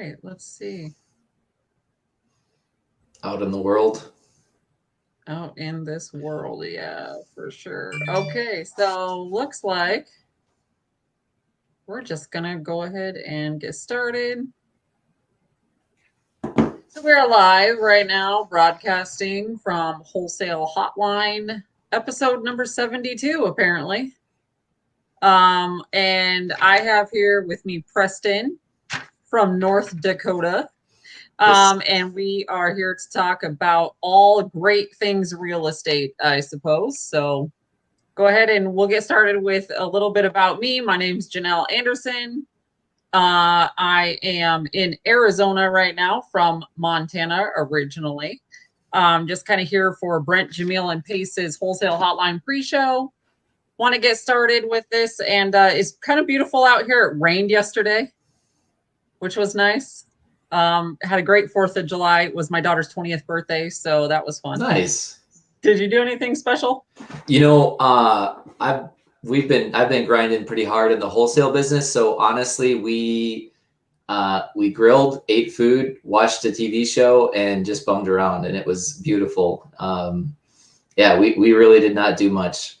right, let's see. Out in the world. Out in this world, yeah, for sure. Okay, so looks like we're just gonna go ahead and get started. So we're live right now, broadcasting from Wholesale Hotline, episode number 72, apparently. And I have here with me Preston from North Dakota. And we are here to talk about all great things real estate, I suppose. So go ahead and we'll get started with a little bit about me. My name's Janelle Anderson. I am in Arizona right now from Montana originally. Just kind of here for Brent, Jamil, and Pace's Wholesale Hotline pre-show. Want to get started with this, and it's kind of beautiful out here. It rained yesterday, which was nice. Had a great 4th of July. It was my daughter's 20th birthday, so that was fun. Nice. Did you do anything special? You know, I've been grinding pretty hard in the wholesale business. So honestly, we grilled, ate food, watched a TV show, and just bummed around, and it was beautiful. Yeah, we really did not do much,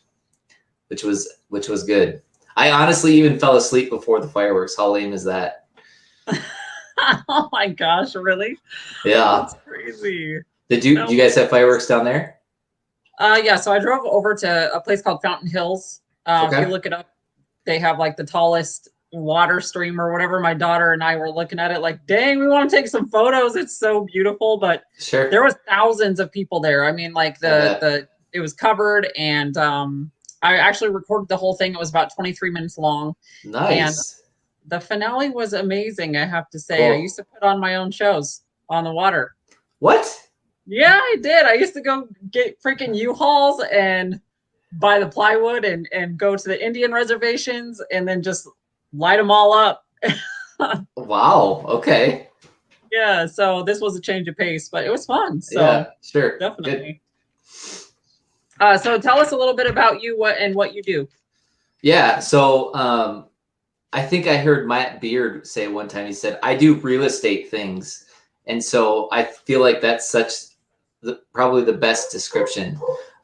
which was good. I honestly even fell asleep before the fireworks. How lame is that? Oh my gosh, really? Yeah. That's crazy. Did you guys have fireworks down there? Yeah, so I drove over to a place called Fountain Hills. Okay. If you look it up, they have like the tallest water stream or whatever. My daughter and I were looking at it like, dang, we want to take some photos. It's so beautiful. But sure, there was thousands of people there. I mean, like it was covered, and I actually recorded the whole thing. It was about 23 minutes long. Nice. And the finale was amazing, I have to say. Cool. I used to put on my own shows on the water. What? Yeah, I did. I used to go get freaking U-Hauls and buy the plywood and go to the Indian reservations and then just light them all up. Wow. Okay. Yeah, so this was a change of pace, but it was fun. So yeah, sure. Definitely. So tell us a little bit about you and what you do. Yeah, so I think I heard Matt Beard say one time, he said, I do real estate things. And so I feel like that's probably the best description.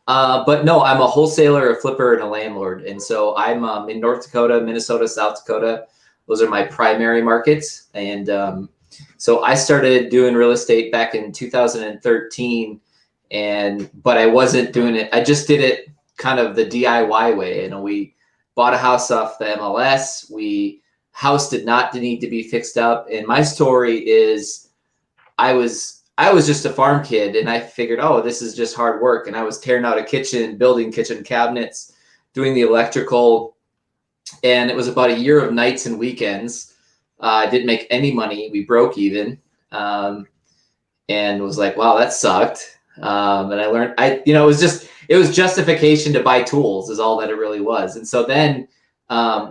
But no, I'm a wholesaler, a flipper, and a landlord. And so I'm in North Dakota, Minnesota, South Dakota. Those are my primary markets. And so I started doing real estate back in 2013. But I wasn't doing it. I just did it kind of the DIY way. You know, we bought a house off the MLS. House did not need to be fixed up. And my story is I was just a farm kid, and I figured, oh, this is just hard work. And I was tearing out a kitchen, building kitchen cabinets, doing the electrical. And it was about a year of nights and weekends. I didn't make any money. We broke even. And was like, wow, that sucked. And I learned, it was justification to buy tools is all that it really was. And so then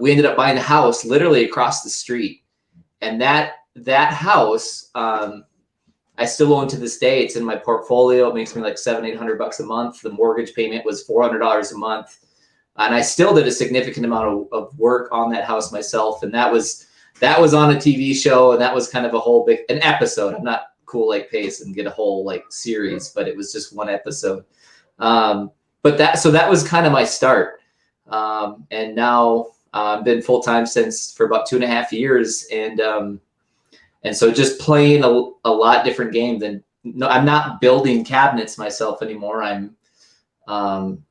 we ended up buying a house literally across the street. And that house, I still own to this day. It's in my portfolio. It makes me like $700-800 a month. The mortgage payment was $400 a month. And I still did a significant amount of work on that house myself. And that was on a TV show. And that was kind of an episode. I'm not cool like Pace and get a whole like series, but it was just one episode. But that was kind of my start. And now I've been full-time for about 2.5 years. And so just playing a lot different games. And no, I'm not building cabinets myself anymore. I'm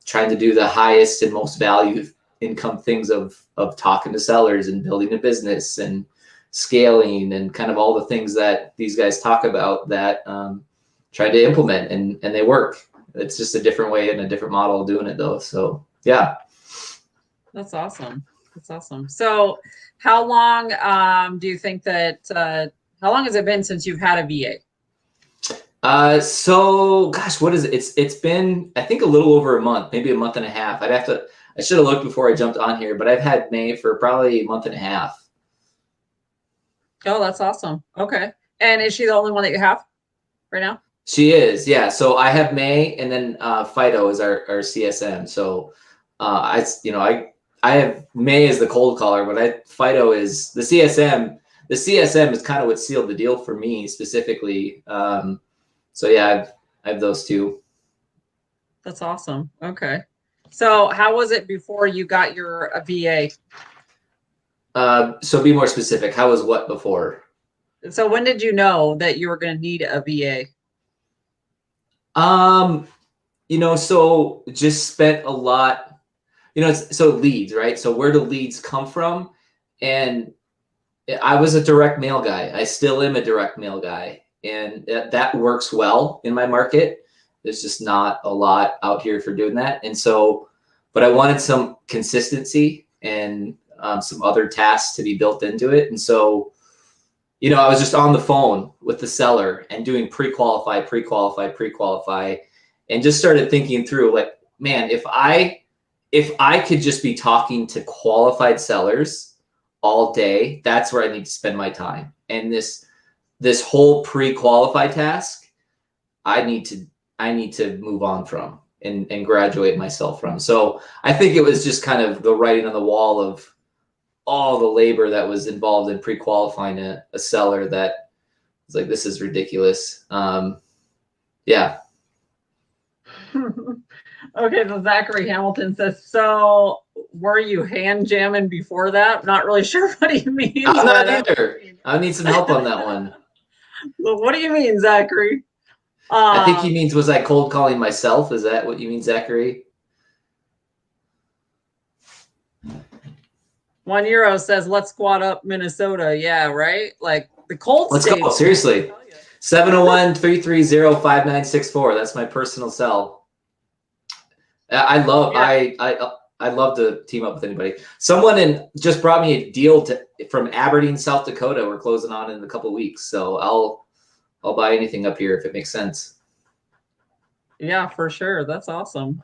trying to do the highest and most value income things of talking to sellers and building a business and scaling and kind of all the things that these guys talk about that try to implement and they work. It's just a different way and a different model of doing it though. So yeah. That's awesome. That's awesome. So how long do you think that how long has it been since you've had a VA? So gosh, what is it? It's been, I think, a little over a month, maybe a month and a half. I should have looked before I jumped on here, but I've had May for probably a month and a half. Oh, that's awesome. Okay. And is she the only one that you have right now? She is, yeah. So I have May, and then Fido is our CSM. So I have May as the cold caller, but Fido is the CSM. the CSM is kind of what sealed the deal for me specifically. So yeah, I have those two. That's awesome. Okay. So how was it before you got your VA? So be more specific. How was what before? So when did you know that you were going to need a VA? So just spent a lot, so leads, right? So where do leads come from? And I was a direct mail guy. I still am a direct mail guy. And that works well in my market. There's just not a lot out here for doing that. And so, but I wanted some consistency and some other tasks to be built into it. And so, I was just on the phone with the seller and doing pre-qualify, and just started thinking through like, man, if I could just be talking to qualified sellers all day, that's where I need to spend my time. And this whole pre-qualify task, I need to move on from and graduate myself from. So I think it was just kind of the writing on the wall of all the labor that was involved in pre-qualifying a seller that was like, this is ridiculous. Yeah. Okay, so Zachary Hamilton says, so were you hand jamming before that? Not really sure what he means. I'm not either. I need some help on that one. Well, what do you mean, Zachary? I think he means, was I cold calling myself? Is that what you mean, Zachary? €1 says, let's squat up Minnesota. Yeah, right? Like the cold Let's states. go, seriously. 701-330-5964. That's my personal cell. I'd love to team up with anybody. Someone just brought me a deal from Aberdeen, South Dakota. We're closing on in a couple of weeks. So I'll buy anything up here if it makes sense. Yeah, for sure. That's awesome.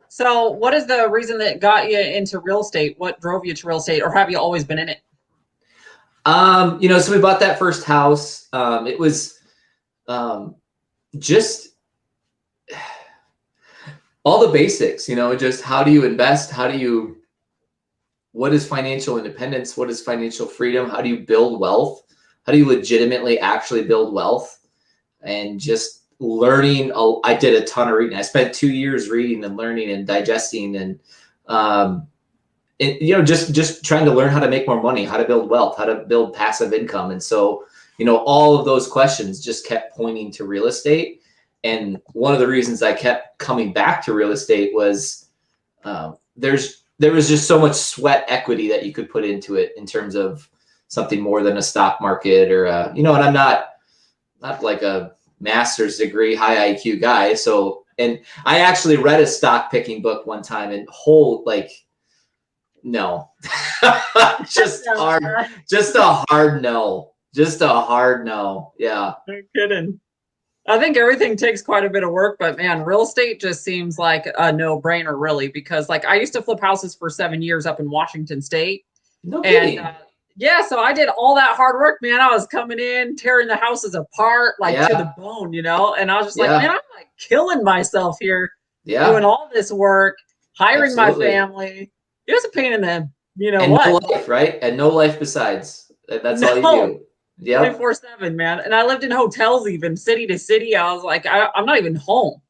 So what is the reason that got you into real estate? What drove you to real estate, or have you always been in it? So we bought that first house. It was just all the basics, just how do you invest? What is financial independence? What is financial freedom? How do you build wealth? How do you legitimately actually build wealth? And just learning. I did a ton of reading. I spent 2 years reading and learning and digesting and just trying to learn how to make more money, how to build wealth, how to build passive income. And so, all of those questions just kept pointing to real estate. And one of the reasons I kept coming back to real estate was there was just so much sweat equity that you could put into it in terms of something more than a stock market or, and I'm not like a master's degree, high IQ guy. So, and I actually read a stock picking book one time and no, just a hard no. Yeah. No kidding. I think everything takes quite a bit of work, but man, real estate just seems like a no-brainer, really, because like I used to flip houses for 7 years up in Washington State. No kidding. And so I did all that hard work, man. I was coming in, tearing the houses apart, like to the bone, and I was just like, man, I'm like killing myself here, doing all this work, hiring my family. It was a pain in the, and what? No life, right? And no life besides. That's all you do. Yeah. 24/7, man. And I lived in hotels, even city to city. I was like, I'm not even home.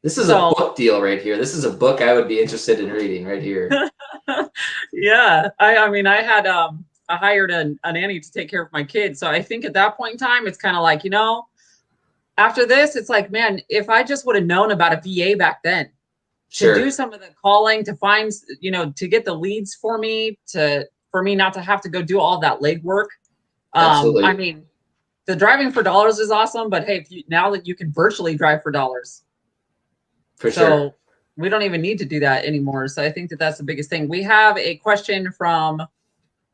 This is a book deal right here. This is a book I would be interested in reading right here. Yeah. I mean, I had, I hired a nanny to take care of my kids. So I think at that point in time, it's kind of like, after this, it's like, man, if I just would have known about a VA back then, to do some of the calling, to find, to get the leads for me, for me not to have to go do all that legwork. Absolutely. I mean, the driving for dollars is awesome, but hey, now that you can virtually drive for dollars. So we don't even need to do that anymore. So I think that that's the biggest thing. We have a question from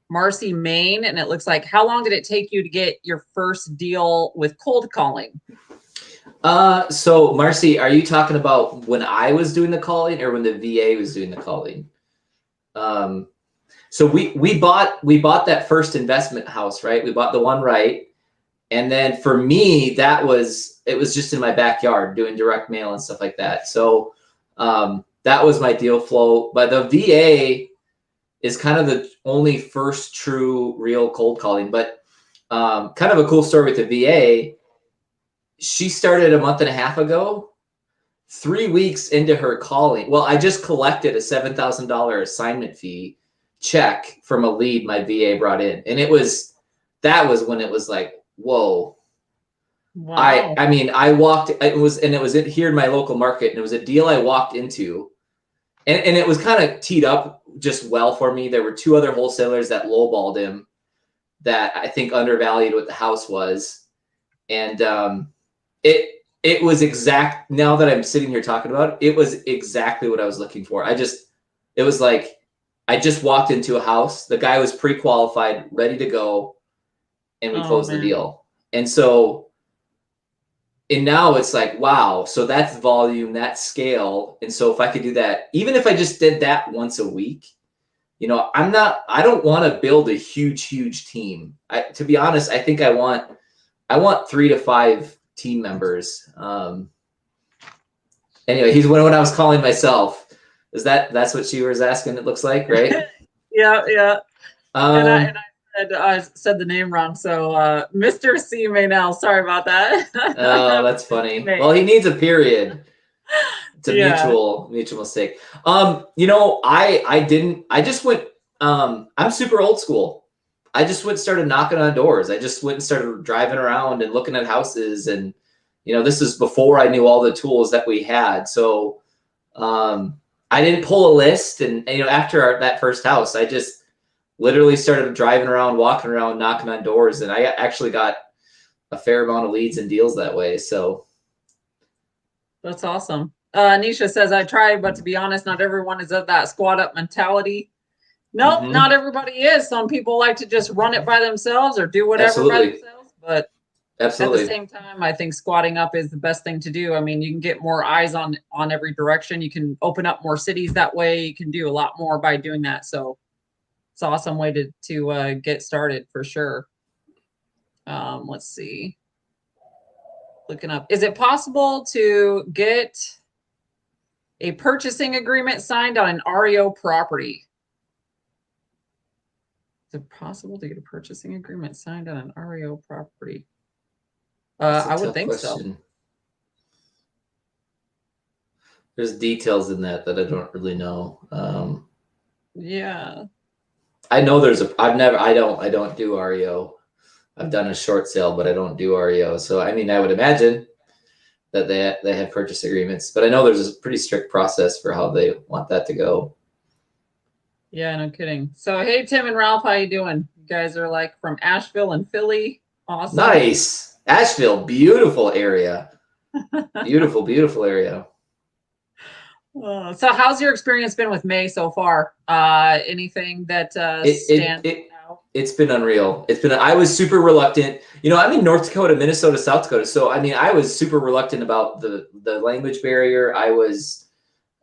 Marcy Main, and it looks like, how long did it take you to get your first deal with cold calling? So Marcy, are you talking about when I was doing the calling or when the VA was doing the calling? So we bought that first investment house, right? We bought the one, right? And then for me, it was just in my backyard doing direct mail and stuff like that. So that was my deal flow. But the VA is kind of the only first true real cold calling. But kind of a cool story with the VA. She started a month and a half ago. 3 weeks into her calling, well, I just collected a $7,000 assignment fee check from a lead my VA brought in, and that was when it was like, whoa. Wow. I mean, I walked. It was here in my local market, and it was a deal I walked into, and it was kind of teed up just well for me. There were 2 other wholesalers that lowballed him, that I think undervalued what the house was, and it was exact. Now that I'm sitting here talking about it, it was exactly what I was looking for. It was like I just walked into a house. The guy was pre-qualified, ready to go, and we closed the deal. And so, and now it's like, wow. So that's volume, that's scale. And so if I could do that, even if I just did that once a week, you know, I don't want to build a huge team. To be honest, I think I want 3 to 5 team members. Anyway, he's when I was calling myself. That's what she was asking? It looks like, right? Yeah. And I said the name wrong. So Mr. C Maynell, sorry about that. Oh, that's funny. Well, he needs a period. It's a mutual mistake. You know, I just went, I'm super old school. I just went and started knocking on doors. I just went and started driving around and looking at houses. And, you know, this is before I knew all the tools that we had. So I didn't pull a list. And you know, after that first house, I just literally started driving around, walking around, knocking on doors. And I actually got a fair amount of leads and deals that way. So that's awesome. Nisha says, I tried, but to be honest, not everyone is of that squat up mentality. Nope, not everybody is. Some people like to just run it by themselves or do whatever by themselves. But at the same time, I think squatting up is the best thing to do. I mean, you can get more eyes on every direction. You can open up more cities that way. You can do a lot more by doing that. So it's an awesome way to get started for sure. Let's see. Looking up. Is it possible to get a purchasing agreement signed on an REO property? Is it possible to get a purchasing agreement signed on an REO property? I would think so. There's details in that I don't really know. Yeah. I know I don't do REO. I've done a short sale, but I don't do REO. So, I mean, I would imagine that they have purchase agreements, but I know there's a pretty strict process for how they want that to go. Yeah, no kidding. So, hey, Tim and Ralph, how you doing? You guys are like from Asheville and Philly. Awesome. Nice. Asheville, beautiful area. Beautiful area. So how's your experience been with May so far? Anything that stands out? It's been unreal. I was super reluctant. You know, I'm in North Dakota, Minnesota, South Dakota. So, I mean, I was super reluctant about the language barrier. I was,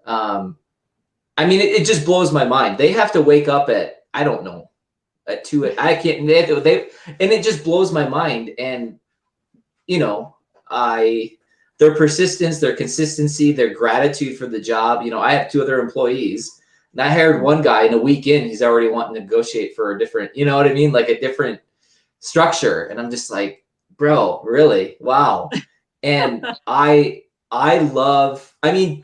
I mean, it just blows my mind. They have to wake up at, I don't know, at 2. I can't, and it just blows my mind. And, you know, their persistence, their consistency, their gratitude for the job. You know, I have 2 other employees, and I hired one guy, and a week in, he's already wanting to negotiate for a different, you know what I mean? Like a different structure. And I'm just like, bro, really? Wow. And I love, I mean,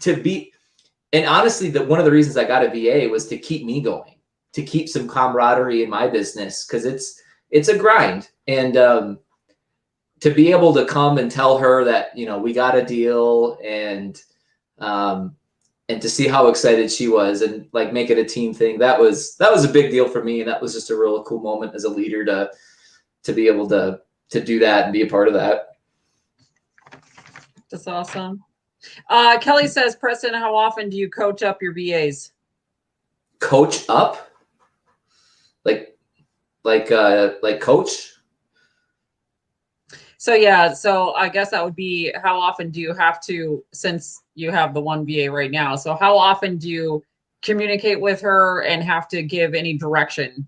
and honestly, one of the reasons I got a VA was to keep me going, to keep some camaraderie in my business, because it's a grind. And to be able to come and tell her that, you know, we got a deal, and to see how excited she was, and like make it a team thing, that was a big deal for me. And that was just a real cool moment as a leader to be able to do that and be a part of that. That's awesome. Kelly says, Preston, how often do you coach up your VAs? Coach up? Like coach? So yeah, so I guess that would be, how often do you have to, since you have the one VA right now, so how often do you communicate with her and have to give any direction?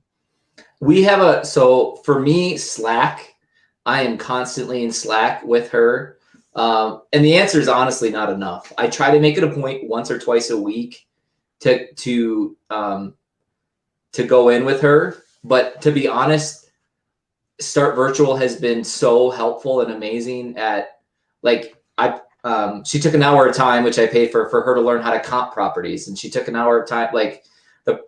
We have so for me, Slack, I am constantly in Slack with her. And the answer is honestly not enough. I try to make it a point once or twice a week to to go in with her. But to be honest, Start Virtual has been so helpful and amazing at, like, she took an hour of time, which I paid for her to learn how to comp properties. And she took an hour of time. Like, the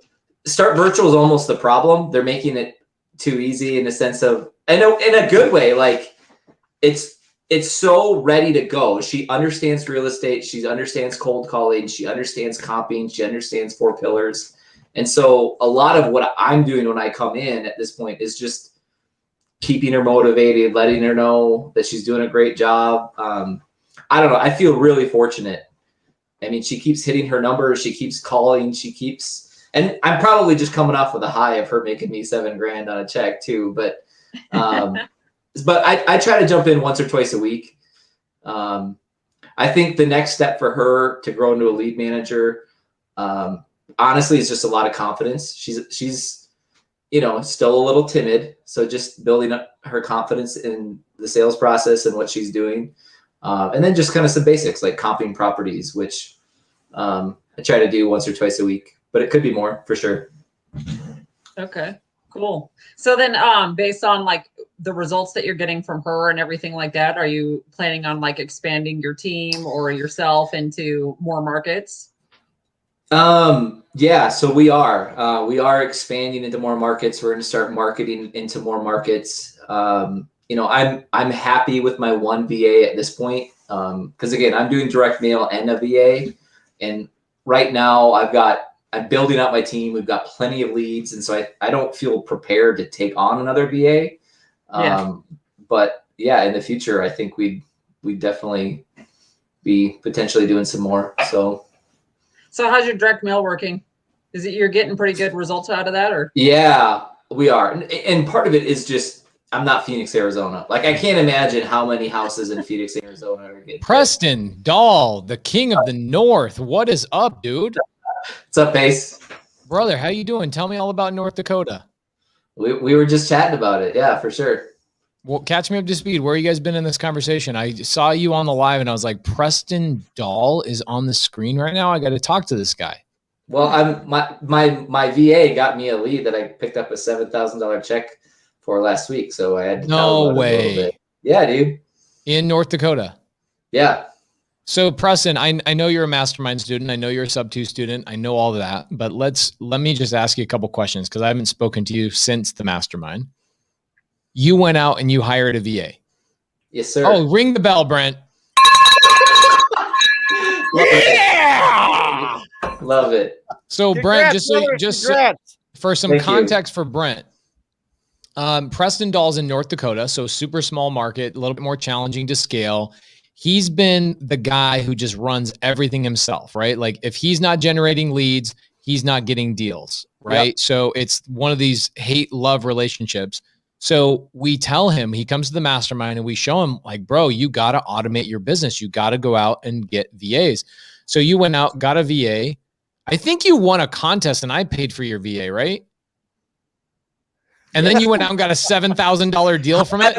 Start Virtual is almost the problem. They're making it too easy in the sense of, in a good way. Like, it's so ready to go. She understands real estate. She understands cold calling. She understands comping. She understands 4 pillars. And so a lot of what I'm doing when I come in at this point is just keeping her motivated, letting her know that she's doing a great job. I don't know. I feel really fortunate. I mean, she keeps hitting her numbers. She keeps calling. And I'm probably just coming off with a high of her making me $7,000 on a check too. But, but I try to jump in once or twice a week. I think the next step for her to grow into a lead manager, honestly, is just a lot of confidence. She's still a little timid. So just building up her confidence in the sales process and what she's doing. And then just kind of some basics like comping properties, which I try to do once or twice a week, but it could be more for sure. Okay, cool. So then based on like the results that you're getting from her and everything like that, are you planning on like expanding your team or yourself into more markets? Yeah, so we are expanding into more markets. We're going to start marketing into more markets. I'm happy with my one VA at this point. Cause again, I'm doing direct mail and a VA, and right now I'm building up my team. We've got plenty of leads. And so I don't feel prepared to take on another VA. But yeah, in the future, I think we'd definitely be potentially doing some more. So how's your direct mail working? Is it you're getting pretty good results out of that, or? Yeah, we are. And part of it is just, I'm not Phoenix, Arizona. Like, I can't imagine how many houses in Phoenix, Arizona are getting Preston Dahl, the king of the north. What is up, dude? What's up, Pace? Brother, how you doing? Tell me all about North Dakota. We were just chatting about it. Yeah, for sure. Well, catch me up to speed. Where you guys been in this conversation? I saw you on the live and I was like, Preston Dahl is on the screen right now. I got to talk to this guy. Well, my VA got me a lead that I picked up a $7,000 check for last week. So I had to tell him about it a little bit. Yeah, dude. In North Dakota. Yeah. So Preston, I know you're a mastermind student. I know you're a sub-2 student. I know all of that, but let me just ask you a couple questions because I haven't spoken to you since the mastermind. You went out and you hired a VA. Yes, sir. Oh, ring the bell, Brent. Yeah. Love it. So Congrats, Brent, just for some context for Brent, Preston Dahl's in North Dakota, so super small market, a little bit more challenging to scale. He's been the guy who just runs everything himself, right? Like if he's not generating leads, he's not getting deals, right? Yep. So it's one of these hate-love relationships. So we tell him, he comes to the mastermind and we show him like, bro, you got to automate your business. You got to go out and get VAs. So you went out, got a VA. I think you won a contest and I paid for your VA, right? And then you went out and got a $7,000 deal from it.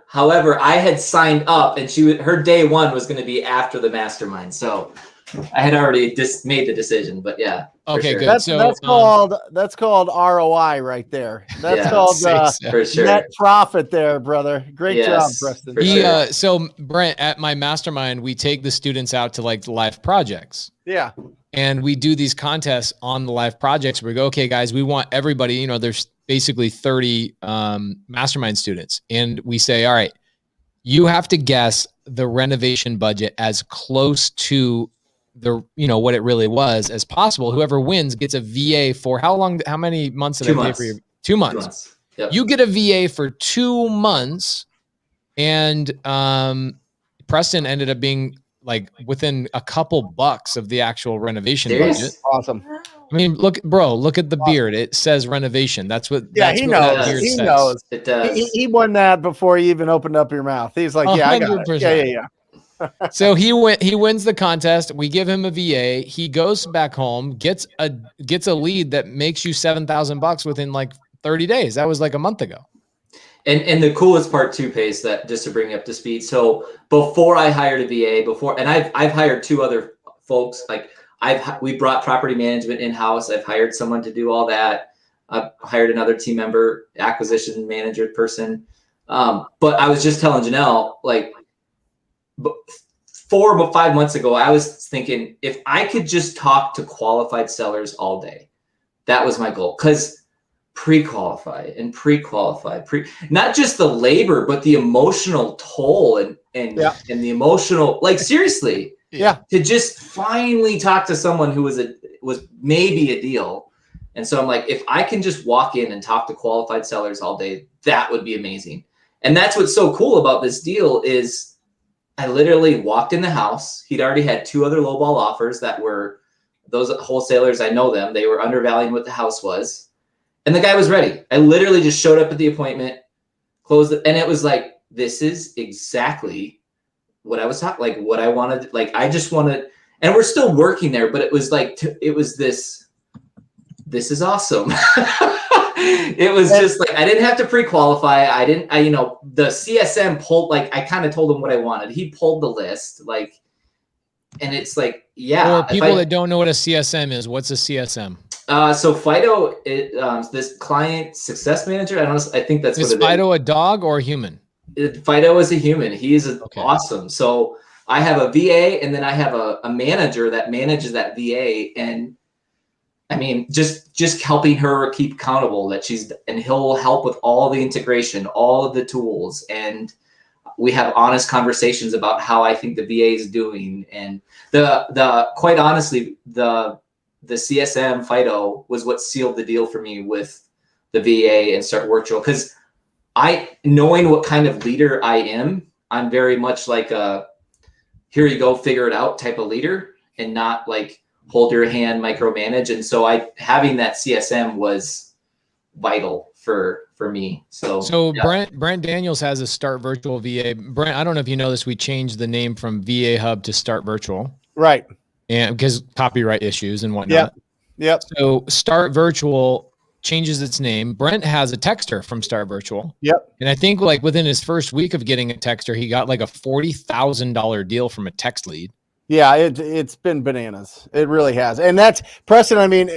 However, I had signed up and her day one was going to be after the mastermind. So I had already just made the decision, but yeah. Okay, sure. good. That's called ROI right there. That's called for sure. Net profit there, brother. Great job, Preston. Sure. So Brent, at my mastermind, we take the students out to like the live projects. Yeah. And we do these contests on the live projects where we go, okay, guys, we want everybody, there's basically 30 mastermind students. And we say, all right, you have to guess the renovation budget as close to what it really was as possible. Whoever wins gets a VA for how long, how many months did I pay for you? 2 months. 2 months. Yep. You get a VA for 2 months. And Preston ended up being like within a couple bucks of the actual renovation budget. Awesome. I mean, look at the beard. It says renovation. That's what. He knows. He knows. It does. He won that before you even opened up your mouth. He's like, yeah, 100%. I got it. Yeah. So he wins the contest. We give him a VA. He goes back home, gets a lead that makes you $7,000 within like 30 days. That was like a month ago. And the coolest part too, Pace, that just to bring you up to speed. So before I hired a VA, and I've hired 2 other folks. Like we brought property management in-house. I've hired someone to do all that. I hired another team member, acquisition manager person. But I was just telling Janelle, like 4 or 5 months ago, I was thinking if I could just talk to qualified sellers all day, that was my goal. Because pre-qualify, not just the labor, but the emotional toll and the emotional, like seriously, to just finally talk to someone who was maybe a deal. And so I'm like, if I can just walk in and talk to qualified sellers all day, that would be amazing. And that's what's so cool about this deal is I literally walked in the house. He'd already had 2 other lowball offers that were those wholesalers. I know them. They were undervaluing what the house was. And the guy was ready. I literally just showed up at the appointment, closed it. And it was like, this is exactly what I was talking, like what I wanted. Like, I just wanted, and we're still working there, but it was like, it was this is awesome. It was just like, I didn't have to pre-qualify. The CSM pulled, like, I kind of told him what I wanted. He pulled the list, like, and it's like, yeah. For people that don't know what a CSM is, what's a CSM? So Fido, this client success manager, I think that's what it is. Is Fido a dog or a human? Fido is a human. He's awesome. So I have a VA and then I have a manager that manages that VA. And I mean, just helping her keep accountable and he'll help with all the integration, all of the tools. And we have honest conversations about how I think the VA is doing. And quite honestly, the CSM Fido was what sealed the deal for me with the VA and Start Virtual. Because knowing what kind of leader I am, I'm very much like a, here you go, figure it out type of leader, and not like hold your hand, micromanage. And so having that CSM was vital for me. So yeah. Brent Daniels has a Start Virtual VA. Brent, I don't know if you know this, we changed the name from VA Hub to Start Virtual. Right. And because copyright issues and whatnot. Yep. So Start Virtual changes its name. Brent has a texter from Start Virtual. Yep. And I think like within his first week of getting a texter, he got like a $40,000 deal from a text lead. Yeah, it's been bananas. It really has. And that's, Preston, I mean,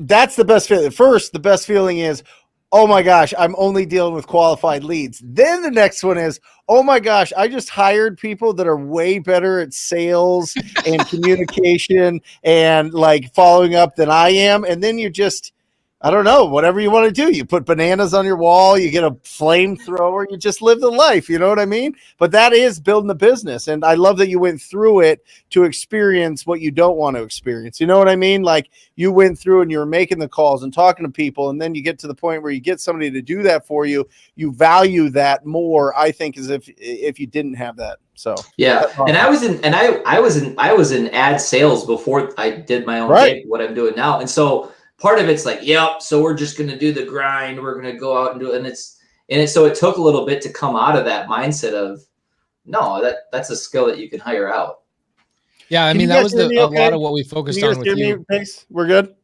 that's the best feeling. First, the best feeling is, oh my gosh, I'm only dealing with qualified leads. Then the next one is, oh my gosh, I just hired people that are way better at sales and communication and like following up than I am. And then you just, I don't know, whatever you want to do. You put bananas on your wall, you get a flamethrower, you just live the life. You know what I mean? But that is building the business. And I love that you went through it to experience what you don't want to experience. You know what I mean? Like you went through and you were making the calls and talking to people. And then you get to the point where you get somebody to do that for you. You value that more, I think, as if you didn't have that. So yeah. And I was in ad sales before I did my own thing, what I'm doing now. And so part of it's like, yep, so we're just going to do the grind. We're going to go out and do it. And so it took a little bit to come out of that mindset of, no, that's a skill that you can hire out. Yeah. I mean, that was a lot of what we focused on with you. We're good.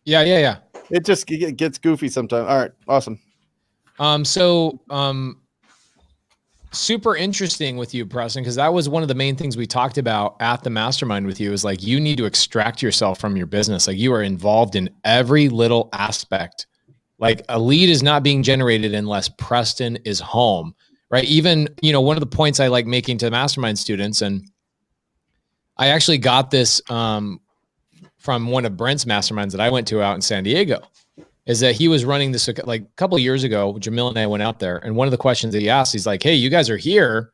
Yeah. It just gets goofy sometimes. All right. Awesome. Super interesting with you, Preston, because that was one of the main things we talked about at the mastermind with you is like, you need to extract yourself from your business. Like you are involved in every little aspect. Like a lead is not being generated unless Preston is home, right? Even, one of the points I like making to the mastermind students, and I actually got this from one of Brent's masterminds that I went to out in San Diego, is that he was running this like a couple of years ago. Jamil and I went out there, and one of the questions that he asked, he's like, hey, you guys are here,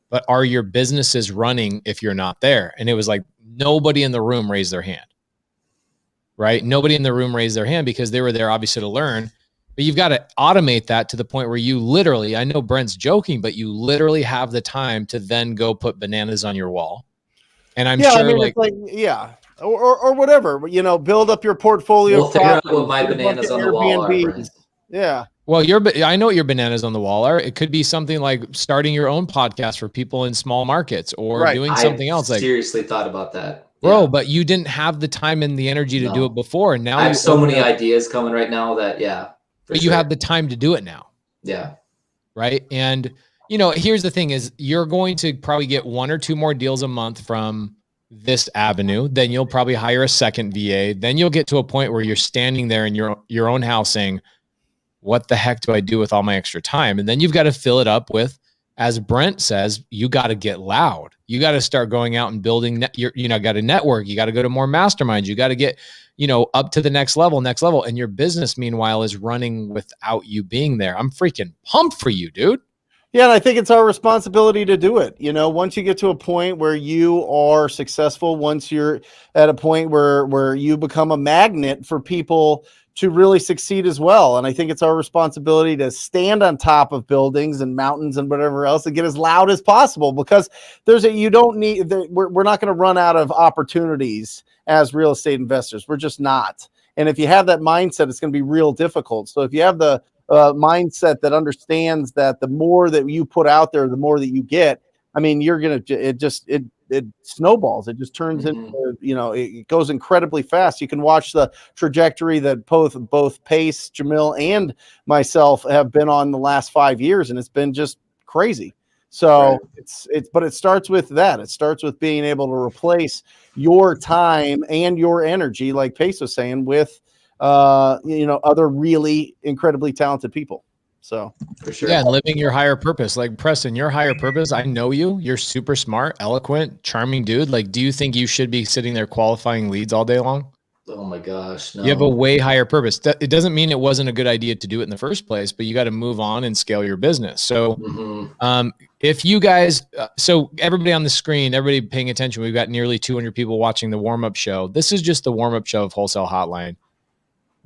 but are your businesses running if you're not there? And it was like, nobody in the room raised their hand, right? Nobody in the room raised their hand because they were there obviously to learn, but you've got to automate that to the point where you literally, I know Brent's joking, but you literally have the time to then go put bananas on your wall. And I'm sure or whatever, build up your portfolio. We'll figure out what my bananas on the wall are. Yeah. Well, I know what your bananas on the wall are. It could be something like starting your own podcast for people in small markets or doing something else. Like seriously thought about that. Bro, but you didn't have the time and the energy to do it before. And now I have so many ideas coming right now that, but you have the time to do it now. Yeah. Right. And, here's the thing is you're going to probably get 1 or 2 more deals a month from this avenue. Then you'll probably hire a second VA. Then you'll get to a point where you're standing there in your own house saying, what the heck do I do with all my extra time? And then you've got to fill it up with, as Brent says, you got to get loud. You got to start going out and building, got to network. You got to go to more masterminds. You got to get, up to the next level. And your business, meanwhile, is running without you being there. I'm freaking pumped for you, dude. Yeah, and I think it's our responsibility to do it. Once you get to a point where you are successful, once you're at a point where you become a magnet for people to really succeed as well. And I think it's our responsibility to stand on top of buildings and mountains and whatever else and get as loud as possible, because we're not going to run out of opportunities as real estate investors. We're just not. And if you have that mindset, it's going to be real difficult. So if you have the mindset that understands that the more that you put out there, the more that you get, I mean, it snowballs. It just turns into, it goes incredibly fast. You can watch the trajectory that both Pace, Jamil, and myself have been on the last 5 years, and it's been just crazy. So but it starts with that. It starts with being able to replace your time and your energy, like Pace was saying, with other really incredibly talented people. So for sure. Yeah, and living your higher purpose. Like Preston, your higher purpose, I know you. You're super smart, eloquent, charming dude. Like, do you think you should be sitting there qualifying leads all day long? Oh my gosh, no. You have a way higher purpose. It doesn't mean it wasn't a good idea to do it in the first place, but you got to move on and scale your business. So if you guys, so everybody on the screen, everybody paying attention, we've got nearly 200 people watching the warm-up show. This is just the warm-up show of Wholesale Hotline.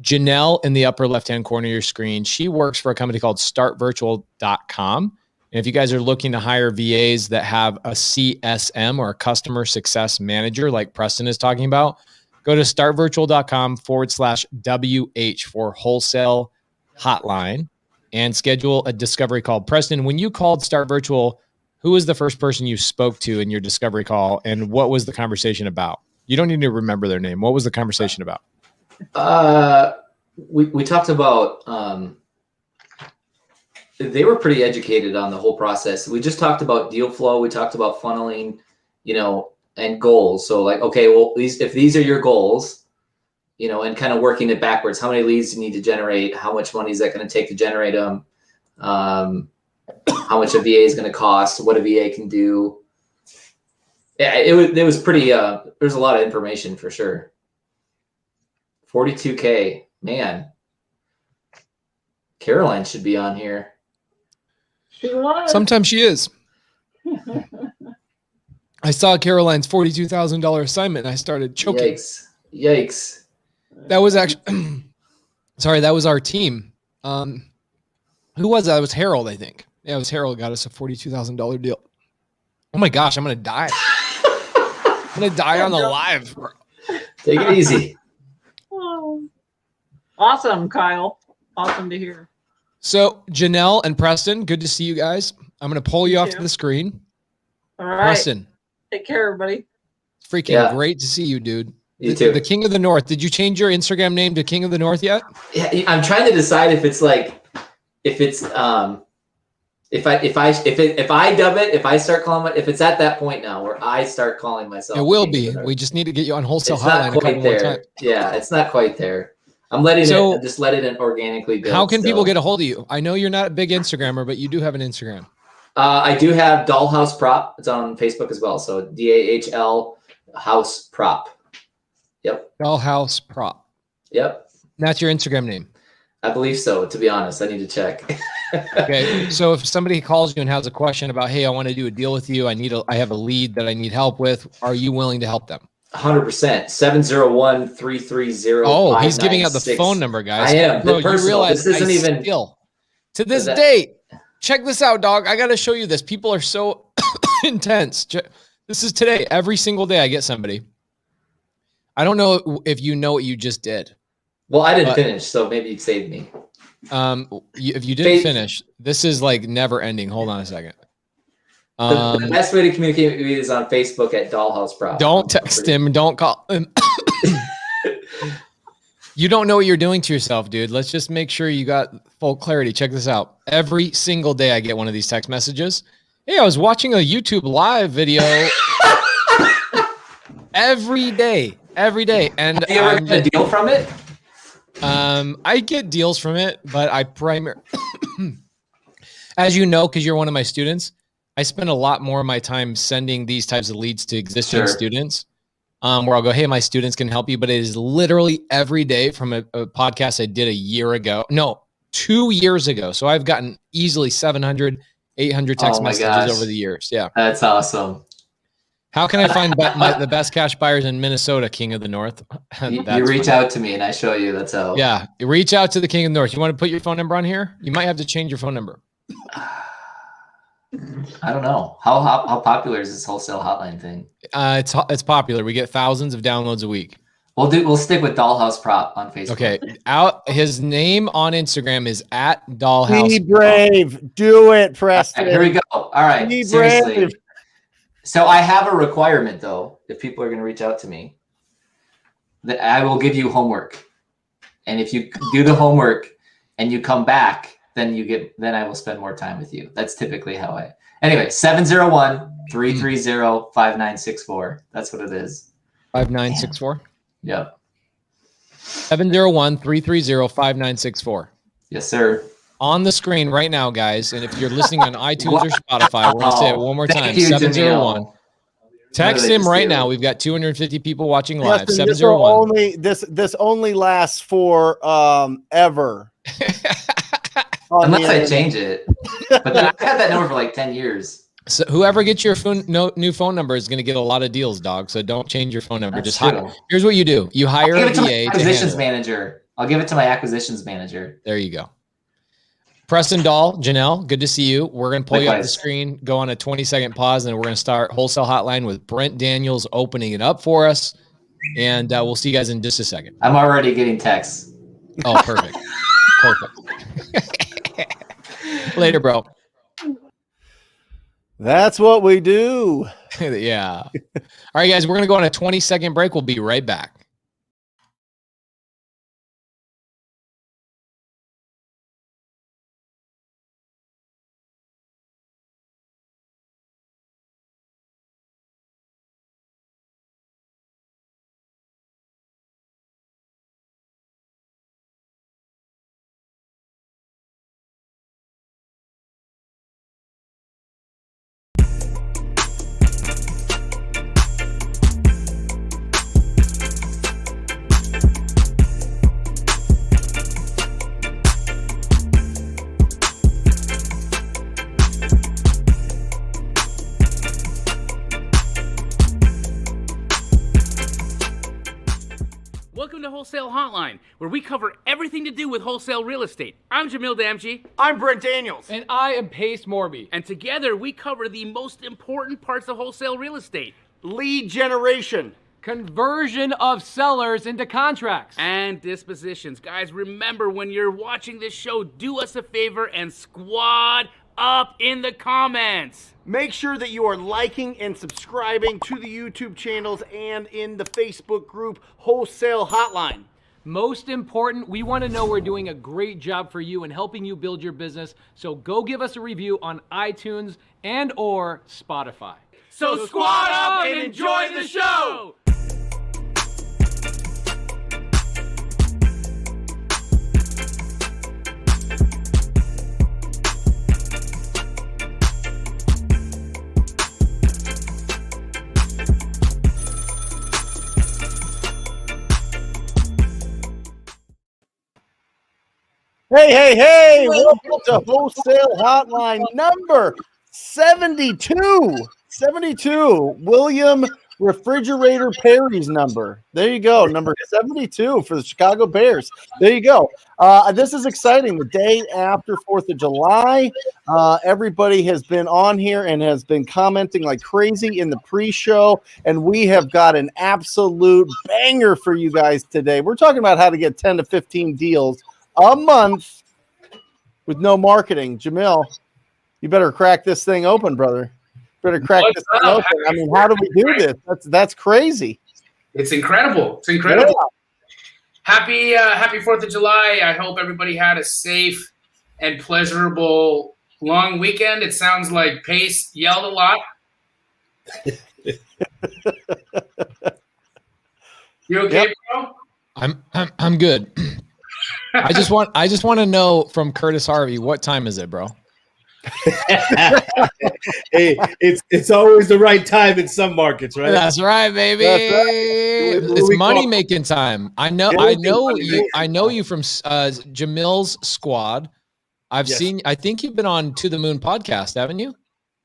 Janelle in the upper left-hand corner of your screen, she works for a company called startvirtual.com. And if you guys are looking to hire VAs that have a CSM or a customer success manager like Preston is talking about, go to startvirtual.com/WH for Wholesale Hotline and schedule a discovery call. Preston, when you called Start Virtual, who was the first person you spoke to in your discovery call, and what was the conversation about? You don't need to remember their name. What was the conversation about? We talked about, they were pretty educated on the whole process. We just talked about deal flow. We talked about funneling, and goals. So like, okay, well, if these are your goals, and kind of working it backwards, how many leads do you need to generate? How much money is that going to take to generate them? How much a VA is going to cost? What a VA can do? Yeah, it was pretty, there's a lot of information for sure. 42K, man. Caroline should be on here. She was. Sometimes she is. I saw Caroline's $42,000 assignment and I started choking. Yikes. That was actually, sorry, that was our team. Who was that? It was Harold, I think. Yeah, it was Harold got us a $42,000 deal. Oh my gosh, I'm going to die. I'm going to die on the live. Take it easy. Awesome, Kyle. Awesome to hear. So Janelle and Preston, good to see you guys. I'm going to pull you off to the screen. All right. Preston. Take care, everybody. Freaking great to see you, dude. You too. The King of the North. Did you change your Instagram name to King of the North yet? Yeah, I'm trying to decide if it's if I dub it, if I start calling it, if it's at that point now where I start calling myself. It will be. We just need to get you on Wholesale Hotline a couple more times. Yeah, it's not quite there. I'm letting it organically build. How can people get a hold of you? I know you're not a big Instagrammer, but you do have an Instagram. I do have Dollhouse Prop. It's on Facebook as well. So DAHL House Prop. Yep. Dollhouse Prop. Yep. That's your Instagram name. I believe so. To be honest, I need to check. Okay. So if somebody calls you and has a question about, hey, I want to do a deal with you. I have a lead that I need help with. Are you willing to help them? 100%. 701-330. Oh, he's giving out the phone number, guys. I am. Bro, you realize this isn't even still to this date. Check this out, dog. I got to show you this. People are so intense. This is today. Every single day I get somebody. I don't know if you know what you just did. Well, I didn't finish, so maybe you saved me. If you didn't finish, this is like never ending. Hold on a second. The best way to communicate with me is on Facebook at Dollhouse Prop. Don't text him. Don't call him. You don't know what you're doing to yourself, dude. Let's just make sure you got full clarity. Check this out. Every single day I get one of these text messages. Hey, I was watching a YouTube live video. every day. And have you ever got a deal from it? I get deals from it, but I as you know, because you're one of my students, I spend a lot more of my time sending these types of leads to existing students, where I'll go, hey, my students can help you. But it is literally every day from a podcast I did 2 years ago. So I've gotten easily 700, 800 text messages over the years. Yeah. That's awesome. How can I find the best cash buyers in Minnesota, King of the North? You reach out to me and I show you. That's how. Yeah. Reach out to the King of the North. You want to put your phone number on here? You might have to change your phone number. I don't know. How popular is this wholesale hotline thing? It's popular. We get thousands of downloads a week. We'll stick with Dollhouse Prop on Facebook. Okay. His name on Instagram is @Dollhouse. Be brave. Do it, Preston. Here we go. All right. Be Seriously. brave. So I have a requirement though. If people are going to reach out to me, that I will give you homework. And if you do the homework and you come back, then I will spend more time with you. That's typically how anyway, 701-330-5964. That's what it is. 5964. Yep. 701-330-5964. Yes, sir. On the screen right now, guys. And if you're listening on iTunes or Spotify, we're going to say it one more time. 701. Text him right now. We've got 250 people watching live. 701. This only lasts for ever. Unless I change it. But then I've had that number for like 10 years. So whoever gets your new phone number is going to get a lot of deals, dog. So don't change your phone number. That's Just here's what you do. You hire a VA acquisitions manager. I'll give it to my acquisitions manager. There you go. Preston Dahl, Janelle, good to see you. We're going to pull you off the screen, go on a 20-second pause, and we're going to start Wholesale Hotline with Brent Daniels opening it up for us. And we'll see you guys in just a second. I'm already getting texts. Oh, perfect. Perfect. Later, bro. That's what we do. Yeah. All right, guys, we're going to go on a 20-second break. We'll be right back. Welcome to Wholesale Hotline, where we cover everything to do with wholesale real estate. I'm Jamil Damji. I'm Brent Daniels. And I am Pace Morby. And together we cover the most important parts of wholesale real estate. Lead generation. Conversion of sellers into contracts. And dispositions. Guys, remember when you're watching this show, do us a favor and squad up in the comments. Make sure that you are liking and subscribing to the YouTube channels and in the Facebook group Wholesale Hotline. Most important, we want to know we're doing a great job for you and helping you build your business. So go give us a review on iTunes and or Spotify. So squad up and enjoy the show! Hey, welcome to Wholesale Hotline number 72. 72, William Refrigerator Perry's number. There you go, number 72 for the Chicago Bears. There you go. This is exciting. The day after 4th of July, everybody has been on here and has been commenting like crazy in the pre-show, and we have got an absolute banger for you guys today. We're talking about how to get 10 to 15 deals a month with no marketing. Jamil, you better crack this thing open, brother. Better crack this thing open. I mean, how do we do this? That's crazy. It's incredible. It's incredible. Yeah. Happy 4th of July. I hope everybody had a safe and pleasurable long weekend. It sounds like Pace yelled a lot. You okay, bro? I'm good. I just want to know from Curtis Harvey, what time is it, bro? Hey, it's always the right time in some markets, right? That's right, baby. That's right. It's money making time. I know you from Jamil's squad. I've seen. I think you've been on To the Moon podcast, haven't you?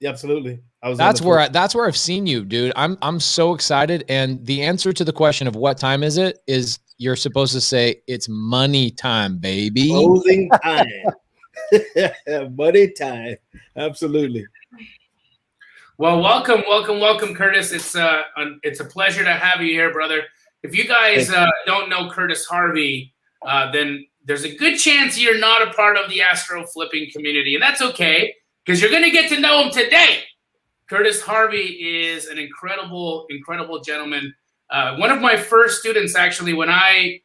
Yeah, absolutely. That's where I've seen you, dude. I'm so excited. And the answer to the question of what time is it is you're supposed to say it's money time, baby. Closing time. Money time. Absolutely. Well, welcome, Curtis. It's a pleasure to have you here, brother. If you guys don't know Curtis Harvey, then there's a good chance you're not a part of the Astroflipping community, and that's okay because you're going to get to know him today. Curtis Harvey is an incredible gentleman. One of my first students, actually, when I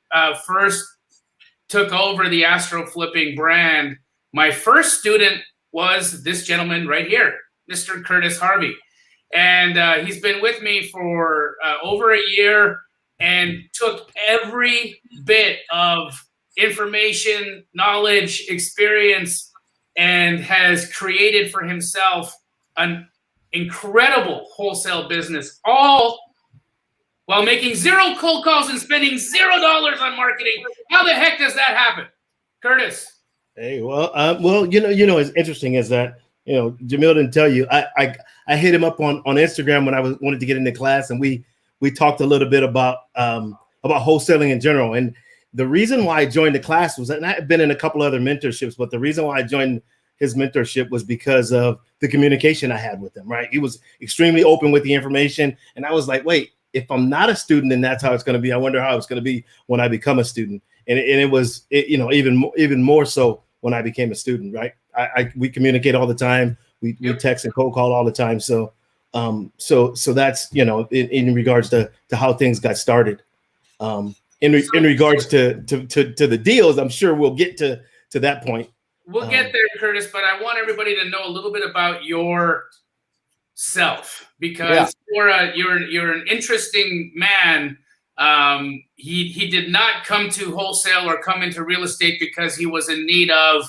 first took over the Astroflipping brand, my first student was this gentleman right here, Mr. Curtis Harvey. And he's been with me for over a year and took every bit of information, knowledge, experience, and has created for himself an incredible wholesale business, all while making 0 cold calls and spending $0 on marketing. How the heck does that happen, Curtis? Hey, well, it's interesting is that Jamil didn't tell you. I hit him up on Instagram when I wanted to get into class, and we talked a little bit about wholesaling in general. And the reason why I joined the class was, and I had been in a couple other mentorships, but the reason why I joined his mentorship was because of the communication I had with him. Right, he was extremely open with the information, and I was like, wait, if I'm not a student, then that's how it's going to be. I wonder how it's going to be when I become a student. And it was even more so when I became a student, right? We communicate all the time. We text and cold call all the time. So that's in regards to how things got started. In regards to the deals, I'm sure we'll get to that point. We'll get there, Curtis. But I want everybody to know a little bit about yourself because you're an interesting man. He did not come to wholesale or come into real estate because he was in need of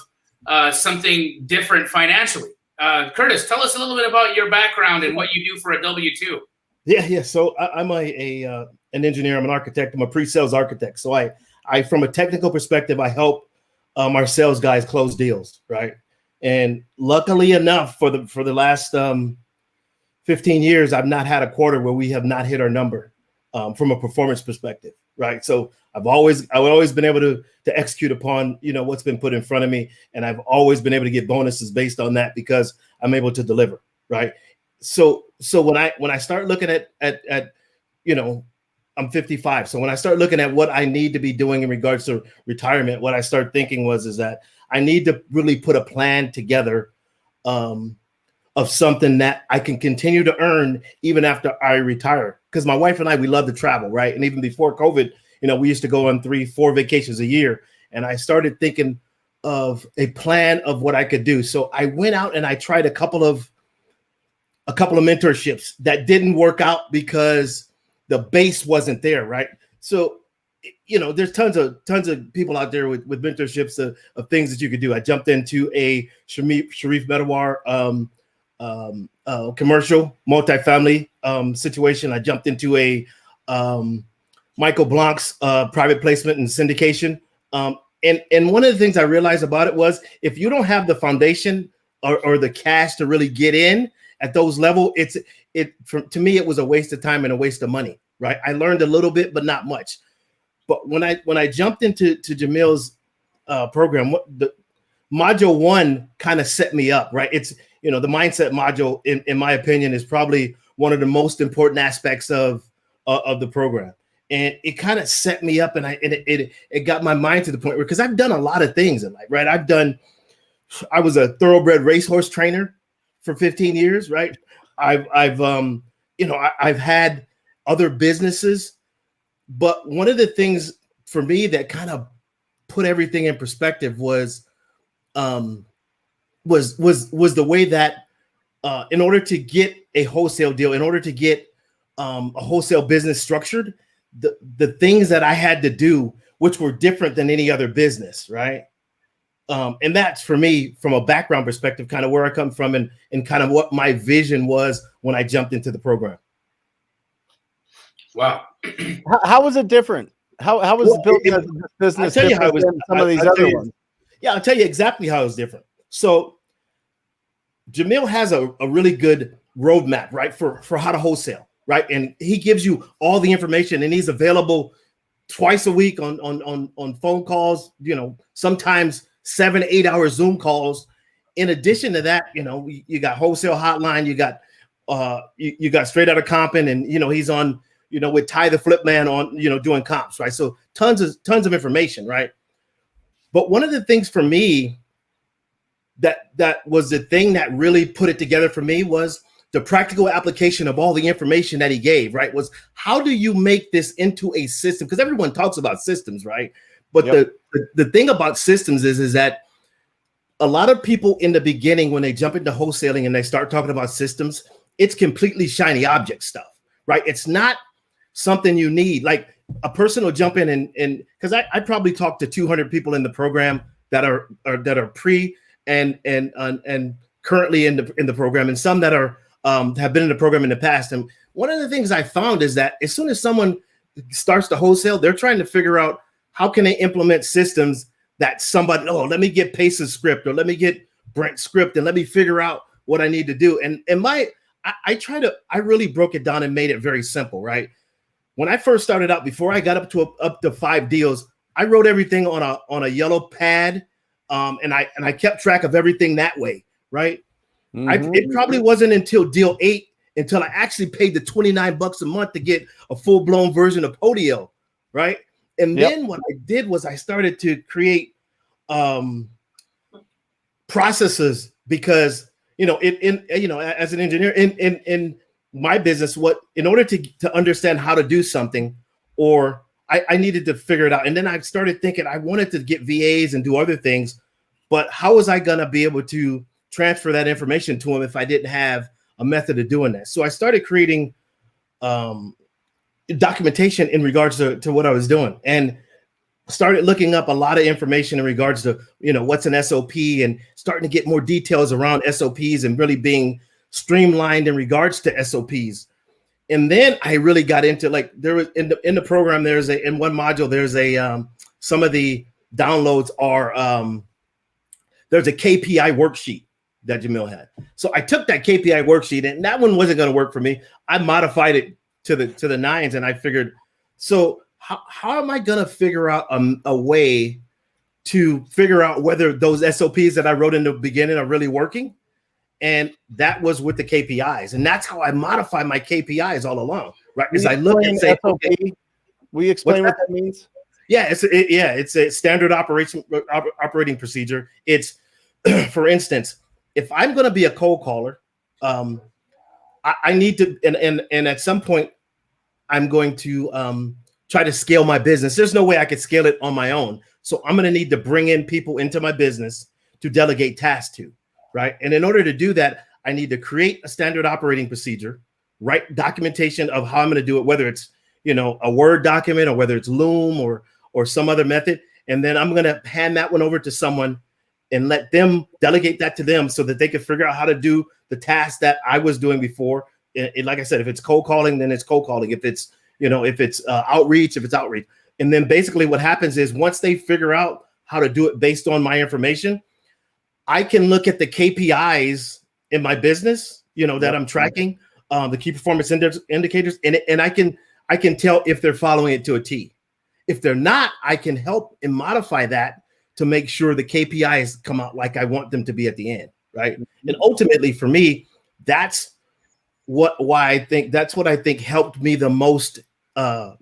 something different financially. Curtis, tell us a little bit about your background and what you do for a W-2. Yeah. So I'm an engineer. I'm an architect. I'm a pre-sales architect. So I from a technical perspective, I help our sales guys close deals, right? And luckily enough, for the last 15 years, I've not had a quarter where we have not hit our number. From a performance perspective, right? So I've always been able to execute upon what's been put in front of me, and I've always been able to get bonuses based on that because I'm able to deliver, right? So when I start looking at I'm 55, so when I start looking at what I need to be doing in regards to retirement, what I start thinking is that I need to really put a plan together of something that I can continue to earn even after I retire. Because my wife and I, we love to travel, right? And even before COVID, we used to go on 3-4 vacations a year. And I started thinking of a plan of what I could do. So I went out and I tried a couple of mentorships that didn't work out because the base wasn't there, right? So, there's tons of people out there with mentorships of things that you could do. I jumped into a Sharif Medawar commercial multifamily situation. I jumped into a Michael Blanc's private placement and syndication. And one of the things I realized about it was if you don't have the foundation or the cash to really get in at those levels, to me, it was a waste of time and a waste of money, right? I learned a little bit, but not much. But when I jumped into Jamil's program, the module 1 kind of set me up, right? It's the mindset module, in my opinion, is probably one of the most important aspects of the program. And it kind of set me up, and it got my mind to the point where, because I've done a lot of things in life, right? I was a thoroughbred racehorse trainer for 15 years, right? I've had other businesses, but one of the things for me that kind of put everything in perspective was the way that in order to get a wholesale deal, in order to get a wholesale business structured, the things that I had to do, which were different than any other business, right? And that's, for me, from a background perspective, kind of where I come from and kind of what my vision was when I jumped into the program. Wow. How was it different? How was building this business different than some of these other ones? Yeah, I'll tell you exactly how it was different. So Jamil has a really good roadmap, right, for how to wholesale, right? And he gives you all the information, and he's available twice a week on phone calls, you know, sometimes 7 to 8 hour Zoom calls. In addition to that, you know, you got Wholesale Hotline, you got you got Straight Outta Comping, and you know, he's on, you know, with Ty the Flip Man on, you know, doing comps, right? So tons of information, right? But one of the things for me that was the thing that really put it together for me was the practical application of all the information that he gave, right? Was how do you make this into a system? Because everyone talks about systems, right? But the thing about systems is that a lot of people in the beginning, when they jump into wholesaling and they start talking about systems, it's completely shiny object stuff, right? It's not something you need. Like a person will jump in and because I probably talked to 200 people in the program that are pre and currently in the program, and some that are have been in the program in the past. And one of the things I found is that as soon as someone starts to wholesale, they're trying to figure out how can they implement systems that somebody, oh, let me get Pace's script, or let me get Brent's script, and let me figure out what I need to do. And I really broke it down and made it very simple, right? When I first started out, before I got up to 5 deals, I wrote everything on a yellow pad, and I kept track of everything that way, right? It probably wasn't until deal 8 until I actually paid the $29 a month to get a full-blown version of Podio, right? And then what I did was I started to create processes, because you know, as an engineer in my business, in order to understand how to do something, or I needed to figure it out. And then I started thinking I wanted to get VAs and do other things, but how was I gonna be able to transfer that information to them if I didn't have a method of doing that? So I started creating documentation in regards to what I was doing, and started looking up a lot of information in regards to, you know, what's an SOP, and starting to get more details around SOPs and really being streamlined in regards to SOPs. And then I really got into, like, there was in the program, in one module, there's some of the downloads are there's a KPI worksheet that Jamil had. So I took that KPI worksheet, and that one wasn't going to work for me. I modified it to the nines, and I figured, so how am I going to figure out a way to figure out whether those SOPs that I wrote in the beginning are really working? And that was with the KPIs, and that's how I modify my KPIs all along, right? Because I look and say, SOP. Will you explain what that means? Yeah, it's a standard operating procedure. It's, for instance, if I'm going to be a cold caller, I need to, and at some point, I'm going to try to scale my business. There's no way I could scale it on my own. So I'm going to need to bring in people into my business to delegate tasks to, right? And in order to do that, I need to create a standard operating procedure, write documentation of how I'm going to do it, whether it's, you know, a Word document, or whether it's Loom or some other method. And then I'm going to hand that one over to someone and let them delegate that to them, so that they can figure out how to do the tasks that I was doing before. Like I said, if it's cold calling, then it's cold calling. If it's, you know, if it's outreach, if it's outreach. And then basically what happens is, once they figure out how to do it based on my information, I can look at the KPIs in my business, you know, that I'm tracking, the key performance indicators, and I can tell if they're following it to a T. If they're not, I can help and modify that to make sure the KPIs come out like I want them to be at the end, right? And ultimately, for me, that's what I think helped me the most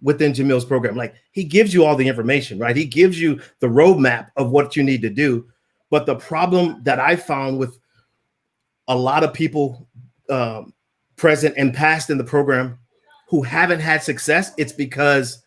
within Jamil's program. Like, he gives you all the information, right? He gives you the roadmap of what you need to do. But the problem that I found with a lot of people present and past in the program who haven't had success, it's because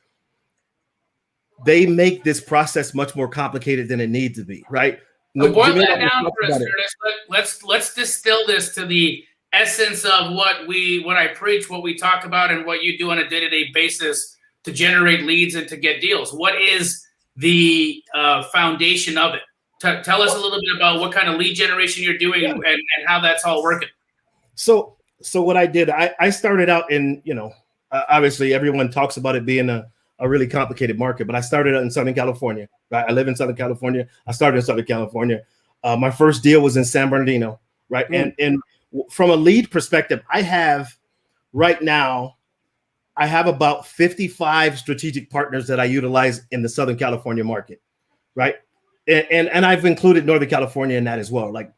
they make this process much more complicated than it needs to be, right? So boil that down for us, Curtis. Let's distill this to the essence of what I preach, what we talk about, and what you do on a day-to-day basis to generate leads and to get deals? What is the foundation of it? Tell us a little bit about what kind of lead generation you're doing and how that's all working. So what I did, I started out in, obviously everyone talks about it being a really complicated market, but I started out in Southern California, right? I live in Southern California. I started in Southern California. My first deal was in San Bernardino, right? And from a lead perspective, I have about 55 strategic partners that I utilize in the Southern California market, right? And I've included Northern California in that as well, like,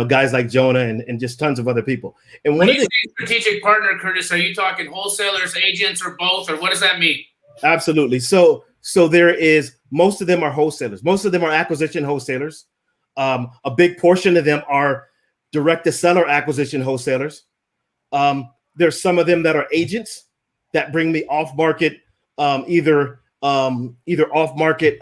guys like Jonah and just tons of other people. And when you say strategic partner, Curtis, are you talking wholesalers, agents, or both, or what does that mean? Absolutely. So there is, most of them are wholesalers. Most of them are acquisition wholesalers. A big portion of them are direct to seller acquisition wholesalers. There's some of them that are agents that bring me off market, either off market,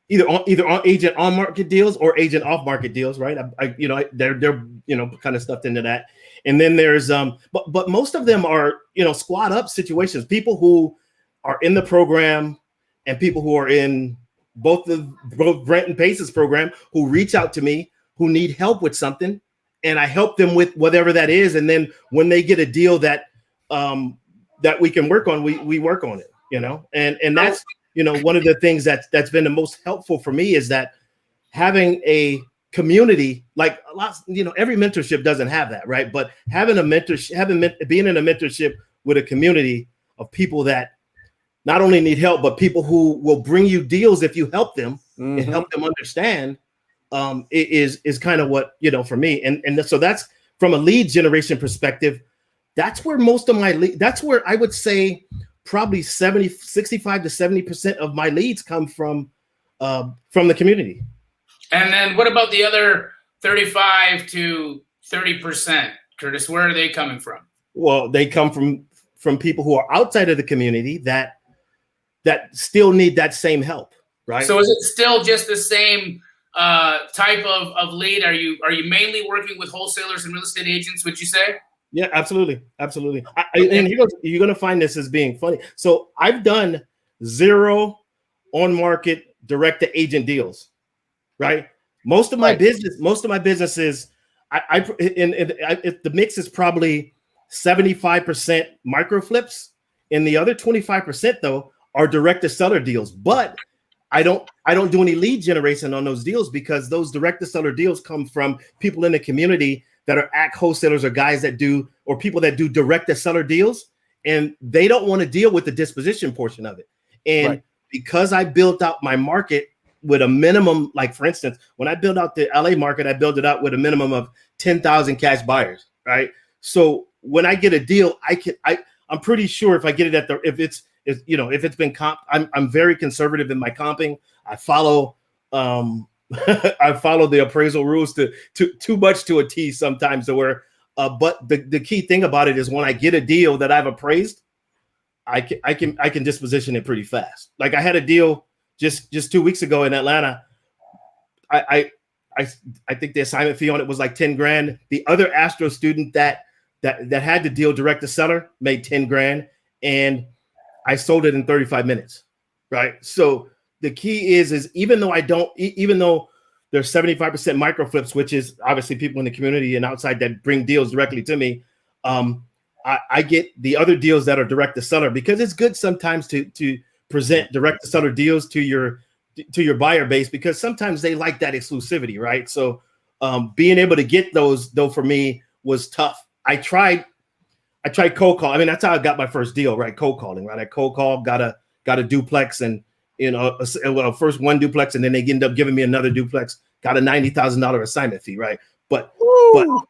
either on agent on market deals or agent off market deals, right? They're kind of stuffed into that. And then there's but most of them are squad up situations, people who are in the program and people who are in both Brent and Pace's program who reach out to me, who need help with something, and I help them with whatever that is. And then when they get a deal that we can work on, we work on it, and that's one of the things that's been the most helpful for me is that having a community, like every mentorship doesn't have that, right? But having a mentorship, being in a mentorship with a community of people that not only need help, but people who will bring you deals if you help them and help them understand, is kind of what, for me. And so that's from a lead generation perspective, that's where most of my that's where I would say probably 65 to 70% of my leads come from the community. And then what about the other 35 to 30%, Curtis? Where are they coming from? Well, they come from people who are outside of the community that still need that same help, right? So is it still just the same type of lead? Are you mainly working with wholesalers and real estate agents, would you say? Yeah, absolutely. Absolutely. And you're going to find this as being funny. So I've done 0 on-market direct-to-agent deals, right? Most of my business is, the mix is probably 75% micro flips, and the other 25%, though, are direct-to-seller deals. But I don't do any lead generation on those deals because those direct-to-seller deals come from people in the community that are wholesalers or guys that do, or people that do direct to seller deals, and they don't want to deal with the disposition portion of it. And because I built out my market with a minimum, like for instance, when I built out the LA market, I built it out with a minimum of 10,000 cash buyers, right? So when I get a deal, I'm pretty sure if I get it if it's been comped, I'm very conservative in my comping. I follow I follow the appraisal rules to too much to a T sometimes, but the key thing about it is when I get a deal that I've appraised, I can disposition it pretty fast. Like I had a deal just 2 weeks ago in Atlanta. I think the assignment fee on it was like 10 grand. The other Astro student that had the deal direct to seller made 10 grand, and I sold it in 35 minutes. Right. So the key is even though there's 75% micro flips, which is obviously people in the community and outside that bring deals directly to me, I get the other deals that are direct to seller because it's good sometimes to present direct to seller deals to your buyer base because sometimes they like that exclusivity, right? So being able to get those though for me was tough. I tried cold call. I mean, that's how I got my first deal, right? Cold calling, right? I cold called, got a duplex, and first one duplex, and then they ended up giving me another duplex, got a $90,000 assignment fee, right? But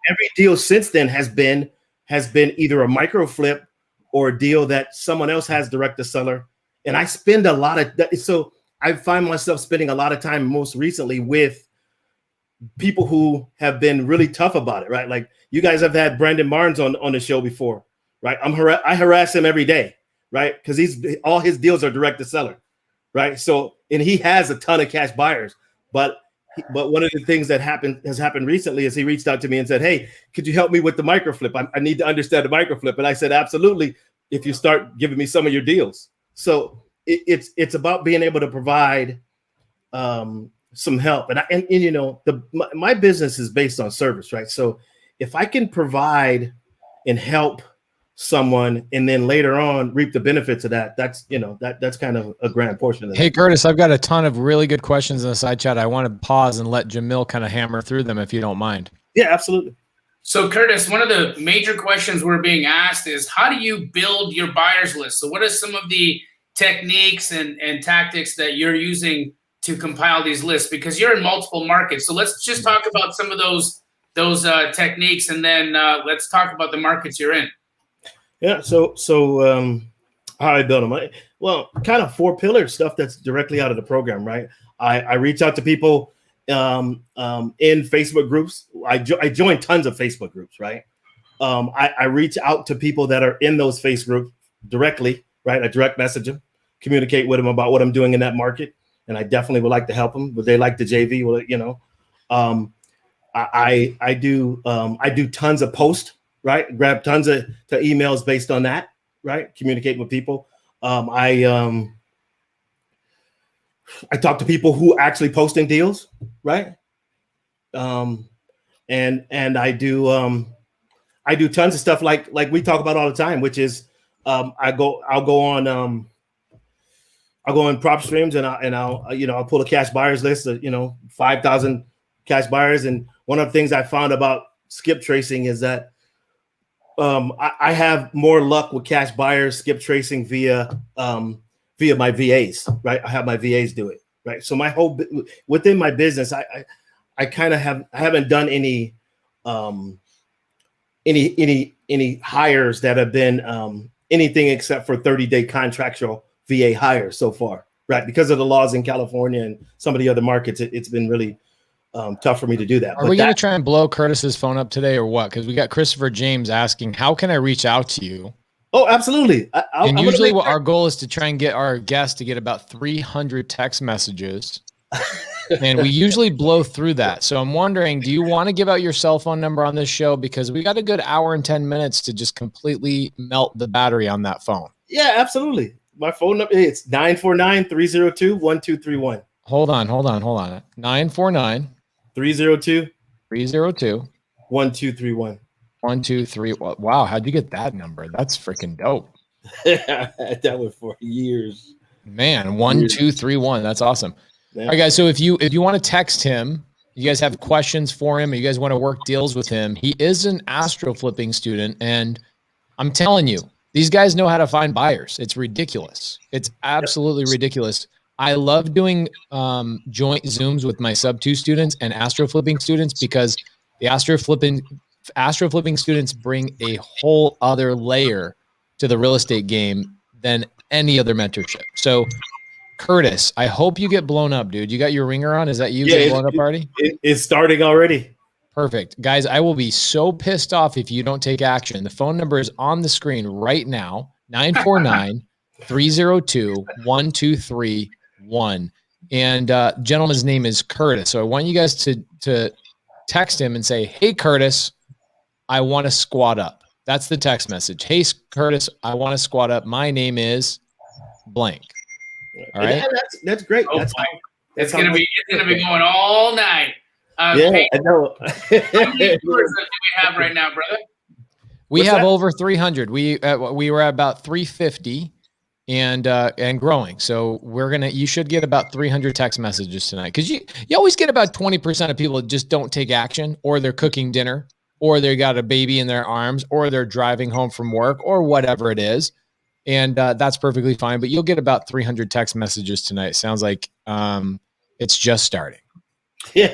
every deal since then has been either a micro flip or a deal that someone else has direct to seller. And I spend a lot of that. So I find myself spending a lot of time most recently with people who have been really tough about it, right? Like you guys have had Brandon Barnes on the show before, right? I harass him every day, right? Because all his deals are direct to seller. Right. So, and he has a ton of cash buyers, but one of the things that has happened recently is he reached out to me and said, "Hey, could you help me with the micro flip? I need to understand the micro flip." And I said, "Absolutely. if you start giving me some of your deals. So it's about being able to provide some help. And you know, my business is based on service, right? So if I can provide and help someone and then later on reap the benefits of that, that's, you know, that's kind of a grand portion of that. Hey, Curtis, I've got a ton of really good questions in the side chat. I want to pause and let Jamil kind of hammer through them if you don't mind. Yeah, absolutely. So Curtis, one of the major questions we're being asked is, how do you build your buyers list? So what are some of the techniques and tactics that you're using to compile these lists? Because you're in multiple markets. So let's just talk about some of those techniques, and then let's talk about the markets you're in. Yeah. So how I build them? Well, kind of 4 pillar stuff that's directly out of the program, right? I reach out to people in Facebook groups. I join tons of Facebook groups, right? I reach out to people that are in those Facebook groups directly, right? I direct message them, communicate with them about what I'm doing in that market, and I definitely would like to help them. Would they like the JV? Well, you know, I do tons of posts, right? Grab tons of emails based on that, right? Communicate with people. I talk to people who actually posting deals, right? And I do tons of stuff like we talk about all the time, which is I'll go on prop streams and I'll pull a cash buyers list of 5,000 cash buyers. And one of the things I found about skip tracing is that I have more luck with cash buyers skip tracing via my VAs, right? I have my VAs do it, right? So my whole within my business, I kind of haven't done any hires that have been anything except for 30-day contractual VA hires so far, right? Because of the laws in California and some of the other markets, it's been really tough for me to do that. Are we going to try and blow Curtis's phone up today or what? Because we got Christopher James asking, how can I reach out to you? Oh, absolutely. And usually our goal is to try and get our guests to get about 300 text messages. And we usually blow through that. So I'm wondering, do you want to give out your cell phone number on this show? Because we got a good hour and 10 minutes to just completely melt the battery on that phone. Yeah, absolutely. My phone number is 949-302-1231. Hold on. 949 302 1231. 123. Wow, how'd you get that number? That's freaking dope. I had that one for years. Man, 1231. That's awesome. Yeah. All right, guys. So if you want to text him, you guys have questions for him, or you guys want to work deals with him, he is an Astroflipping student, and I'm telling you, these guys know how to find buyers. It's ridiculous. It's absolutely ridiculous. I love doing joint Zooms with my sub 2 students and Astroflipping students, because the Astroflipping students bring a whole other layer to the real estate game than any other mentorship. So Curtis, I hope you get blown up, dude. You got your ringer on? Is that you getting blown up already? It's starting already. Perfect. Guys, I will be so pissed off if you don't take action. The phone number is on the screen right now, 949-302-1231. And gentleman's name is Curtis. So I want you guys to text him and say, hey, Curtis, I want to squat up. That's the text message. Hey, Curtis, I want to squat up. My name is blank. All right. Yeah, that's great. Oh, it's gonna be going all night. Yeah, hey, I know. How many viewers do we have right now, brother? We have over 300. We were at about 350 and growing. So you should get about 300 text messages tonight, because you always get about 20% of people that just don't take action, or they're cooking dinner, or they got a baby in their arms, or they're driving home from work, or whatever it is. And that's perfectly fine. But you'll get about 300 text messages tonight. Sounds like it's just starting. Yeah.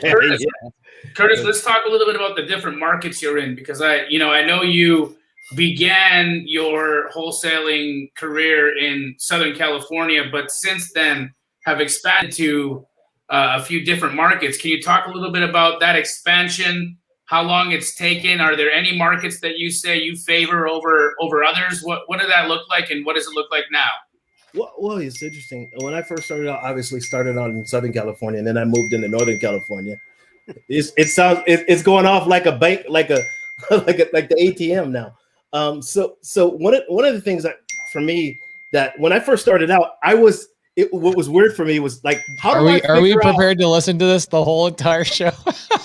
Curtis, let's talk a little bit about the different markets you're in, because I know you began your wholesaling career in Southern California, but since then have expanded to a few different markets. Can you talk a little bit about that expansion? How long it's taken? Are there any markets that you say you favor over others? What did that look like, and what does it look like now? Well, it's interesting. When I first started out, obviously started out in Southern California, and then I moved into Northern California. It's going off like a bank, like the ATM now. So one of the things that for me that when I first started out, what was weird for me was like, are we prepared to listen to this the whole entire show?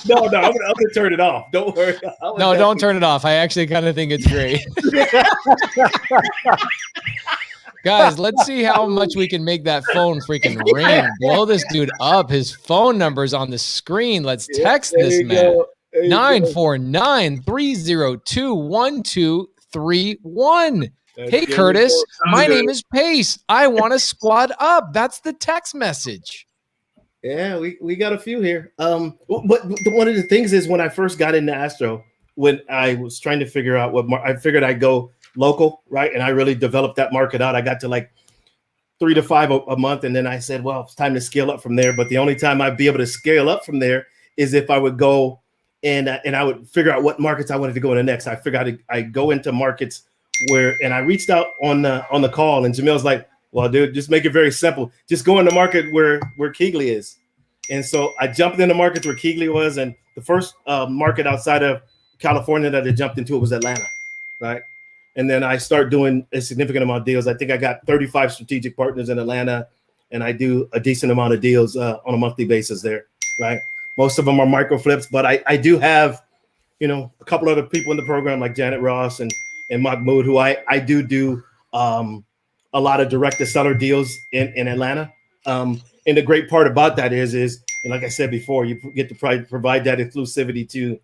No, I'm gonna turn it off. Don't worry. No, don't turn it off. I actually kind of think it's great. Guys, let's see how much we can make that phone freaking ring. Blow this dude up. His phone number's on the screen. Let's text this man. 949-302-1231. Hey, Curtis, my name is Pace. I want to squad up. That's the text message. Yeah, we got a few here. But one of the things is when I first got into Astro, when I was trying to figure out I figured I'd go local, right? And I really developed that market out. I got to like 3 to 5 a month. And then I said, well, it's time to scale up from there. But the only time I'd be able to scale up from there is if I would go and I would figure out what markets I wanted to go into next. I figured I'd go into markets and I reached out on the call, and Jamil's like, well, dude, just make it very simple. Just go in the market where Keighley is. And so I jumped in the markets where Keighley was. And the first market outside of California that I jumped into was Atlanta, right? And then I start doing a significant amount of deals. I think I got 35 strategic partners in Atlanta, and I do a decent amount of deals on a monthly basis there, right? Most of them are micro flips, but I do have, a couple other people in the program like Janet Ross and Mahmoud, who I do a lot of direct to seller deals in Atlanta. And the great part about that is, and like I said before, you get to provide that exclusivity to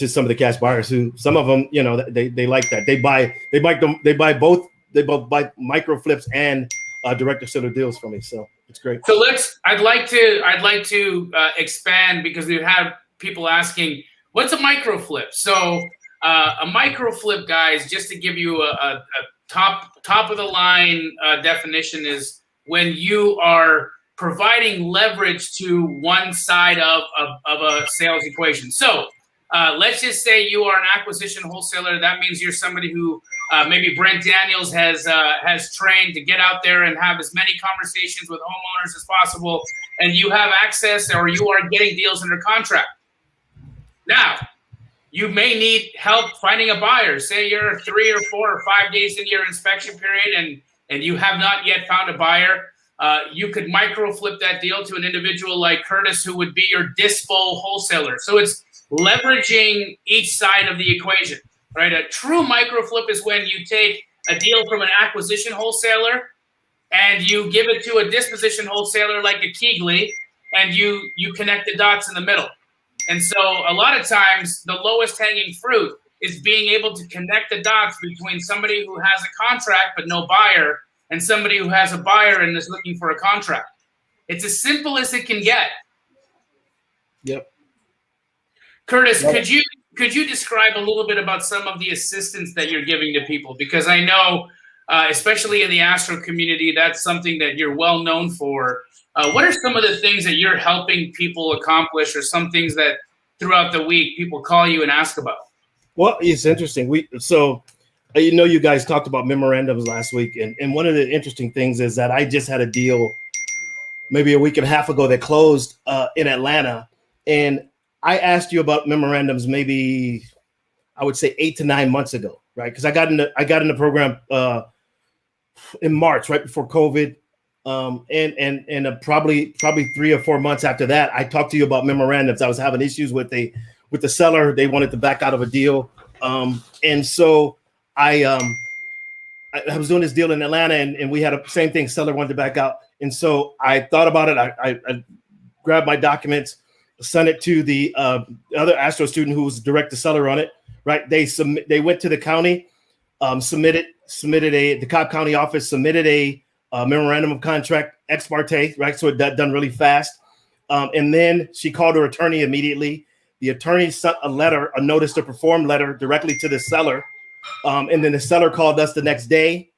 some of the cash buyers who, some of them, they like that. They buy both micro flips and direct to seller deals from me. So it's great. So I'd like to expand, because we have people asking, what's a micro flip? So a micro flip, guys, just to give you a top of the line definition, is when you are providing leverage to one side of a sales equation. So let's just say you are an acquisition wholesaler. That means you're somebody who maybe Brent Daniels has trained to get out there and have as many conversations with homeowners as possible, and you have access, or you are getting deals under contract. Now, you may need help finding a buyer. Say you're 3 or 4 or 5 days into your inspection period and you have not yet found a buyer. You could micro flip that deal to an individual like Curtis, who would be your dispo wholesaler. So it's leveraging each side of the equation, right? A true micro flip is when you take a deal from an acquisition wholesaler and you give it to a disposition wholesaler like a Keighley, and you connect the dots in the middle. And so a lot of times the lowest hanging fruit is being able to connect the dots between somebody who has a contract but no buyer and somebody who has a buyer and is looking for a contract. It's as simple as it can get. Yep. Curtis, could you describe a little bit about some of the assistance that you're giving to people? Because I know, especially in the Astro community, that's something that you're well known for. What are some of the things that you're helping people accomplish, or some things that throughout the week people call you and ask about? Well, it's interesting. You guys talked about memorandums last week. And one of the interesting things is that I just had a deal maybe a week and a half ago that closed in Atlanta. And I asked you about memorandums maybe, I would say 8 to 9 months ago, right? Because I got in the program in March, right before COVID. And probably 3 or 4 months after that, I talked to you about memorandums. I was having issues with the seller. They wanted to back out of a deal. And so I was doing this deal in Atlanta, and we had a same thing. Seller wanted to back out. And so I thought about it. I grabbed my documents, sent it to the other Astro student who was direct to seller on it, right? They went to the county, the Cobb County office submitted a memorandum of contract ex parte, right? So it done really fast. And then she called her attorney immediately. The attorney sent a notice to perform letter directly to the seller. And then the seller called us the next day,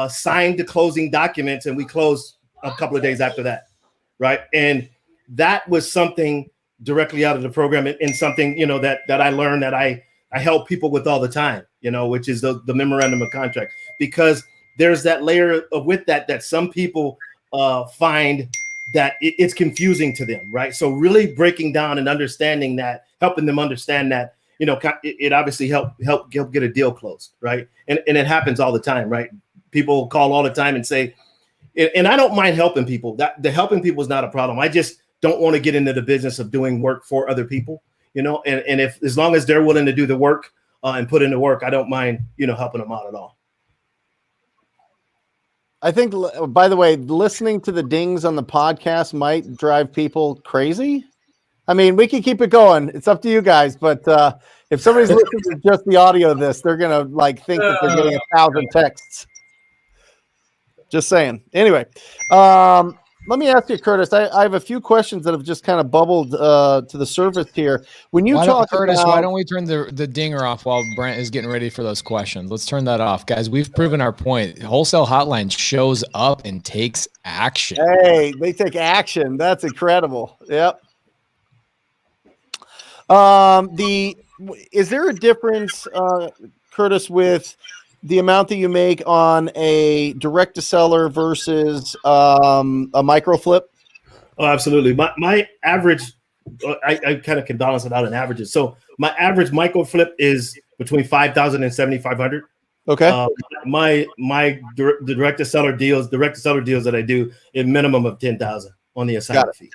signed the closing documents, and we closed a couple of days after that, right? And that was something directly out of the program, and something, that I learned that I help people with all the time, which is the memorandum of contract, because there's that layer with that some people find that it's confusing to them, right? So really breaking down and understanding that, helping them understand that, it obviously help get a deal closed, right? And it happens all the time, right? People call all the time and say, and I don't mind helping people. That the helping people is not a problem. I just don't want to get into the business of doing work for other people, and if as long as they're willing to do the work and put in the work, I don't mind, helping them out at all. I think, by the way, listening to the dings on the podcast might drive people crazy. I mean, we can keep it going. It's up to you guys. But if somebody's listening to just the audio of this, they're going to think that they're getting 1,000 texts. Just saying. Anyway, let me ask you, Curtis, I have a few questions that have just kind of bubbled to the surface here. When you talk Curtis, about, why don't we turn the dinger off while Brent is getting ready for those questions? Let's turn that off, guys. We've proven our point. Wholesale Hotline shows up and takes action. Hey, they take action. That's incredible. Yep. Is there a difference, Curtis, with the amount that you make on a direct to seller versus a micro flip? Oh, absolutely. My average, I kind of can balance it out in averages. So my average micro flip is between 5,000 and 7,500. Okay. My direct to seller deals that I do a minimum of 10,000 on the assignment fee.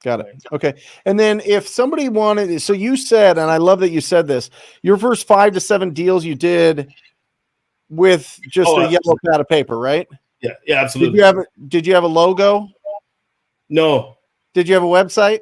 Got it. Okay. And then if somebody wanted, so you said, and I love that you said this, your first 5 to 7 deals you did with just a yellow pad of paper, right? Yeah, absolutely. Did you have a logo? No. Did you have a website?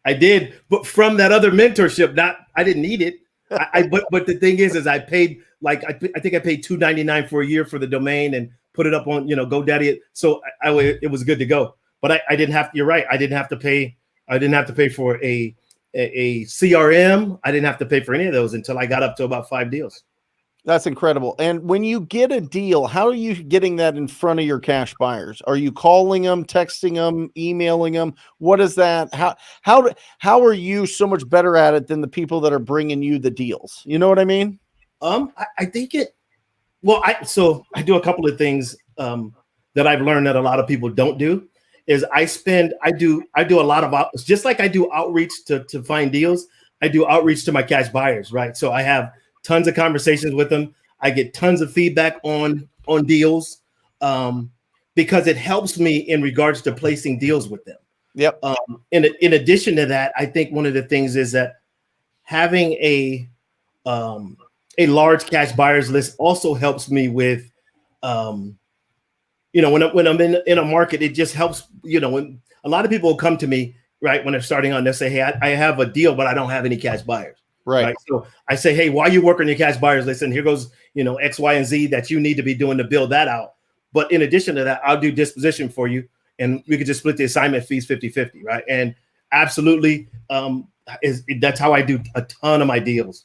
I did, but from that other mentorship, I didn't need it. But the thing is I paid I think I paid $2.99 for a year for the domain and put it up on GoDaddy. So it was good to go. But I didn't have. You're right. I didn't have to pay. I didn't have to pay for a CRM. I didn't have to pay for any of those until I got up to about 5 deals. That's incredible. And when you get a deal, how are you getting that in front of your cash buyers? Are you calling them, texting them, emailing them? What is that? How are you so much better at it than the people that are bringing you the deals? You know what I mean? I think it. Well, I do a couple of things that I've learned that a lot of people don't do. Is I do a lot of just like I do outreach to find deals. I do outreach to my cash buyers, right? So I have tons of conversations with them. I get tons of feedback on deals because it helps me in regards to placing deals with them. Yep. In addition to that, I think one of the things is that having a large cash buyers list also helps me with, when I'm in a market, it just helps, when a lot of people will come to me, right, when they're starting on, they'll say, hey, I have a deal, but I don't have any cash buyers. Right. So I say, hey, while you work on your cash buyers list, and here goes, X, Y, and Z that you need to be doing to build that out. But in addition to that, I'll do disposition for you, and we could just split the assignment fees 50-50, right? And absolutely, that's how I do a ton of my deals.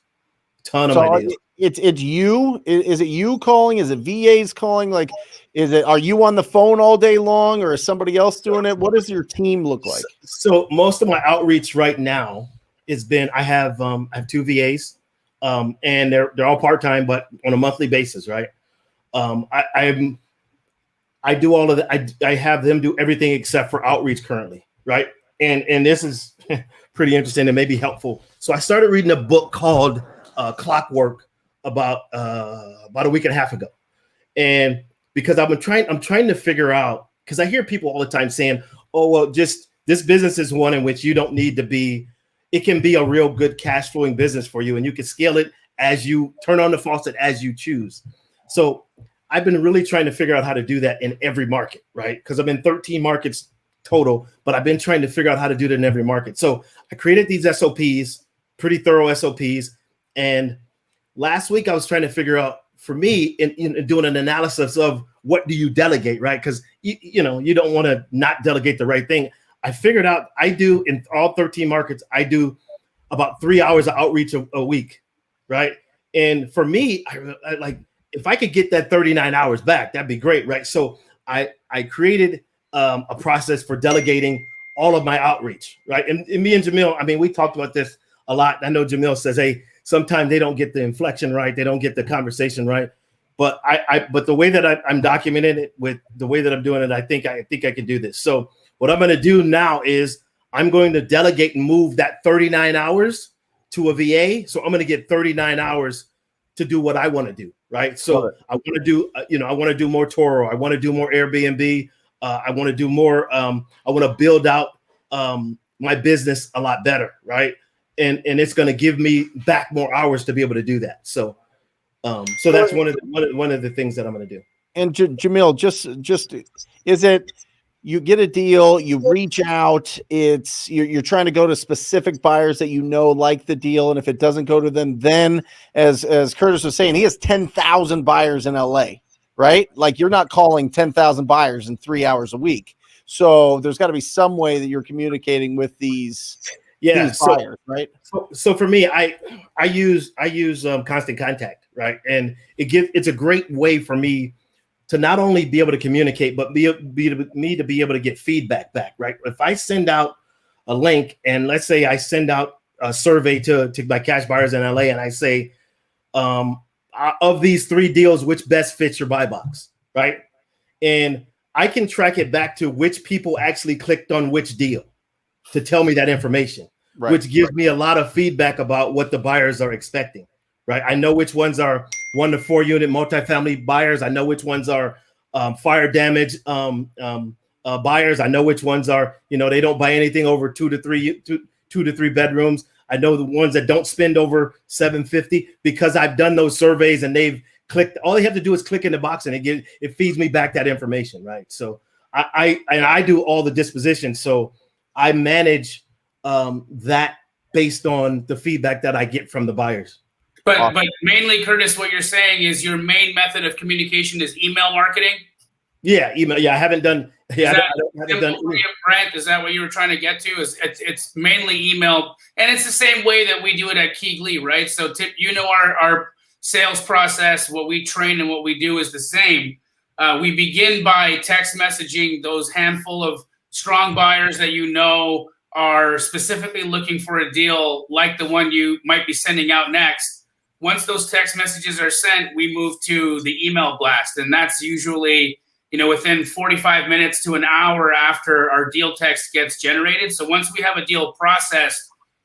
It's you. Is it you calling? Is it VAs calling? Are you on the phone all day long, or is somebody else doing it? What does your team look like? So most of my outreach right now has been, I have 2 VAs, and they're all part-time, but on a monthly basis, right? I do all of that. I have them do everything except for outreach currently, right? And this is pretty interesting and maybe helpful. So I started reading a book called Clockwork about a week and a half ago, and because I'm trying to figure out, because I hear people all the time saying, oh, well, just this business is one in which you don't need to be. It can be a real good cash flowing business for you, and you can scale it as you turn on the faucet as you choose. So I've been really trying to figure out how to do that in every market, right? Because I'm in 13 markets total, but I've been trying to figure out how to do that in every market. So I created these SOPs, pretty thorough SOPs. And last week I was trying to figure out, for me, in doing an analysis of what do you delegate, right? Because you don't want to not delegate the right thing. I figured out I do in all 13 markets, I do about 3 hours of outreach a week, right? And for me, I like, if I could get that 39 hours back, that'd be great, right? So I created a process for delegating all of my outreach, right? And me and Jamil, I mean, we talked about this a lot. I know Jamil says, hey, sometimes they don't get the inflection right, they don't get the conversation right. But but the way that I'm documenting it with the way that I'm doing it, I think I can do this. So what I'm going to do now is I'm going to delegate and move that 39 hours to a VA, so I'm going to get 39 hours to do what I want to do, right? So I want to do, I want to do more Toro. I want to do more Airbnb. I want to do more. I want to build out my business a lot better, right? And it's going to give me back more hours to be able to do that. So that's one of the things that I'm going to do. And Jamil, just is it? You get a deal, you reach out, you're trying to go to specific buyers that like the deal, and if it doesn't go to them, then as Curtis was saying, he has 10,000 buyers in LA, right? Like, you're not calling 10,000 buyers in 3 hours a week. So there's got to be some way that you're communicating with these buyers, right? So for me, I use Constant Contact, right? And it's a great way for me to not only be able to communicate, but me to be able to get feedback back, right? If I send out a link, and let's say I send out a survey to my cash buyers in LA, and I say, of these 3 deals, which best fits your buy box, right? And I can track it back to which people actually clicked on which deal to tell me that information, which gives me a lot of feedback about what the buyers are expecting. Right, I know which ones are 1 to 4 unit multifamily buyers. I know which ones are fire damage buyers. I know which ones are, they don't buy anything over 2 to 3 bedrooms. I know the ones that don't spend over $750, because I've done those surveys and they've clicked. All they have to do is click in the box, and it feeds me back that information, right? So I do all the disposition, so I manage that based on the feedback that I get from the buyers. But mainly, Curtis, what you're saying is your main method of communication is email marketing? Yeah, email. Yeah, I haven't done. Yeah, I haven't done. Brent, is that what you were trying to get to? It's mainly email, and it's the same way that we do it at Keegley, right? So, our sales process, what we train and what we do is the same. We begin by text messaging those handful of strong buyers that are specifically looking for a deal like the one you might be sending out next. Once those text messages are sent, we move to the email blast. And that's usually, within 45 minutes to an hour after our deal text gets generated. So once we have a deal processed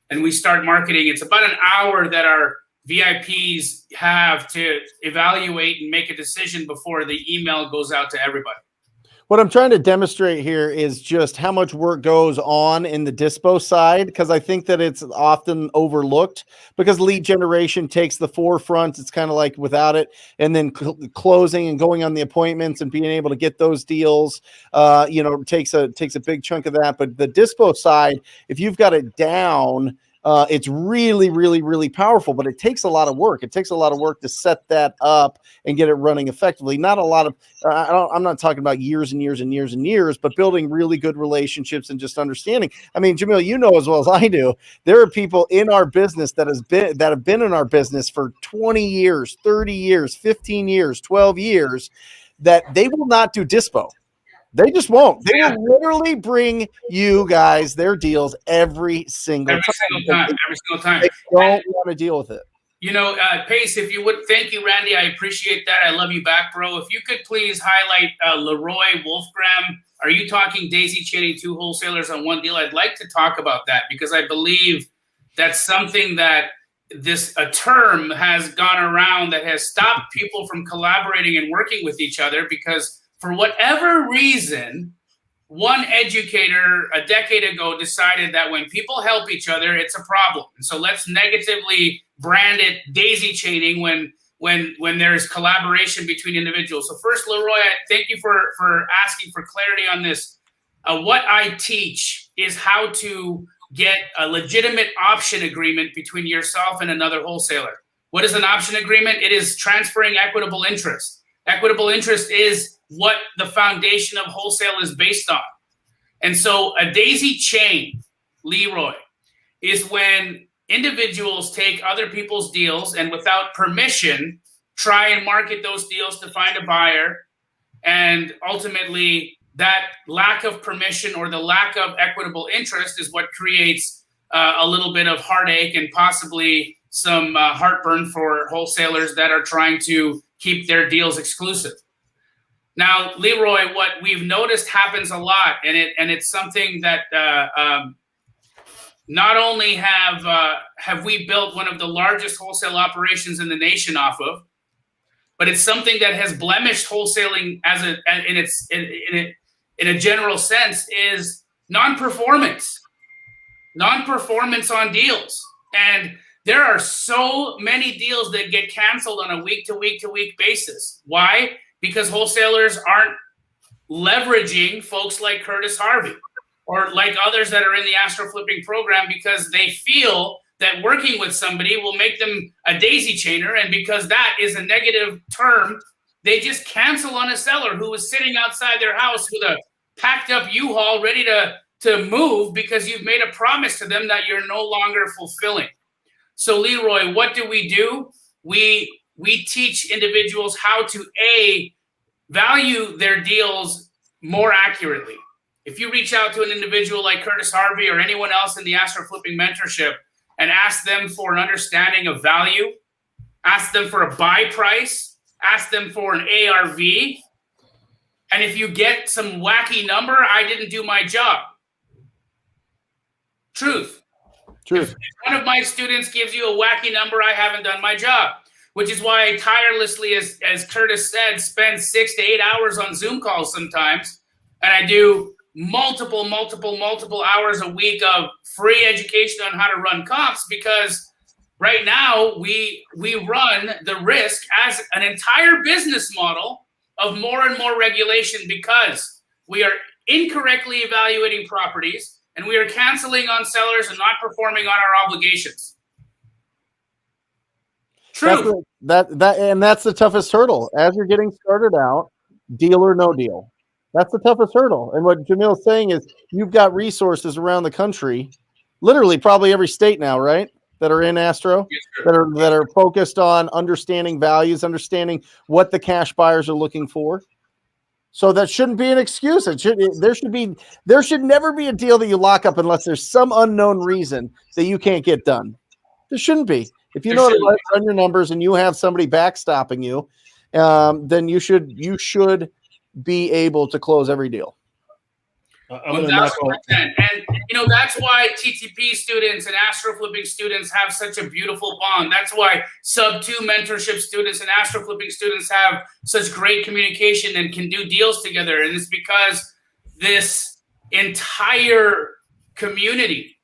and we start marketing, it's about an hour that our VIPs have to evaluate and make a decision before the email goes out to everybody. What I'm trying to demonstrate here is just how much work goes on in the dispo side, because I think that it's often overlooked, because lead generation takes the forefront. It's kind of like without it, and then closing and going on the appointments and being able to get those deals, takes a big chunk of that. But the dispo side, if you've got it down, it's really, really, really powerful, but it takes a lot of work. It takes a lot of work to set that up and get it running effectively. Not a lot of, I'm not talking about years and years and years and years, but building really good relationships and just understanding. I mean, Jamil, as well as I do, there are people in our business that have been in our business for 20 years, 30 years, 15 years, 12 years, that they will not do dispo. They just won't. They will literally bring you guys their deals every single time. They don't want to deal with it. Pace, if you would, thank you, Randy. I appreciate that. I love you back, bro. If you could please highlight Leroy Wolfgram. Are you talking daisy chaining 2 wholesalers on 1 deal? I'd like to talk about that, because I believe that's something that a term has gone around that has stopped people from collaborating and working with each other, because for whatever reason, one educator a decade ago decided that when people help each other, it's a problem. And so let's negatively brand it daisy chaining when there's collaboration between individuals. So first, Leroy, I thank you for asking for clarity on this. What I teach is how to get a legitimate option agreement between yourself and another wholesaler. What is an option agreement? It is transferring equitable interest. Equitable interest is what the foundation of wholesale is based on. And so a daisy chain, Leroy, is when individuals take other people's deals and without permission try and market those deals to find a buyer. And ultimately, that lack of permission or the lack of equitable interest is what creates a little bit of heartache and possibly some heartburn for wholesalers that are trying to keep their deals exclusive. Now, Leroy, what we've noticed happens a lot, and it's something that not only have we built one of the largest wholesale operations in the nation off of, but it's something that has blemished wholesaling in a general sense is non-performance on deals. And there are so many deals that get canceled on a week-to-week basis. Why? Because wholesalers aren't leveraging folks like Curtis Harvey or like others that are in the Astroflipping program, because they feel that working with somebody will make them a daisy chainer. And because that is a negative term, they just cancel on a seller who was sitting outside their house with a packed up U-Haul ready to move because you've made a promise to them that you're no longer fulfilling. So Leroy, what do? We teach individuals how to value their deals more accurately. If you reach out to an individual like Curtis Harvey or anyone else in the Astroflipping mentorship and ask them for an understanding of value, ask them for a buy price, ask them for an ARV, and if you get some wacky number, I didn't do my job. Truth. If one of my students gives you a wacky number, I haven't done my job, which is why I tirelessly, as Curtis said, spend 6 to 8 hours on Zoom calls sometimes. And I do multiple hours a week of free education on how to run comps, because right now we run the risk as an entire business model of more and more regulation, because we are incorrectly evaluating properties and we are canceling on sellers and not performing on our obligations. True. That's the toughest hurdle as you're getting started out, deal or no deal. That's the toughest hurdle. And what Jamil's saying is you've got resources around the country, literally probably every state now, right? That are in Astro, Yes, that are focused on understanding values, understanding what the cash buyers are looking for. So that shouldn't be an excuse. There should never be a deal that you lock up unless there's some unknown reason that you can't get done. There shouldn't be. If you know how to run your numbers and you have somebody backstopping you, then you should be able to close every deal. 1,000%. And that's why TTP students and Astroflipping students have such a beautiful bond. That's why sub 2 mentorship students and Astroflipping students have such great communication and can do deals together. And it's because this entire community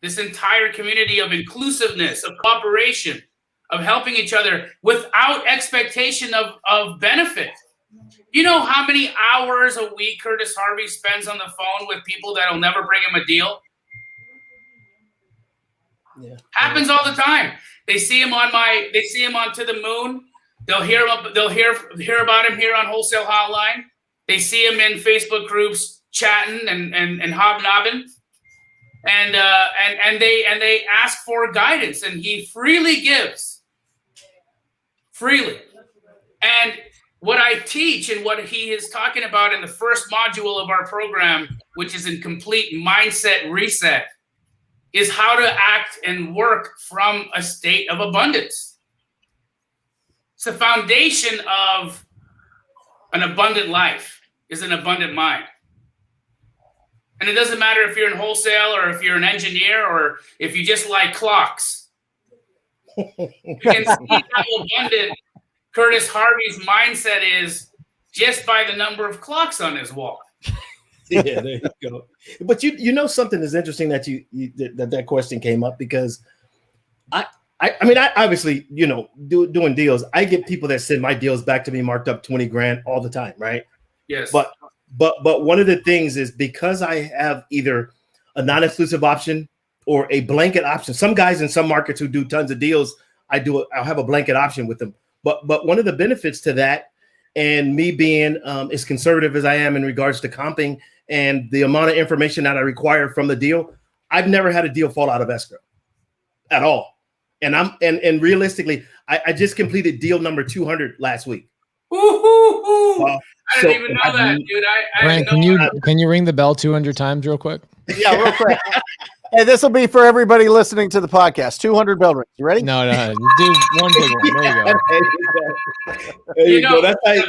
of inclusiveness, of cooperation, of helping each other without expectation of benefit. You know how many hours a week Curtis Harvey spends on the phone with people that'll never bring him a deal? Yeah. Happens all the time. They see him on To the Moon. They'll hear about him here on Wholesale Hotline. They see him in Facebook groups chatting and hobnobbing. And they ask for guidance, and he freely gives. Freely. And what I teach and what he is talking about in the first module of our program, which is in complete mindset reset, is how to act and work from a state of abundance. It's the foundation of an abundant life is an abundant mind. And it doesn't matter if you're in wholesale or if you're an engineer or if you just like clocks. You can see how abundant Curtis Harvey's mindset is just by the number of clocks on his wall. Yeah, there you go. But you know something is interesting that that question came up, because I mean I obviously doing deals, I get people that send my deals back to me marked up 20 grand all the time, right? Yes. But one of the things is, because I have either a non-exclusive option or a blanket option. Some guys in some markets who do tons of deals, I'll have a blanket option with them. But one of the benefits to that, and me being as conservative as I am in regards to comping and the amount of information that I require from the deal, I've never had a deal fall out of escrow at all. And realistically, I just completed deal number 200 last week. I didn't even know that, dude. Brent, can you ring the bell 200 times real quick? Yeah, real quick. Hey, this will be for everybody listening to the podcast. 200 bell rings. You ready? No. Do one big one. There you go. There you go.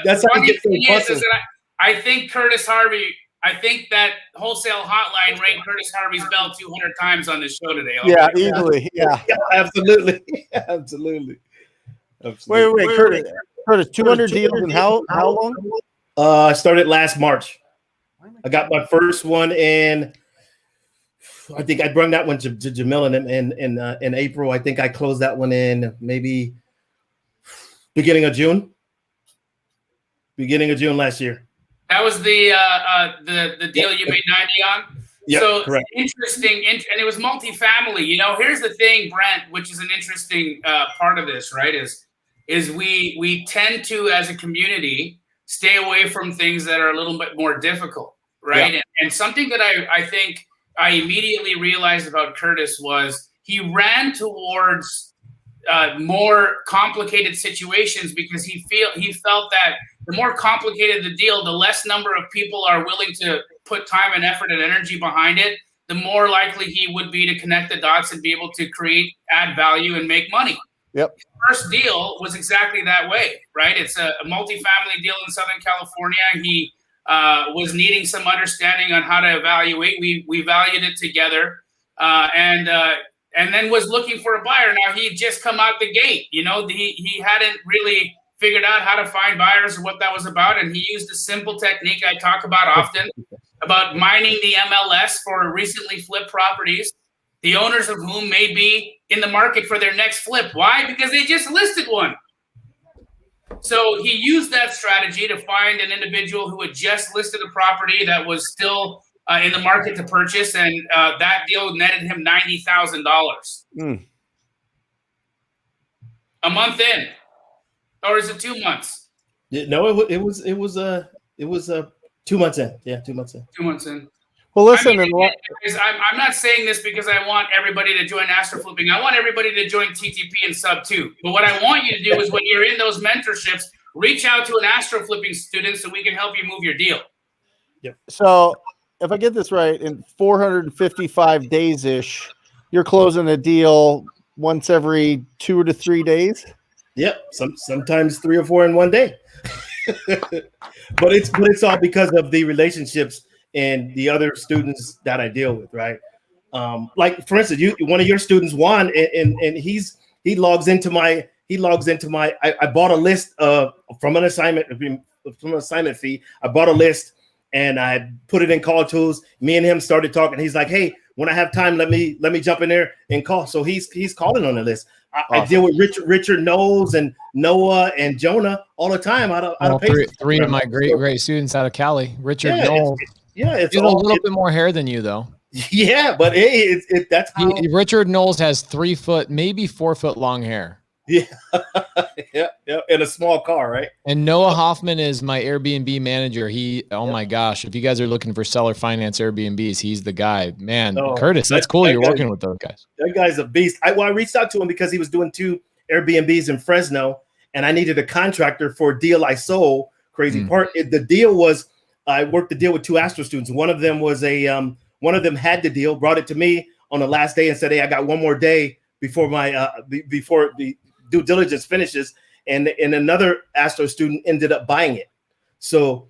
That's how you get is that I think Curtis Harvey I think that Wholesale Hotline rang Curtis Harvey's bell 200 times on this show today. Yeah, easily. Yeah. Absolutely. Absolutely. Wait, Curtis, 200 deals in how long? I started last March. I got my first one in. I think I brought that one to Jamil in April. I think I closed that one in maybe beginning of June last year. That was the deal you made 90 on. Yep, so correct. Interesting, and it was multifamily. You know, here's the thing, Brent, which is an interesting part of this, right? Is we tend to, as a community, stay away from things that are a little bit more difficult, right? Yeah. And something that I think I immediately realized about Curtis was he ran towards more complicated situations because he felt that the more complicated the deal, the less number of people are willing to put time and effort and energy behind it, the more likely he would be to connect the dots and be able to add value and make money. Yep. His first deal was exactly that way, right? It's a multifamily deal in Southern California. He was needing some understanding on how to evaluate. We valued it together, and then was looking for a buyer. Now he had just come out the gate. You know, he hadn't really figured out how to find buyers or what that was about, and he used a simple technique I talk about often about mining the MLS for recently flipped properties, the owners of whom may be in the market for their next flip. Why? Because they just listed one. So he used that strategy to find an individual who had just listed a property that was still in the market to purchase, and that deal netted him $90,000 a month in, or is it 2 months? Yeah, no, it was 2 months in. Yeah, 2 months in. 2 months in. Well, listen, I'm not saying this because I want everybody to join Astroflipping. I want everybody to join TTP and Sub too. But what I want you to do is when you're in those mentorships, reach out to an Astroflipping student so we can help you move your deal. Yep. So if I get this right, in 455 days-ish, you're closing a deal once every 2 to 3 days? Yep. Sometimes 3 or 4 in one day. But it's all because of the relationships and the other students that I deal with, right? Like for instance, one of your students, Juan, and he logs into my I bought a list from an assignment fee. I bought a list and I put it in call tools. Me and him started talking. He's like, hey, when I have time, let me jump in there and call. So he's calling on the list. I deal with Richard Knowles and Noah and Jonah all the time out of three of my great students out of Cali. Richard Knowles. It's a little bit more hair than you, though. Yeah, but that's how Richard Knowles has 3 foot, maybe 4 foot long hair. Yeah, yeah, in a small car, right? And Noah Hoffman is my Airbnb manager. My gosh, if you guys are looking for seller finance Airbnbs, he's the guy. Man, Curtis, that's cool. You're working with those guys. That guy's a beast. I reached out to him because he was doing 2 Airbnbs in Fresno, and I needed a contractor for a deal I sold. Crazy part, the deal was. I worked the deal with 2 Astro students. One of them was one of them had the deal, brought it to me on the last day and said, hey, I got 1 more day before my before the due diligence finishes. And another Astro student ended up buying it. So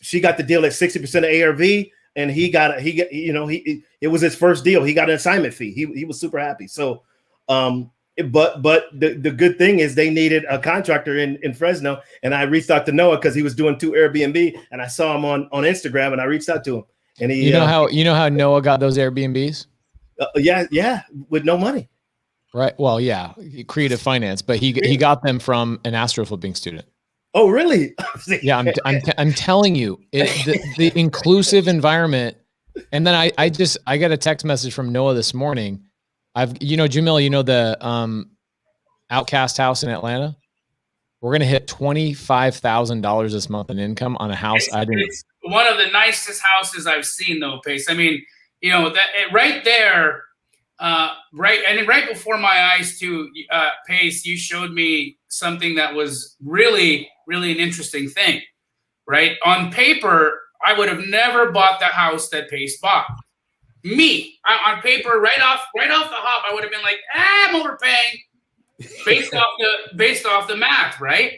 she got the deal at 60% of ARV, and it was his first deal. He got an assignment fee. He was super happy. So but the good thing is they needed a contractor in Fresno, and I reached out to Noah because he was doing 2 Airbnb, and I saw him on Instagram, and I reached out to him. And he, you know how Noah got those Airbnbs? Yeah, with no money. Right. Well, yeah, creative finance, but he got them from an Astroflipping student. Oh, really? Yeah, I'm telling you, the inclusive environment. And then I got a text message from Noah this morning. Jamil, the Outcast house in Atlanta. We're gonna hit $25,000 this month in income on a house. It's one of the nicest houses I've seen, though, Pace. I mean, right there, right before my eyes, too, Pace. You showed me something that was really, really an interesting thing. Right on paper, I would have never bought the house that Pace bought. On paper, right off the hop, I would have been like, I'm overpaying based off the math, right?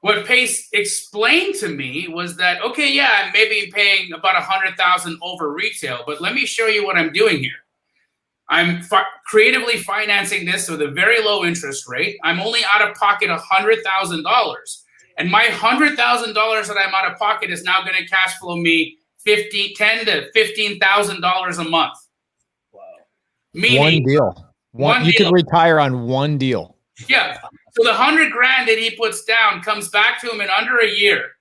what Pace explained to me was that, okay, yeah, I'm maybe paying about $100,000 over retail, but let me show you what I'm doing here. I'm creatively financing this with a very low interest rate. I'm only out of pocket $100,000. And my $100,000 that I'm out of pocket is now going to cash flow me $10,000 to $15,000 a month. Wow. One Meaning, deal. You deal. could retire on one deal. Yeah. So the $100,000 that he puts down comes back to him in under a year.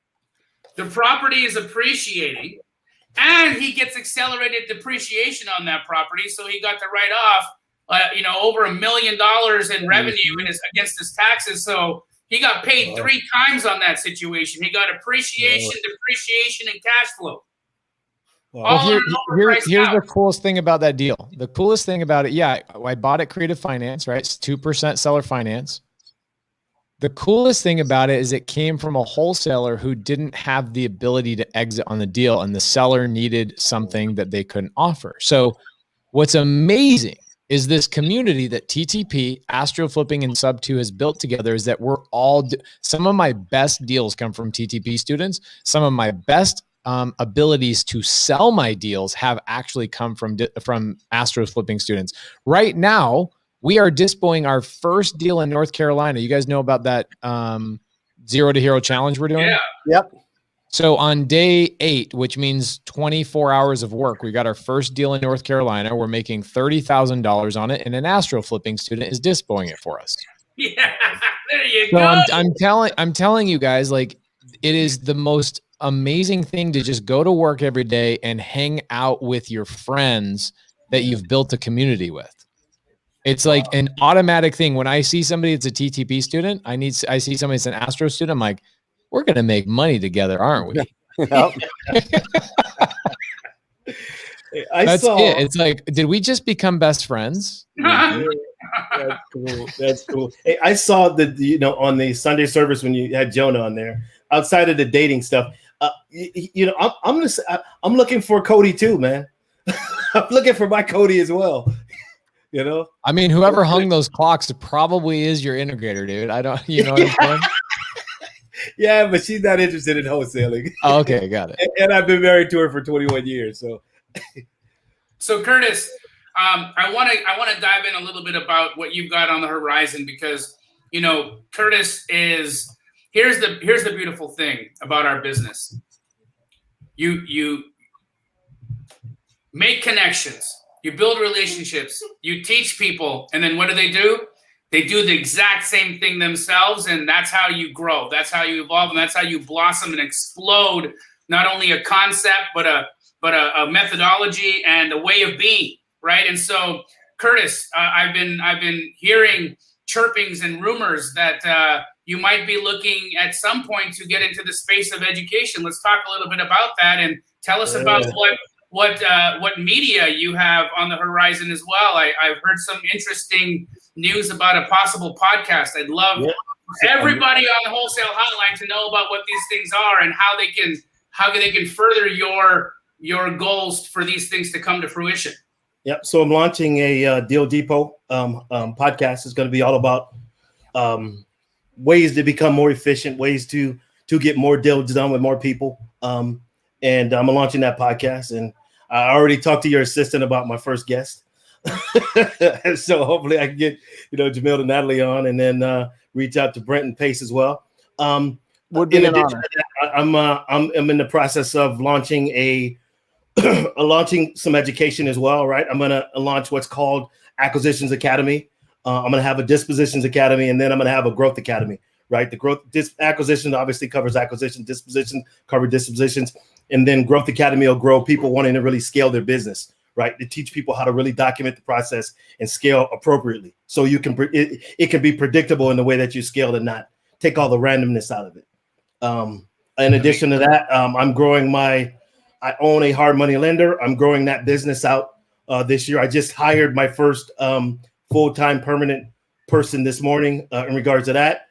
The property is appreciating, and he gets accelerated depreciation on that property. So he got to write off, over $1 million in revenue against his taxes. So he got paid 3 times on that situation. He got appreciation, depreciation, and cash flow. Well, here's the coolest thing about that deal. The coolest thing about it, I bought it creative finance, right? It's 2% seller finance. The coolest thing about it is it came from a wholesaler who didn't have the ability to exit on the deal, and the seller needed something that they couldn't offer. So what's amazing is this community that TTP, Astroflipping, and Sub2 has built together is that we're all, some of my best deals come from TTP students. Some of my best abilities to sell my deals have actually come from Astroflipping students. Right now, we are dispoing our first deal in North Carolina. You guys know about that 0 to Hero challenge we're doing? Yeah. Yep. So on day 8, which means 24 hours of work, we got our first deal in North Carolina. We're making $30,000 on it, and an Astroflipping student is dispoing it for us. Yeah, there you So go. I'm telling you guys, like, it is the most amazing thing to just go to work every day and hang out with your friends that you've built a community with. It's like an automatic thing. When I see somebody that's a TTP student, I see somebody that's an Astro student, I'm like, we're going to make money together, aren't we? That's it. It's like, did we just become best friends? That's cool. That's cool. Hey, I saw that, on the Sunday service when you had Jonah on there, outside of the dating stuff, I'm looking for Cody too, man. I'm looking for my Cody as well. I mean, whoever hung those clocks probably is your integrator, dude. I don't, what I'm saying? Yeah, but she's not interested in wholesaling. Oh, okay, got it. And I've been married to her for 21 years. So Curtis, I want to dive in a little bit about what you've got on the horizon, because Curtis is here's the beautiful thing about our business. You make connections, you build relationships, you teach people, and then what do? They do the exact same thing themselves, and that's how you grow. That's how you evolve, and that's how you blossom and explode. Not only a concept, but a methodology and a way of being, right? And so, Curtis, I've been hearing chirpings and rumors that you might be looking at some point to get into the space of education. Let's talk a little bit about that, and tell us about what media you have on the horizon as well. I've heard some interesting news about a possible podcast. I'd love everybody on the Wholesale Hotline to know about what these things are and how they can further your goals for these things to come to fruition. Yep. So I'm launching a Deal Depot podcast. It's going to be all about ways to become more efficient, ways to get more deals done with more people. And I'm launching that podcast. And I already talked to your assistant about my first guest. So hopefully I can get, Jamil and Natalie on, and then reach out to Brent and Pace as well. Would be an honor. I'm in the process of launching launching some education as well, right? I'm going to launch what's called Acquisitions Academy. I'm going to have a Dispositions Academy, and then I'm going to have a Growth Academy, right? The acquisition obviously covers acquisition, disposition cover dispositions, and then Growth Academy will grow people wanting to really scale their business, right? To teach people how to really document the process and scale appropriately, so you can it can be predictable in the way that you scale and not take all the randomness out of it. In addition to that, I'm growing I own a hard money lender. I'm growing that business out this year. I just hired my first full-time permanent person this morning in regards to that.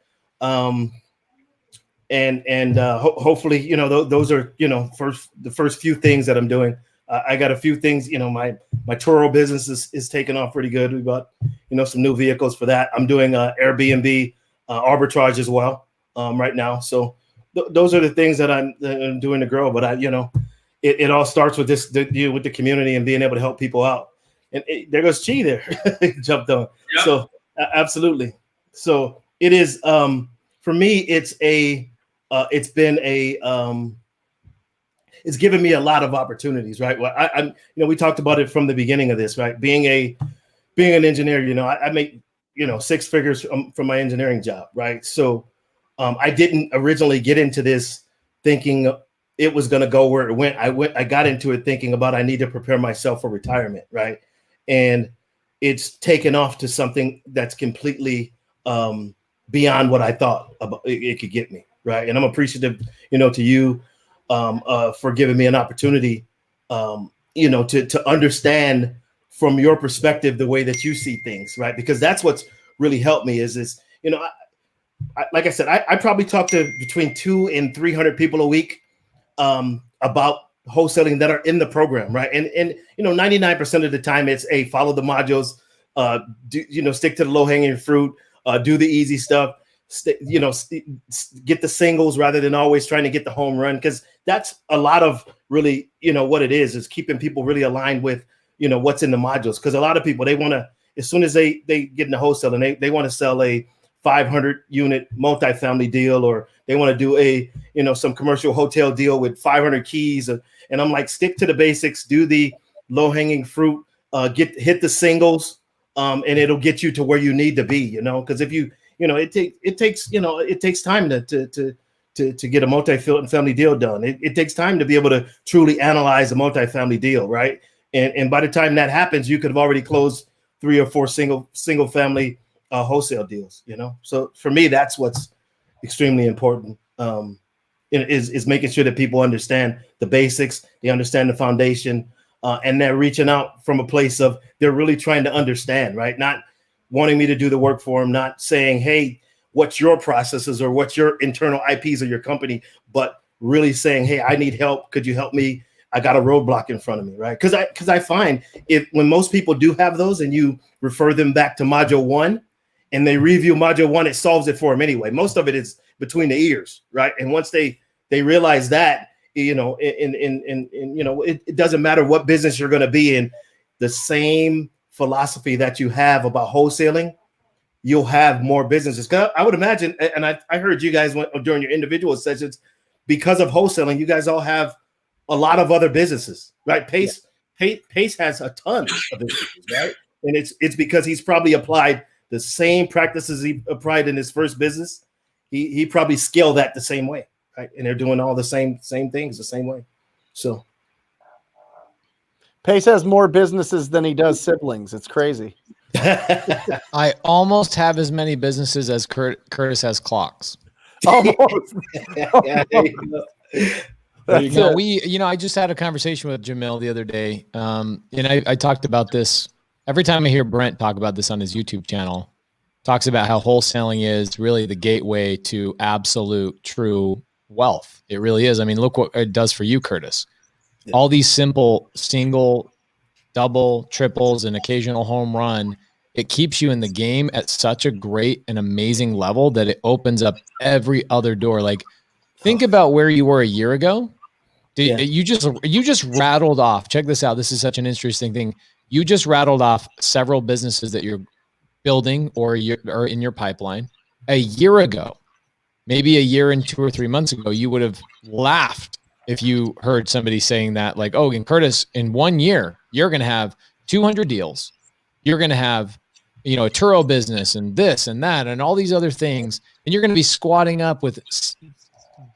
Hopefully, those are, the first few things that I'm doing. I got a few things, my Turo business is taking off pretty good. We bought, some new vehicles for that. I'm doing Airbnb arbitrage as well. right now. So those are the things that I'm doing to grow. But it all starts with with the community and being able to help people out. And there goes Chi there, jumped on. Yep. So absolutely. So it is for me. It's given me a lot of opportunities, right? Well, I'm we talked about it from the beginning of this, right? Being an engineer, I make 6 figures from my engineering job, right? So I didn't originally get into this thinking it was going to go where it went. I got into it thinking about I need to prepare myself for retirement, right? And it's taken off to something that's completely beyond what I thought about it could get me, right? And I'm appreciative, to you for giving me an opportunity, to understand from your perspective the way that you see things, right? Because that's what's really helped me is this, like I said, I probably talk to between 200 and 300 people a week about wholesaling that are in the program, right? And 99% of the time it's follow the modules, stick to the low-hanging fruit, do the easy stuff, get the singles rather than always trying to get the home run, because that's a lot of really what it is keeping people really aligned with what's in the modules. Because a lot of people, they want to, as soon as they get into wholesaling, they want to sell a 500 unit multifamily deal, or they want to do some commercial hotel deal with 500 keys. And I'm like, stick to the basics, do the low hanging fruit, hit the singles, and it'll get you to where you need to be, because if it takes time to get a multifamily deal done. It takes time to be able to truly analyze a multifamily deal, right? And by the time that happens, you could have already closed 3 or 4 single family wholesale deals, So for me, that's what's extremely important. Is making sure that people understand the basics, they understand the foundation, and they're reaching out from a place of they're really trying to understand, right? Not wanting me to do the work for them, not saying, hey, what's your processes or what's your internal IPs of your company, but really saying, hey, I need help. Could you help me? I got a roadblock in front of me, right? Because I find when most people do have those and you refer them back to module 1 and they review module 1, it solves it for them anyway. Most of it is between the ears, right? And once they realize that, it doesn't matter what business you're going to be in, the same philosophy that you have about wholesaling, you'll have more businesses. 'Cause I would imagine, and I heard you guys during your individual sessions, because of wholesaling, you guys all have a lot of other businesses, right? Pace has a ton of businesses, right? And it's because he's probably applied the same practices he applied in his first business. He probably scaled that the same way, right? And they're doing all the same things the same way. So Pace has more businesses than he does siblings. It's crazy. I almost have as many businesses as Curtis has clocks. Almost. Yeah, there you go. There you go. I just had a conversation with Jamil the other day. And I talked about this every time I hear Brent talk about this on his YouTube channel, talks about how wholesaling is really the gateway to absolute true wealth. It really is. I mean, look what it does for you, Curtis. Yeah. All these simple single, double, triples, and occasional home run, it keeps you in the game at such a great and amazing level that it opens up every other door. Like, think about where you were a year ago. You just rattled off. Check this out. This is such an interesting thing. You just rattled off several businesses that you're building or in your pipeline. A year ago, maybe a year and 2 or 3 months ago, you would have laughed if you heard somebody saying that, like, oh, and Curtis, in 1 year, you're going to have 200 deals. You're going to have, a Turo business and this and that and all these other things. And you're going to be squatting up with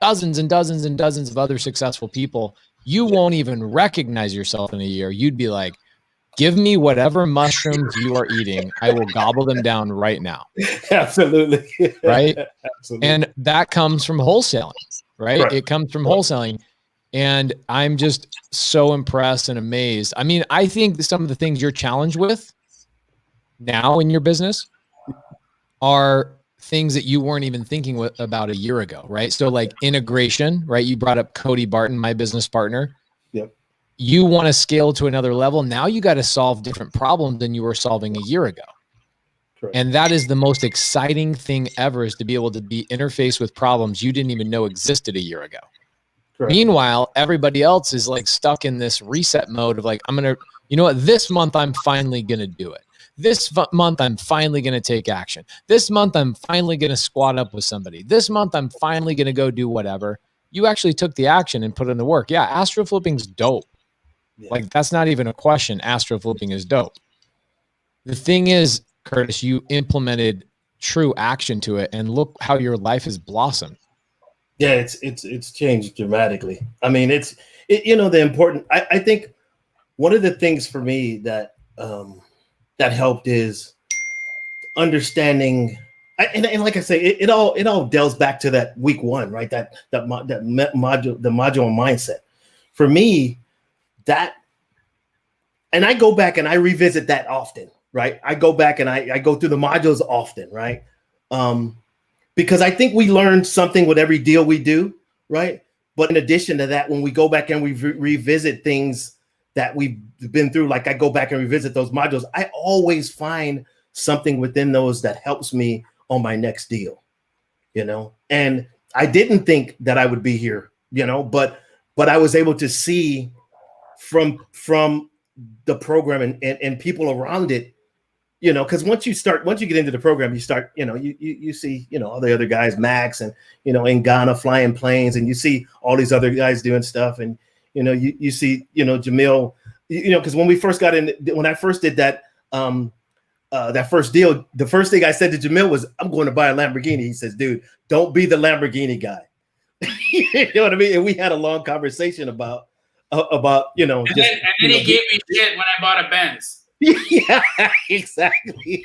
dozens and dozens and dozens of other successful people. You won't even recognize yourself in a year. You'd be like, give me whatever mushrooms you are eating. I will gobble them down right now. Absolutely. Right. Absolutely. And that comes from wholesaling, right? It comes from wholesaling. And I'm just so impressed and amazed. I mean, I think some of the things you're challenged with now in your business are things that you weren't even thinking about a year ago, right? So like integration, right? You brought up Cody Barton, my business partner. Yep. You want to scale to another level. Now you got to solve different problems than you were solving a year ago. Correct. And that is the most exciting thing ever, is to be able to be interfaced with problems you didn't even know existed a year ago. Correct. Meanwhile, everybody else is like stuck in this reset mode of like, I'm going to, you know what, this month I'm finally going to do it. This month I'm finally going to take action. This month I'm finally going to squat up with somebody. This month I'm finally going to go do whatever. You actually took the action and put in the work. Yeah, Astroflipping's dope. Yeah. Like, that's not even a question. Astroflipping is dope. The thing is, Curtis, you implemented true action to it, and look how your life has blossomed. Yeah, it's changed dramatically. I mean, you know, the important. I think one of the things for me that that helped is understanding. And like I say, it all delves back to that week one, right? That module, the module mindset. For me, that, and I go back and I revisit that often, right? I go back and I go through the modules often, right? Because I think we learn something with every deal we do, right? But in addition to that, when we go back and we revisit things that we've been through, like I go back and revisit those modules, I always find something within those that helps me on my next deal, you know? And I didn't think that I would be here, you know, but I was able to see from the program and people around it, you know, because once you get into the program, you start, you know, you see, you know, all the other guys, Max and, you know, in Ghana flying planes, and you see all these other guys doing stuff. And, you know, you see, you know, Jamil, you know, because when I first did that, that first deal, the first thing I said to Jamil was, I'm going to buy a Lamborghini. He says, dude, don't be the Lamborghini guy. You know what I mean? And we had a long conversation about, you know. And then he gave me shit when I bought a Benz. Yeah, exactly.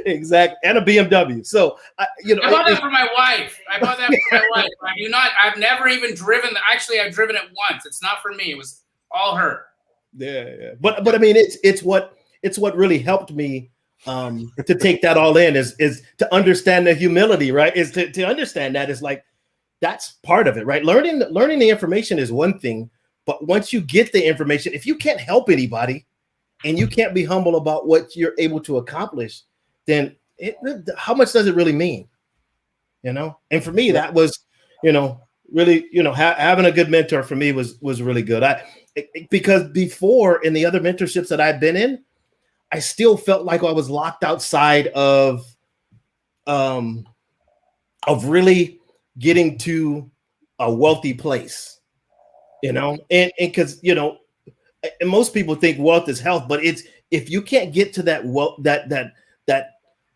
And a BMW. So, you know, I bought that for my wife. I've never even driven. Actually, I've driven it once. It's not for me. It was all her. Yeah. But I mean, it's what really helped me to take that all in is to understand the humility, right? Is to understand that is like, that's part of it, right? Learning the information is one thing, but once you get the information, if you can't help anybody and you can't be humble about what you're able to accomplish, then how much does it really mean? You know? And for me, that was, you know, really, you know, having a good mentor for me was really good. Because before, in the other mentorships that I've been in, I still felt like I was locked outside of really getting to a wealthy place, you know, and because, you know, and most people think wealth is health, but it's, if you can't get to that wealth, that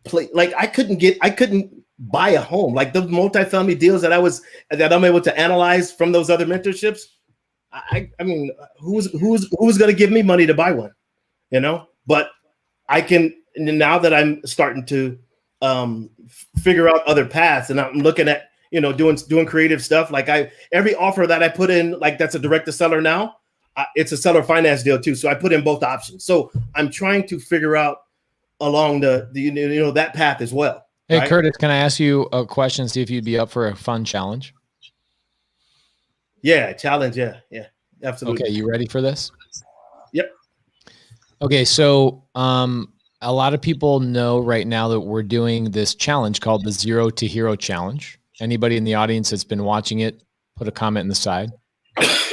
place, like I couldn't buy a home, like the multifamily deals that I'm able to analyze from those other mentorships. I mean, who's going to give me money to buy one, you know? But I can, now that I'm starting to figure out other paths, and I'm looking at, you know, doing creative stuff. Like every offer that I put in, like that's a direct to seller now, it's a seller finance deal too. So I put in both options. So I'm trying to figure out along the you know, that path as well. Hey, right? Curtis, can I ask you a question? See if you'd be up for a fun challenge. Yeah, challenge. Yeah, absolutely. Okay, you ready for this? Yep. Okay, so a lot of people know right now that we're doing this challenge called the Zero to Hero Challenge. Anybody in the audience that's been watching it, put a comment in the side.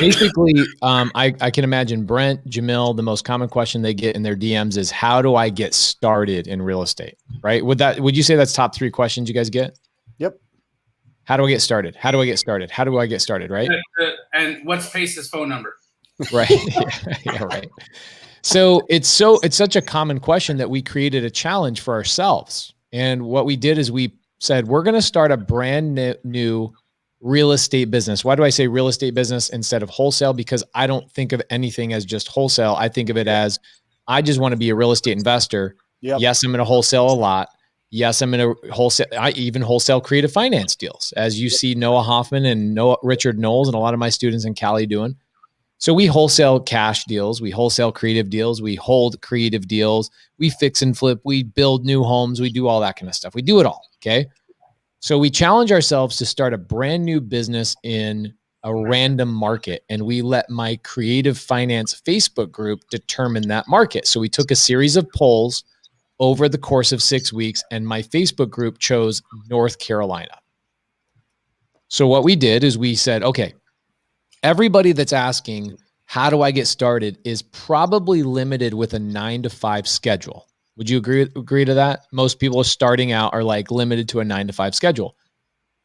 Basically, I can imagine Brent, Jamil, the most common question they get in their DMs is, how do I get started in real estate? Right? Would you say that's top 3 questions you guys get? Yep. How do I get started? How do I get started? How do I get started? Right? And what's Pace's phone number? Right. Yeah, right. So it's such a common question that we created a challenge for ourselves. And what we did is we said, we're going to start a brand new real estate business. Why do I say real estate business instead of wholesale? Because I don't think of anything as just wholesale. I think of it as, I just want to be a real estate investor. Yep. Yes, I'm going to wholesale a lot. Yes, I'm going to wholesale. I even wholesale creative finance deals, as you see Noah Hoffman and Richard Knowles and a lot of my students in Cali doing. So we wholesale cash deals, we wholesale creative deals, we hold creative deals, we fix and flip, we build new homes, we do all that kind of stuff. We do it all, okay? So we challenge ourselves to start a brand new business in a random market, and we let my creative finance Facebook group determine that market. So we took a series of polls over the course of 6 weeks, and my Facebook group chose North Carolina. So what we did is we said, okay, everybody that's asking, how do I get started, is probably limited with a 9 to 5 schedule. Would you agree to that? Most people starting out are like limited to a 9 to 5 schedule.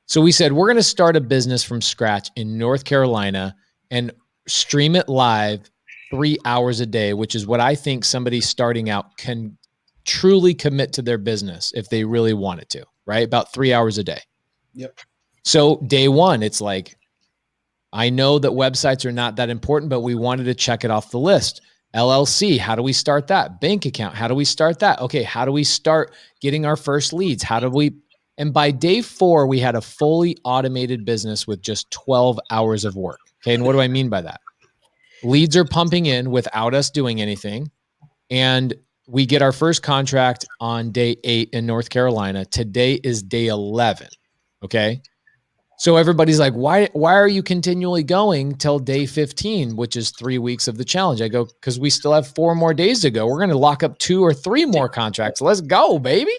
So we said, we're going to start a business from scratch in North Carolina and stream it live 3 hours a day, which is what I think somebody starting out can truly commit to their business if they really wanted to, right? About 3 hours a day. Yep. So day one, it's like, I know that websites are not that important, but we wanted to check it off the list. LLC, how do we start that? Bank account, how do we start that? Okay, how do we start getting our first leads? And by day 4, we had a fully automated business with just 12 hours of work. Okay, and what do I mean by that? Leads are pumping in without us doing anything. And we get our first contract on day 8 in North Carolina. Today is day 11. Okay. So everybody's like, why are you continually going till day 15, which is 3 weeks of the challenge? I go, because we still have 4 more days to go. We're going to lock up 2 or 3 more contracts. Let's go, baby.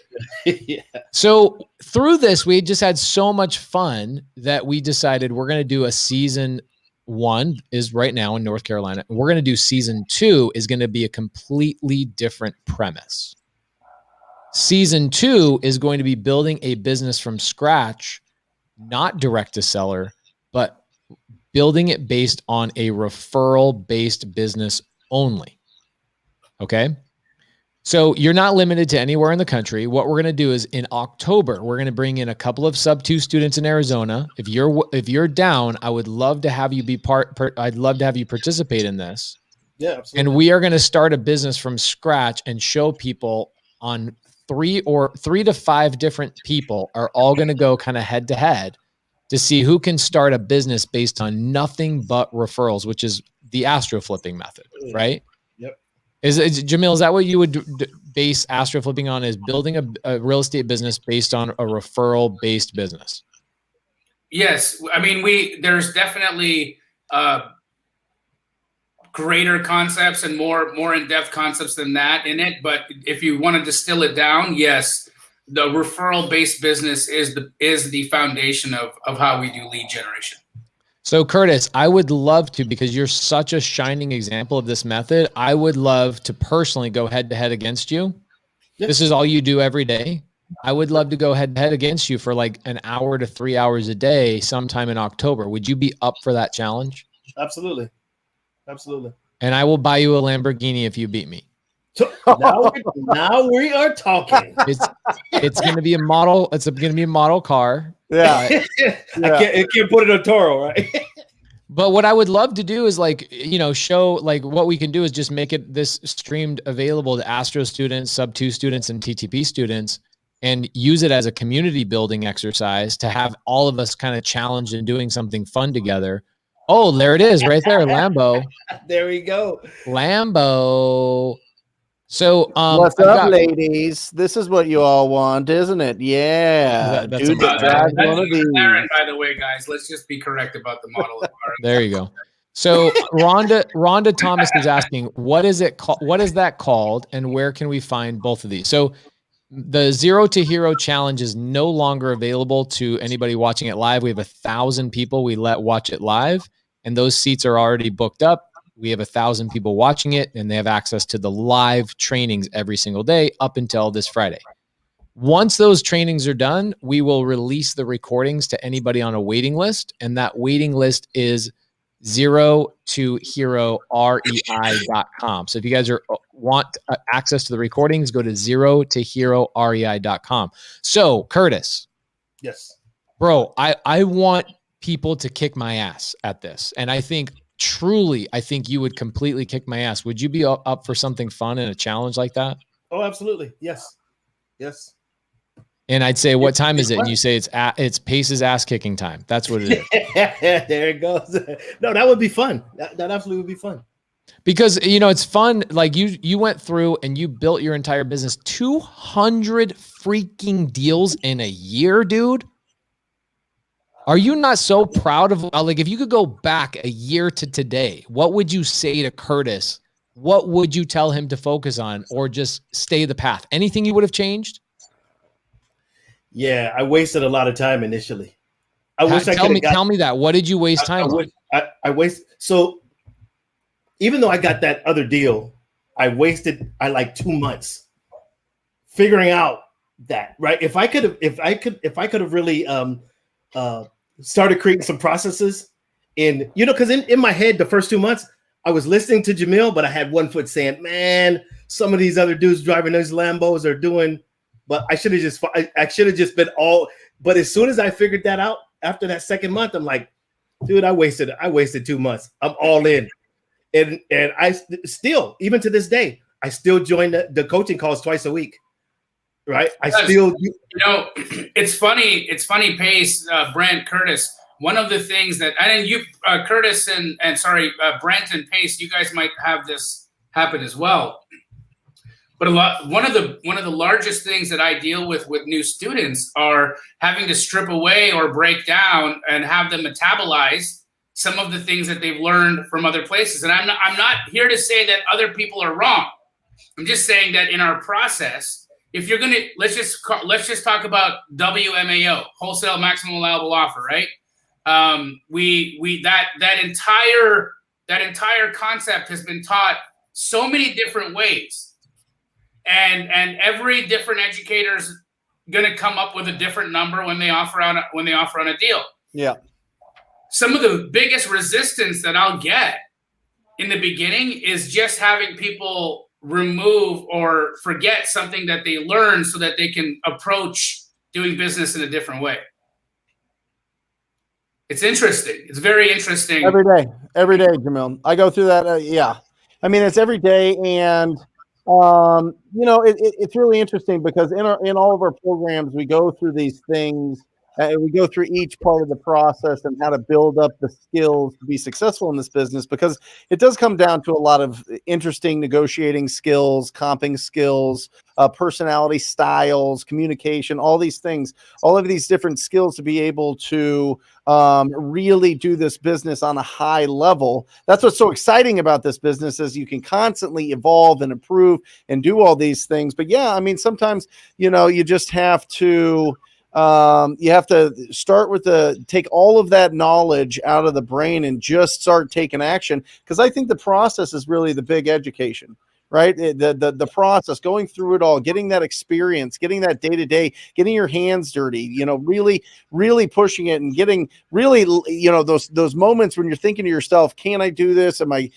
Yeah. So through this, we just had so much fun that we decided we're going to do a season 1 is right now in North Carolina. We're going to do season 2 is going to be a completely different premise. Season 2 is going to be building a business from scratch, not direct to seller, but building it based on a referral-based business only. Okay. So you're not limited to anywhere in the country. What we're going to do is in October, we're going to bring in a couple of sub-2 students in Arizona. If you're down, I would love to have you be I'd love to have you participate in this. Yeah, absolutely. And we are going to start a business from scratch and show people on 3 to 5 different people are all going to go kind of head to head to see who can start a business based on nothing but referrals, which is the Astroflipping method, right? Yep. Jamil, is that what you would base Astroflipping on, is building a real estate business based on a referral-based business? Yes. I mean, there's definitely greater concepts and more in-depth concepts than that in it. But if you want to distill it down, yes, the referral-based business is the foundation of how we do lead generation. So Curtis, I would love to, because you're such a shining example of this method, I would love to personally go head to head against you. Yep. This is all you do every day. I would love to go head to head against you for like an hour to 3 hours a day sometime in October. Would you be up for that challenge? Absolutely. Absolutely. And I will buy you a Lamborghini if you beat me. So now we are talking. It's going to be a model. It's going to be a model car. Yeah. I can't put it on Toro, right? But what I would love to do is show what we can do is just make it this streamed available to Astro students, sub-2 students, and TTP students, and use it as a community building exercise to have all of us kind of challenged in doing something fun together. Oh, there it is right there. Lambo. There we go. Lambo. So, what's up, ladies? This is what you all want, isn't it? Yeah. That's Dude that drives one of these. McLaren, by the way, guys. Let's just be correct about the model of car. There you go. So Rhonda Thomas is asking, what is it called? What is that called? And where can we find both of these? So the Zero to Hero Challenge is no longer available to anybody watching it live. We have 1,000 people we let watch it live, and those seats are already booked up. We have 1,000 people watching it, and they have access to the live trainings every single day up until this Friday. Once those trainings are done, we will release the recordings to anybody on a waiting list, and that waiting list is zerotoherorei.com. So if you guys want access to the recordings, go to zerotoherorei.com. So Curtis. Yes. Bro, I want people to kick my ass at this. And I think you would completely kick my ass. Would you be up for something fun and a challenge like that? Oh, absolutely. Yes. Yes. And I'd say, what time is it? And you say it's Pace's ass kicking time. That's what it is. There it goes. No, that would be fun. That absolutely would be fun. Because, it's fun. Like you went through and you built your entire business, 200 freaking deals in a year, dude. Are you not so proud of, if you could go back a year to today, what would you say to Curtis what would you tell him to focus on or just stay the path? Anything you would have changed? Yeah, I wasted a lot of time initially. I wish I tell could tell me that. What did you waste time on? I waste. So even though I got that other deal, I like 2 months figuring out that, right? If I could have really started creating some processes in, because in my head, the first 2 months, I was listening to Jamil, but I had one foot saying, man, some of these other dudes driving those Lambos are doing, but I should have just been all, but as soon as I figured that out after that second month, I'm like, dude, I wasted 2 months. I'm all in. And I still, even to this day, I still join the coaching calls twice a week. Right. It's funny, Pace, Brent, Curtis. One of the things that, and you, Curtis and Brent and Pace, you guys might have this happen as well. But one of the largest things that I deal with new students are having to strip away or break down and have them metabolize some of the things that they've learned from other places. And I'm not here to say that other people are wrong. I'm just saying that in our process, if you're gonna, let's just talk about WMAO, wholesale maximum allowable offer, right? That entire concept has been taught so many different ways, and every different educator's gonna come up with a different number when they offer on a deal. Yeah. Some of the biggest resistance that I'll get in the beginning is just having people remove or forget something that they learned so that they can approach doing business in a different way. It's interesting. It's very interesting. Every day, Jamil. I go through that. Yeah. I mean, it's every day. And, it's really interesting because in all of our programs, we go through these things. We go through each part of the process and how to build up the skills to be successful in this business, because it does come down to a lot of interesting negotiating skills, comping skills, personality styles, communication, all these things, all of these different skills to be able to really do this business on a high level. That's what's so exciting about this business, is you can constantly evolve and improve and do all these things. But yeah, I mean, sometimes, you just have to, start with take all of that knowledge out of the brain and just start taking action. Because I think the process is really the big education, right? The process, going through it all, getting that experience, getting that day to day, getting your hands dirty, really, really pushing it and getting really, those moments when you're thinking to yourself, can I do this? Am I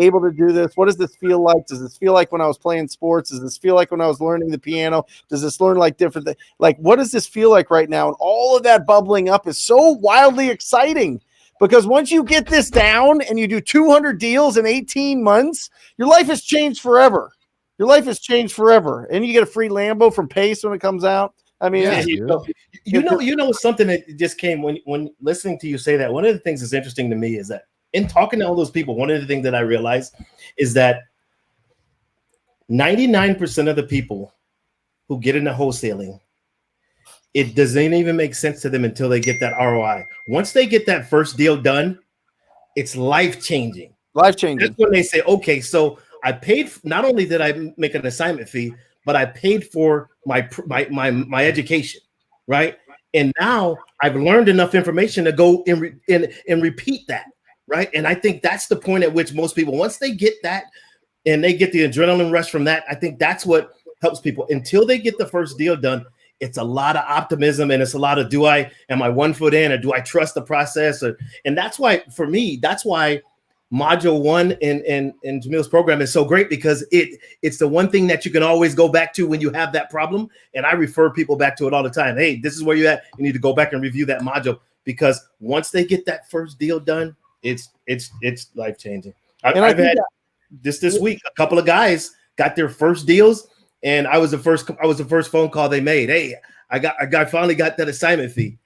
able to do this? What does this feel like? Does this feel like when I was playing sports? Does this feel like when I was learning the piano? Does this learn like different things? Like, what does this feel like right now? And all of that bubbling up is so wildly exciting. Because once you get this down and you do 200 deals in 18 months, your life has changed forever. Your life has changed forever. And you get a free Lambo from Pace when it comes out. I mean, something that just came when listening to you say that. One of the things that's interesting to me is that in talking to all those people, one of the things that I realized is that 99% of the people who get into wholesaling, it doesn't even make sense to them until they get that ROI. Once they get that first deal done, it's life-changing. Life-changing. That's when they say, okay, so I paid, not only did I make an assignment fee, but I paid for my education, right? And now I've learned enough information to go and repeat that, right? And I think that's the point at which most people, once they get that and they get the adrenaline rush from that, I think that's what helps people. Until they get the first deal done, it's a lot of optimism and it's a lot of, am I 1 foot in, or do I trust the process? And that's why, for me, that's why Module 1 in Jamil's program is so great, because it's the one thing that you can always go back to when you have that problem. And I refer people back to it all the time. Hey, this is where you're at. You need to go back and review that module, because once they get that first deal done, it's life-changing. I've had this week, a couple of guys got their first deals, and I was the first phone call they made. Hey, I finally got that assignment fee.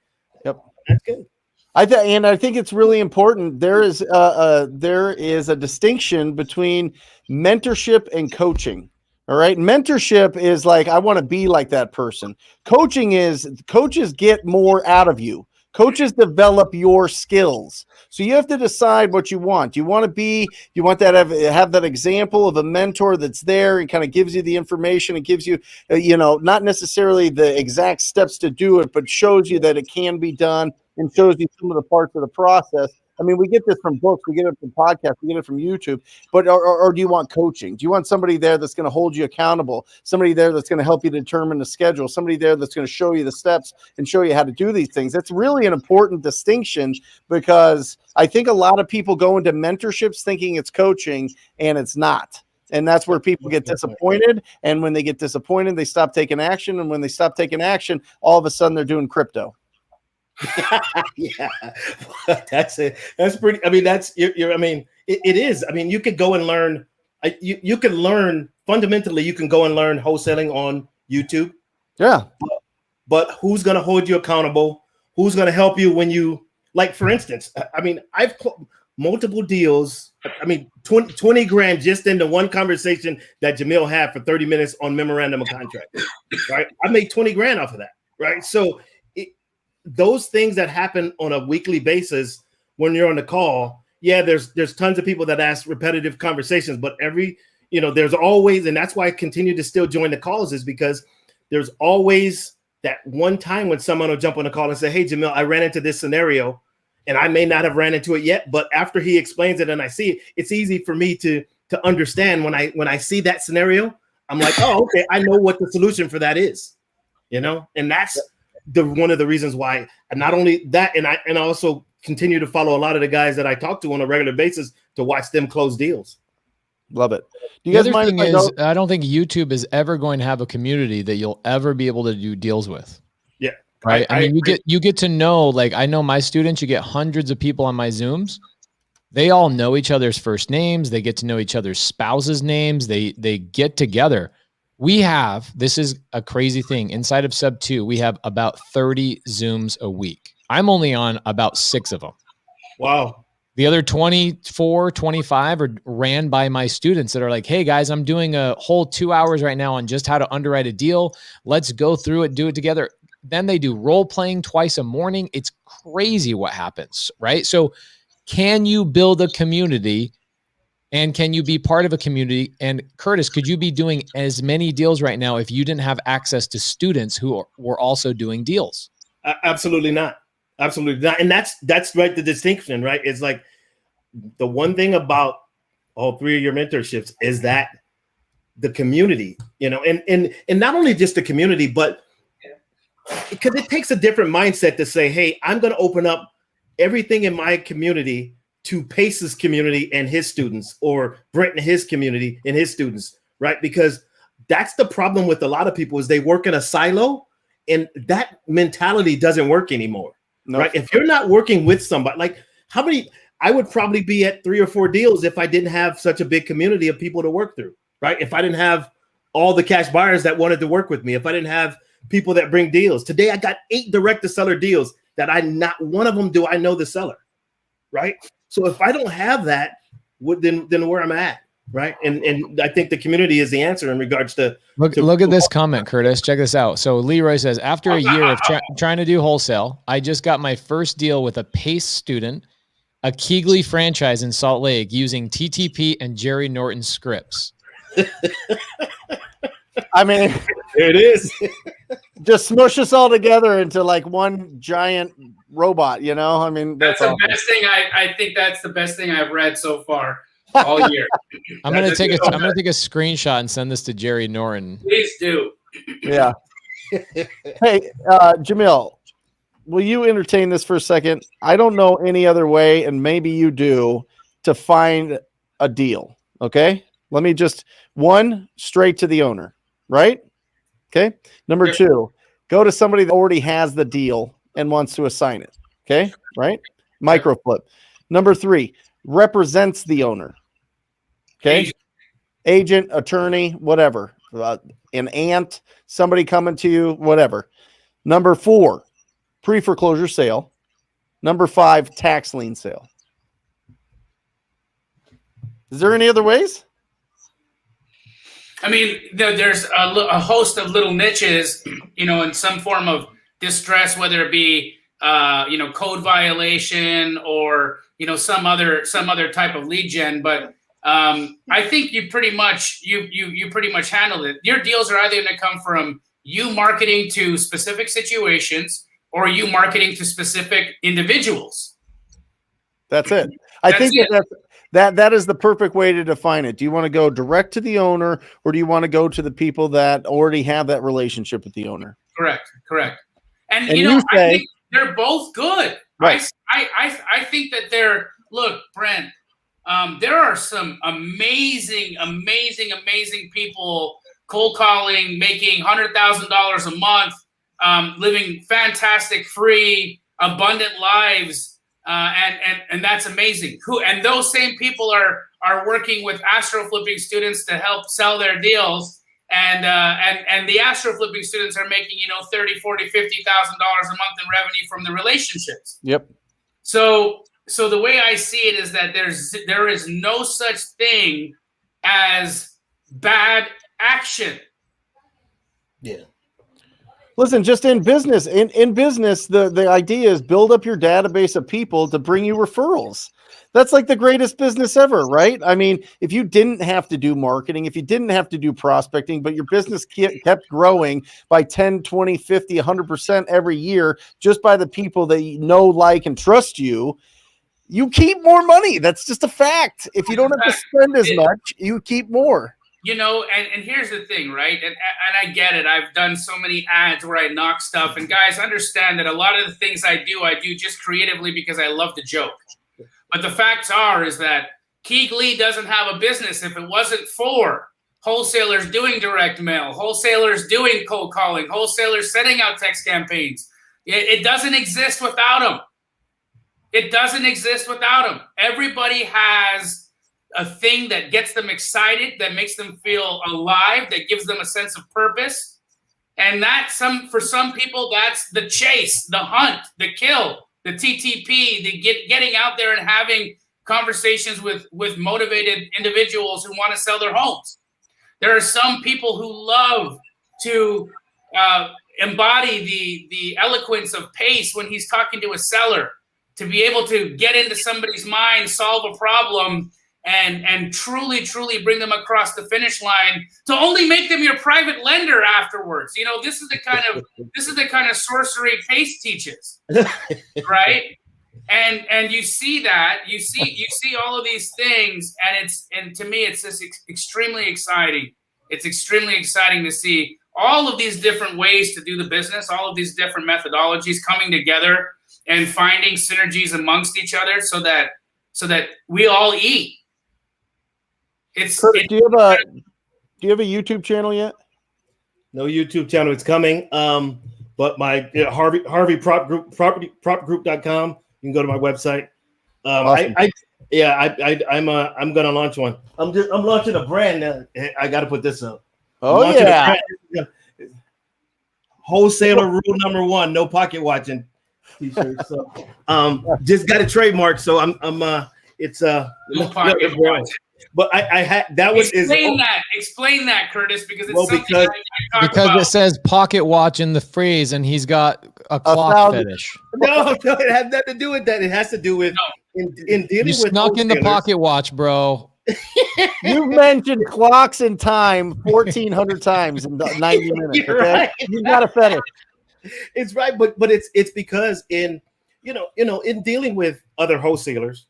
Yep, that's good. I think it's really important. There is a distinction between mentorship and coaching. All right, mentorship is like, I want to be like that person. Coaching is, coaches get more out of you. Coaches develop your skills. So you have to decide what you want. You want that have that example of a mentor that's there and kind of gives you the information and gives you, not necessarily the exact steps to do it, but shows you that it can be done and shows you some of the parts of the process. I mean, we get this from books, we get it from podcasts, we get it from YouTube, but or do you want coaching? Do you want somebody there that's going to hold you accountable? Somebody there that's going to help you determine the schedule? Somebody there that's going to show you the steps and show you how to do these things? That's really an important distinction, because I think a lot of people go into mentorships thinking it's coaching, and it's not. And that's where people get disappointed. And when they get disappointed, they stop taking action. And when they stop taking action, all of a sudden they're doing crypto. Yeah, that's it. That's pretty. I mean, it is. I mean, you could go and learn. You can learn fundamentally. You can go and learn wholesaling on YouTube. Yeah, but who's going to hold you accountable? Who's going to help you when you, like, for instance? I mean, I've multiple deals. I mean, 20 grand just into one conversation that Jamil had for 30 minutes on memorandum of contract. Right, I made 20 grand off of that. Right, so. Those things that happen on a weekly basis when you're on the call, yeah, there's tons of people that ask repetitive conversations, but there's always, and that's why I continue to still join the calls, is because there's always that one time when someone will jump on the call and say, hey, Jamil, I ran into this scenario, and I may not have ran into it yet, but after he explains it and I see it, it's easy for me to understand when I see that scenario. I'm like, oh, okay, I know what the solution for that is, and that's one of the reasons why. And not only that, and I also continue to follow a lot of the guys that I talk to on a regular basis to watch them close deals. Love it. Do you the guys other mind thing is, I don't think YouTube is ever going to have a community that you'll ever be able to do deals with. Yeah. Right. I mean, you get to know, like, I know my students, you get hundreds of people on my Zooms. They all know each other's first names. They get to know each other's spouses' names. They get together. This is a crazy thing. Inside of Sub 2, we have about 30 Zooms a week. I'm only on about 6 of them. Wow. The other 24, 25 are ran by my students that are like, hey guys, I'm doing a whole 2 hours right now on just how to underwrite a deal. Let's go through it, do it together. Then they do role playing twice a morning. It's crazy what happens, right? So can you build a community? And can you be part of a community? And Curtis, could you be doing as many deals right now if you didn't have access to students who were also doing deals? Absolutely not. Absolutely not. And that's right. The distinction, right? It's like the one thing about all 3 of your mentorships is that the community, and not only just the community, but because it takes a different mindset to say, hey, I'm going to open up everything in my community to Pace's community and his students, or Brent and his community and his students, right? Because that's the problem with a lot of people, is they work in a silo, and that mentality doesn't work anymore, right? If you're not working with somebody, like I would probably be at 3 or 4 deals if I didn't have such a big community of people to work through, right? If I didn't have all the cash buyers that wanted to work with me, if I didn't have people that bring deals. Today, I got 8 direct to seller deals that not one of them do I know the seller, right? So if I don't have that, then where I'm at, right? And I think the community is the answer in regards to look at this comment, Curtis. Check this out. So Leroy says, after a year of trying to do wholesale, I just got my first deal with a Pace student, a Keegley franchise in Salt Lake, using TTP and Jerry Norton scripts. I mean, there it is. Just smush us all together into like one giant robot, I mean, that's the best thing. I think that's the best thing I've read so far all year. I'm gonna take a screenshot and send this to Jerry Norton. Please do. Yeah. Hey, Jamil, will you entertain this for a second? I don't know any other way, and maybe you do, to find a deal. Okay, let me just straight to the owner, right? Okay. Number 2, go to somebody that already has the deal and wants to assign it. Okay. Right. Microflip. Number 3, represents the owner. Okay. Agent, attorney, whatever. An aunt, somebody coming to you, whatever. Number 4, pre-foreclosure sale. Number 5, tax lien sale. Is there any other ways? I mean, there's a host of little niches, in some form of distress, whether it be code violation or some other type of lead gen. But I think you pretty much handled it. Your deals are either going to come from you marketing to specific situations or you marketing to specific individuals. That's it. I think that is the perfect way to define it. Do you want to go direct to the owner, or do you want to go to the people that already have that relationship with the owner? Correct. And you say, I think they're both good. Right. I think that look, Brent, there are some amazing people cold calling, making $100,000 a month, living fantastic, free, abundant lives. And that's amazing. And those same people are working with Astroflipping students to help sell their deals. And the Astroflipping students are making, $30,000, $40,000, $50,000 a month in revenue from the relationships. Yep. So the way I see it is that there is no such thing as bad action. Yeah. Listen, just in business, the idea is build up your database of people to bring you referrals. That's like the greatest business ever, right? I mean, if you didn't have to do marketing, if you didn't have to do prospecting, but your business kept growing by 10, 20, 50, 100% every year, just by the people that you know, like, and trust you, you keep more money. That's just a fact. If you don't have to spend as much, you keep more. And here's the thing, right? And I get it. I've done so many ads where I knock stuff. And guys, understand that a lot of the things I do just creatively because I love to joke. But the facts is that Keeg Lee doesn't have a business if it wasn't for wholesalers doing direct mail, wholesalers doing cold calling, wholesalers sending out text campaigns. It doesn't exist without them. It doesn't exist without them. Everybody has a thing that gets them excited, that makes them feel alive, that gives them a sense of purpose. And for some people, that's the chase, the hunt, the kill, the TTP, the getting out there and having conversations with motivated individuals who want to sell their homes. There are some people who love to embody the eloquence of Pace when he's talking to a seller, to be able to get into somebody's mind, solve a problem, and truly bring them across the finish line, to only make them your private lender afterwards. This is the kind of sorcery Pace teaches, right? And you see that, you see all of these things, and to me it's just extremely exciting. It's extremely exciting to see all of these different ways to do the business, all of these different methodologies coming together and finding synergies amongst each other so that we all eat. Curtis, do you have a YouTube channel yet? No YouTube channel. It's coming. But my Harvey Prop Group, propgroup.com. You can go to my website. Awesome. I'm gonna launch one. I'm launching a brand now. I got to put this up. Oh yeah. Wholesaler rule number 1: no pocket watching t-shirt. So just got a trademark. So it's no pocket watch. But I had that was explain that, Curtis, because it's something I talk because about. It says pocket watch in the phrase, and he's got a clock fetish. No, it has nothing to do with that. It has to do with in dealing you with snuck in the pocket watch, bro. You mentioned clocks and time 1,400 times in 90 minutes. You're okay? right. You got a fetish. It's right, but it's because in dealing with other wholesalers,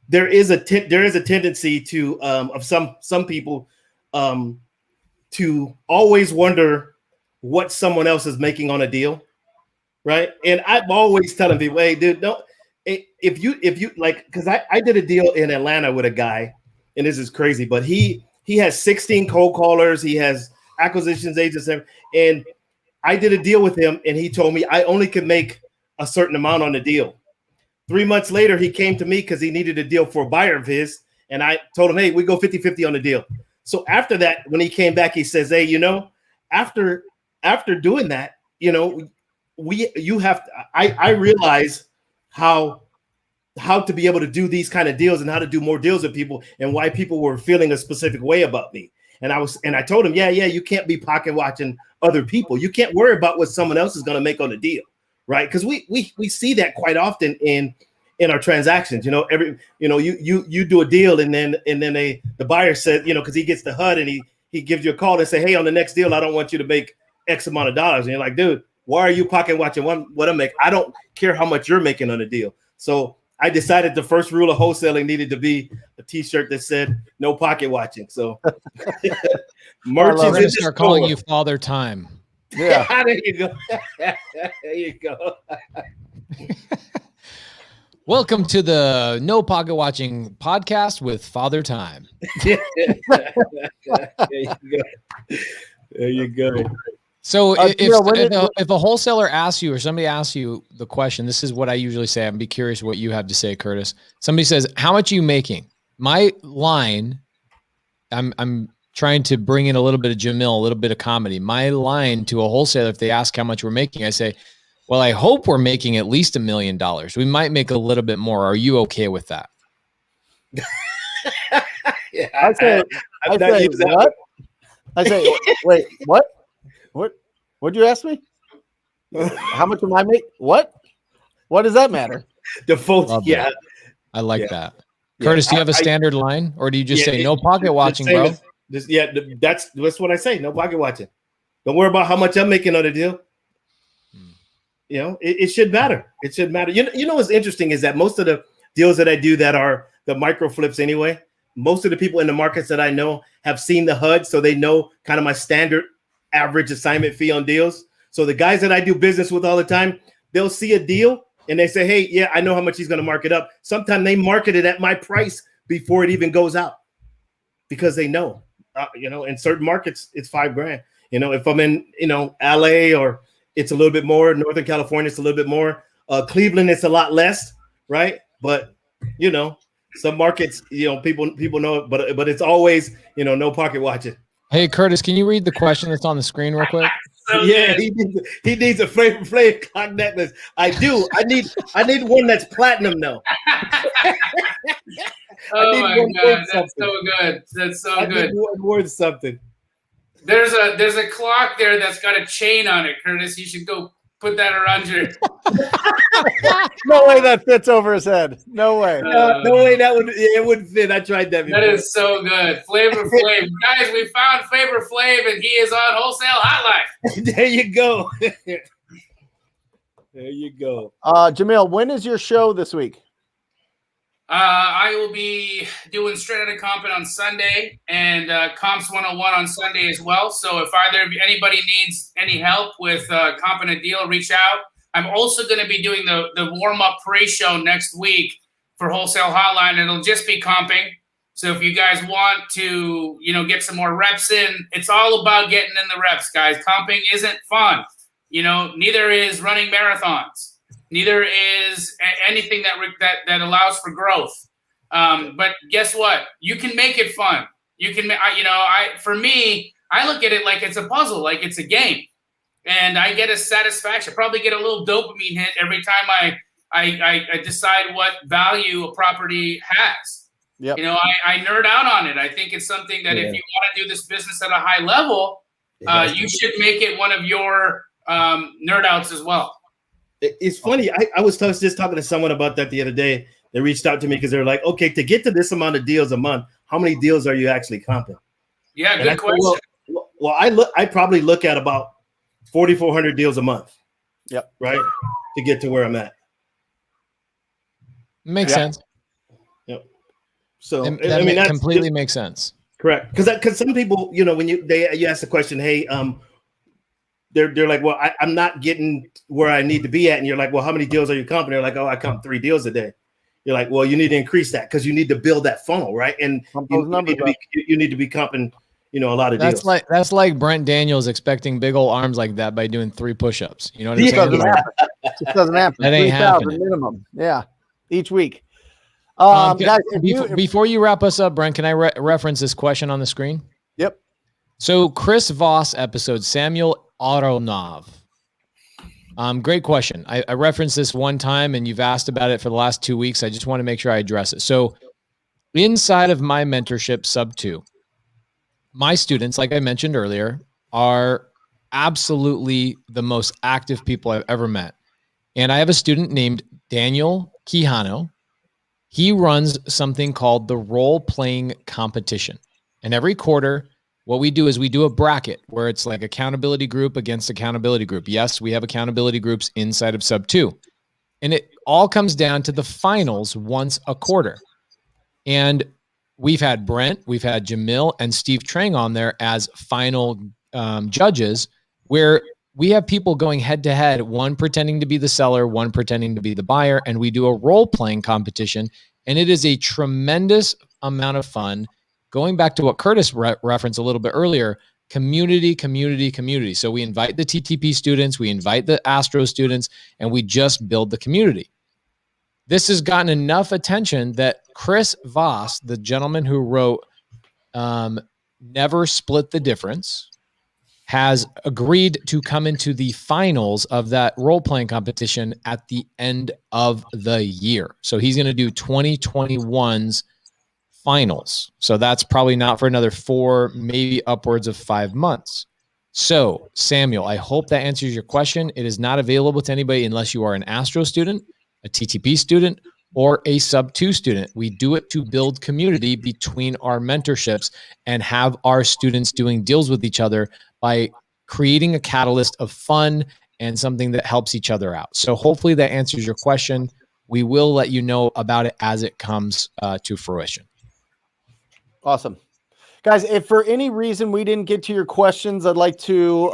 there is a tendency to of some people to always wonder what someone else is making on a deal, right? And I'm always telling people, hey, dude, don't. If you like, because I did a deal in Atlanta with a guy, and this is crazy, but he has 16 cold callers, he has acquisitions agents, and I did a deal with him, and he told me I only could make a certain amount on the deal. 3 months later, he came to me because he needed a deal for a buyer of his, and I told him, hey, we go 50-50 on the deal. So after that, when he came back, he says, hey, after doing that, I realize how to be able to do these kind of deals and how to do more deals with people, and why people were feeling a specific way about me. And I told him, you can't be pocket watching other people. You can't worry about what someone else is going to make on the deal, right? Because we see that quite often in our transactions. You do a deal and then the buyer said, because he gets the HUD and he gives you a call and say, hey, on the next deal, I don't want you to make X amount of dollars. And you're like, dude, why are you pocket watching what I make? I don't care how much you're making on a deal. So I decided the first rule of wholesaling needed to be a T-shirt that said no pocket watching. So merch is going to start calling you Father Time. Yeah. There you go. There you go. Welcome to the No Pocket Watching podcast with Father Time. There you go. There you go. So if a wholesaler asks you or somebody asks you the question, this is what I usually say. I'd be curious what you have to say, Curtis. Somebody says, how much are you making? My line, I'm trying to bring in a little bit of Jamil, a little bit of comedy. My line to a wholesaler, if they ask how much we're making, I say, well, I hope we're making at least $1 million. We might make a little bit more. Are you okay with that? Yeah, I say what? I say, wait, what? What'd you ask me? How much am I make? What does that matter? The folks, yeah. That. I like that. Curtis, do you have a standard line, or do you just say no pocket watching, bro? That's what I say. No pocket watching. Don't worry about how much I'm making on the deal. It should matter. It should matter. You know what's interesting is that most of the deals that I do that are the micro flips anyway, most of the people in the markets that I know have seen the HUD, so they know kind of my standard average assignment fee on deals. So the guys that I do business with all the time, they'll see a deal and they say, hey, yeah, I know how much he's going to mark it up. Sometimes they market it at my price before it even goes out because they know, in certain markets, it's $5,000. If I'm in, LA or it's a little bit more, Northern California, it's a little bit more. Cleveland, it's a lot less, right? But, some markets, people know it, but it's always, no pocket watching. Hey, Curtis, can you read the question that's on the screen real quick? Yeah, he needs a Flavor Flav clock necklace. I do. I need one that's platinum though. Oh my God, that's so good. That's so good. One worth something. There's a clock there that's got a chain on it, Curtis. You should go put that around your. No way that fits over his head. No way. No way it wouldn't fit. I tried that before. That is so good. Flavor Flav. Guys, we found Flavor Flav and he is on Wholesale Hotline. There you go. There you go. Jamil, when is your show this week? I will be doing Straight Outta Comping on Sunday and Comps 101 on Sunday as well. So if anybody needs any help with comping a deal, reach out. I'm also going to be doing the warm-up pre-show next week for Wholesale Hotline. It'll just be comping. So if you guys want to, get some more reps in, it's all about getting in the reps, guys. Comping isn't fun. Neither is running marathons. Neither is anything that allows for growth. But guess what? You can make it fun. You can, for me, I look at it like it's a puzzle, like it's a game. And I get a satisfaction, probably get a little dopamine hit every time I decide what value a property has. Yep. I nerd out on it. I think it's something that if you want to do this business at a high level, you should make it one of your nerd outs as well. It's funny. I was just talking to someone about that the other day. They reached out to me because they're like, okay, to get to this amount of deals a month, how many deals are you actually comping? Yeah, good question. Well, I probably look at about 4,400 deals a month. Yep. Right. To get to where I'm at. Makes sense. Yep. So that completely makes sense. Correct. Because some people, when you ask the question, hey, they're like, well, I'm not getting where I need to be at. And you're like, well, how many deals are you comping? They're like, oh, I comp 3 deals a day. You're like, well, you need to increase that because you need to build that funnel, right? And you need to be comping, a lot of deals. That's like Brent Daniels expecting big old arms like that by doing 3 push-ups. You know what I'm saying? It doesn't happen. That ain't happening. Minimum. Yeah, each week. Guys, before you wrap us up, Brent, can I reference this question on the screen? Yep. So Chris Voss episode, Samuel Aronov. Great question. I referenced this one time and you've asked about it for the last 2 weeks. I just want to make sure I address it. So inside of my mentorship sub 2, my students, like I mentioned earlier, are absolutely the most active people I've ever met. And I have a student named Daniel Quijano. He runs something called the role-playing competition. And every quarter, what we do is we do a bracket where it's like accountability group against accountability group. Yes, we have accountability groups inside of Sub 2. And it all comes down to the finals once a quarter. And we've had Brent, we've had Jamil, and Steve Trang on there as final judges, where we have people going head to head, one pretending to be the seller, one pretending to be the buyer, and we do a role-playing competition. And it is a tremendous amount of fun. Going back to what Curtis referenced a little bit earlier, community. So we invite the TTP students, we invite the Astro students, and we just build the community. This has gotten enough attention that Chris Voss, the gentleman who wrote Never Split the Difference, has agreed to come into the finals of that role-playing competition at the end of the year. So he's going to do 2021's finals. So that's probably not for another 4, maybe upwards of 5 months. So Samuel, I hope that answers your question. It is not available to anybody unless you are an Astro student, a TTP student, or a Sub 2 student. We do it to build community between our mentorships and have our students doing deals with each other by creating a catalyst of fun and something that helps each other out. So hopefully that answers your question. We will let you know about it as it comes to fruition. Awesome. Guys, if for any reason we didn't get to your questions, I'd like to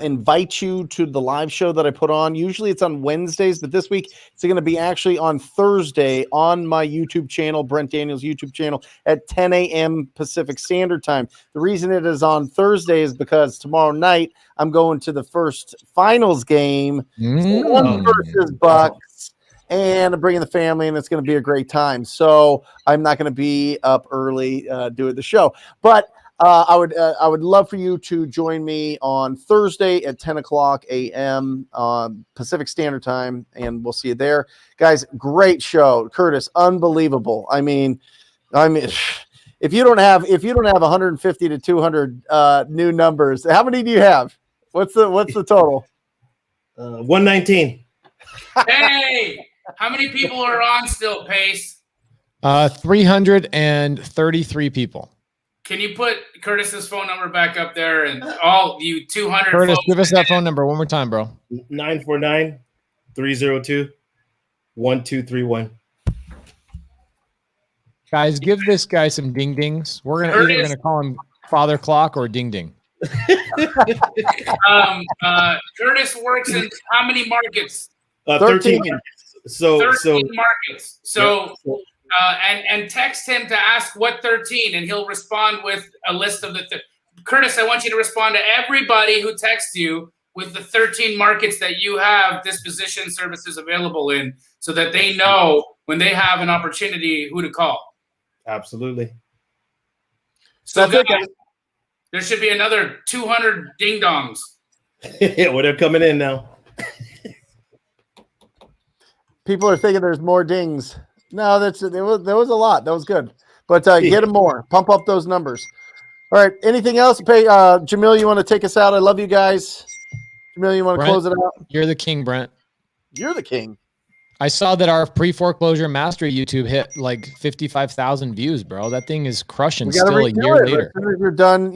invite you to the live show that I put on. Usually it's on Wednesdays, but this week it's going to be actually on Thursday on my YouTube channel, Brent Daniels' YouTube channel, at 10 a.m. Pacific Standard Time. The reason it is on Thursday is because tomorrow night I'm going to the first finals game, Suns versus Bucks. And I'm bringing the family, and it's going to be a great time. So I'm not going to be up early doing the show, but I would love for you to join me on Thursday at 10 o'clock a.m. Pacific Standard Time, and we'll see you there, guys. Great show, Curtis. Unbelievable. I mean, if you don't have 150 to 200 new numbers, how many do you have? What's the total? 119. Hey. How many people are on still, Pace? 333 people. Can you put Curtis's phone number back up there and all you 200 Curtis, folks? give us that phone number one more time, bro. 949-302-1231. Guys, give this guy some ding dings. We're either gonna call him Father Clock or Ding Ding. Curtis works in how many markets? 13. So 13 markets. So and text him to ask what 13, and he'll respond with a list of the. Curtis, I want you to respond to everybody who texts you with the 13 markets that you have disposition services available in, so that they know when they have an opportunity who to call. Absolutely. So guys, there should be another 200 ding dongs. Yeah, well, they're coming in now. People are thinking there's more dings. No, there was a lot. That was good. But get them more. Pump up those numbers. All right. Anything else? Jamil, you want to take us out? I love you guys. Jamil, you want to close it out? You're the king, Brent. You're the king. I saw that our pre-foreclosure mastery YouTube hit like 55,000 views, bro. That thing is crushing still a year later. As soon as you're done,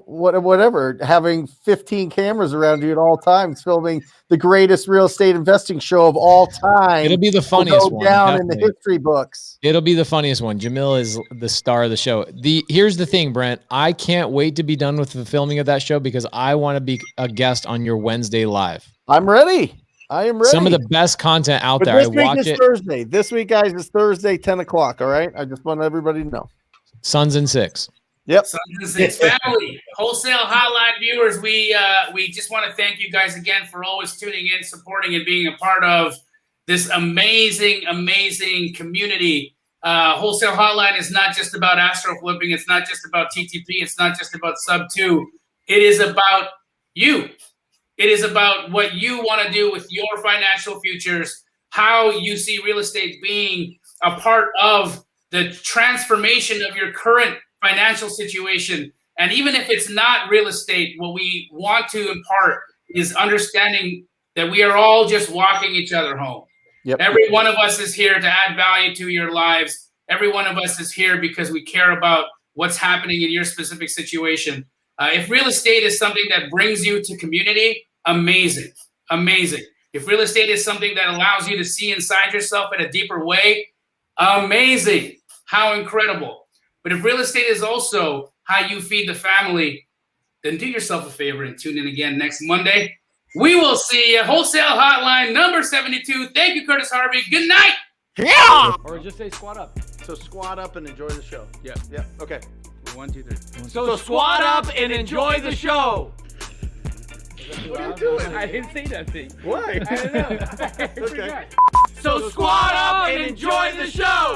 whatever, having 15 cameras around you at all times, filming the greatest real estate investing show of all time. It'll be the funniest one. Down in the history books. It'll be the funniest one. Jamil is the star of the show. Here's the thing, Brent. I can't wait to be done with the filming of that show because I want to be a guest on your Wednesday live. I'm ready. I am ready. Some of the best content out there. This week is Thursday. This week, guys, is Thursday, 10 o'clock. All right. I just want everybody to know. Sons and Six. Yep. Sons and Six family. Wholesale Hotline viewers, we just want to thank you guys again for always tuning in, supporting, and being a part of this amazing community. Wholesale Hotline is not just about Astroflipping. It's not just about TTP. It's not just about Sub 2. It is about you. It is about what you want to do with your financial futures, how you see real estate being a part of the transformation of your current financial situation. And even if it's not real estate, what we want to impart is understanding that we are all just walking each other home. Yep. Every one of us is here to add value to your lives. Every one of us is here because we care about what's happening in your specific situation. If real estate is something that brings you to community, amazing, amazing. If real estate is something that allows you to see inside yourself in a deeper way, amazing. How incredible. But if real estate is also how you feed the family, then do yourself a favor and tune in again next Monday. We will see you. Wholesale Hotline number 72. Thank you, Curtis Harvey. Good night. Yeah. Or just say squat up. So squat up and enjoy the show. Yeah. Yeah. Okay. 1, 2, 3. So squat up and enjoy the show. What are you doing? I didn't say nothing. Why? I don't know. Okay. So squat up and enjoy the show.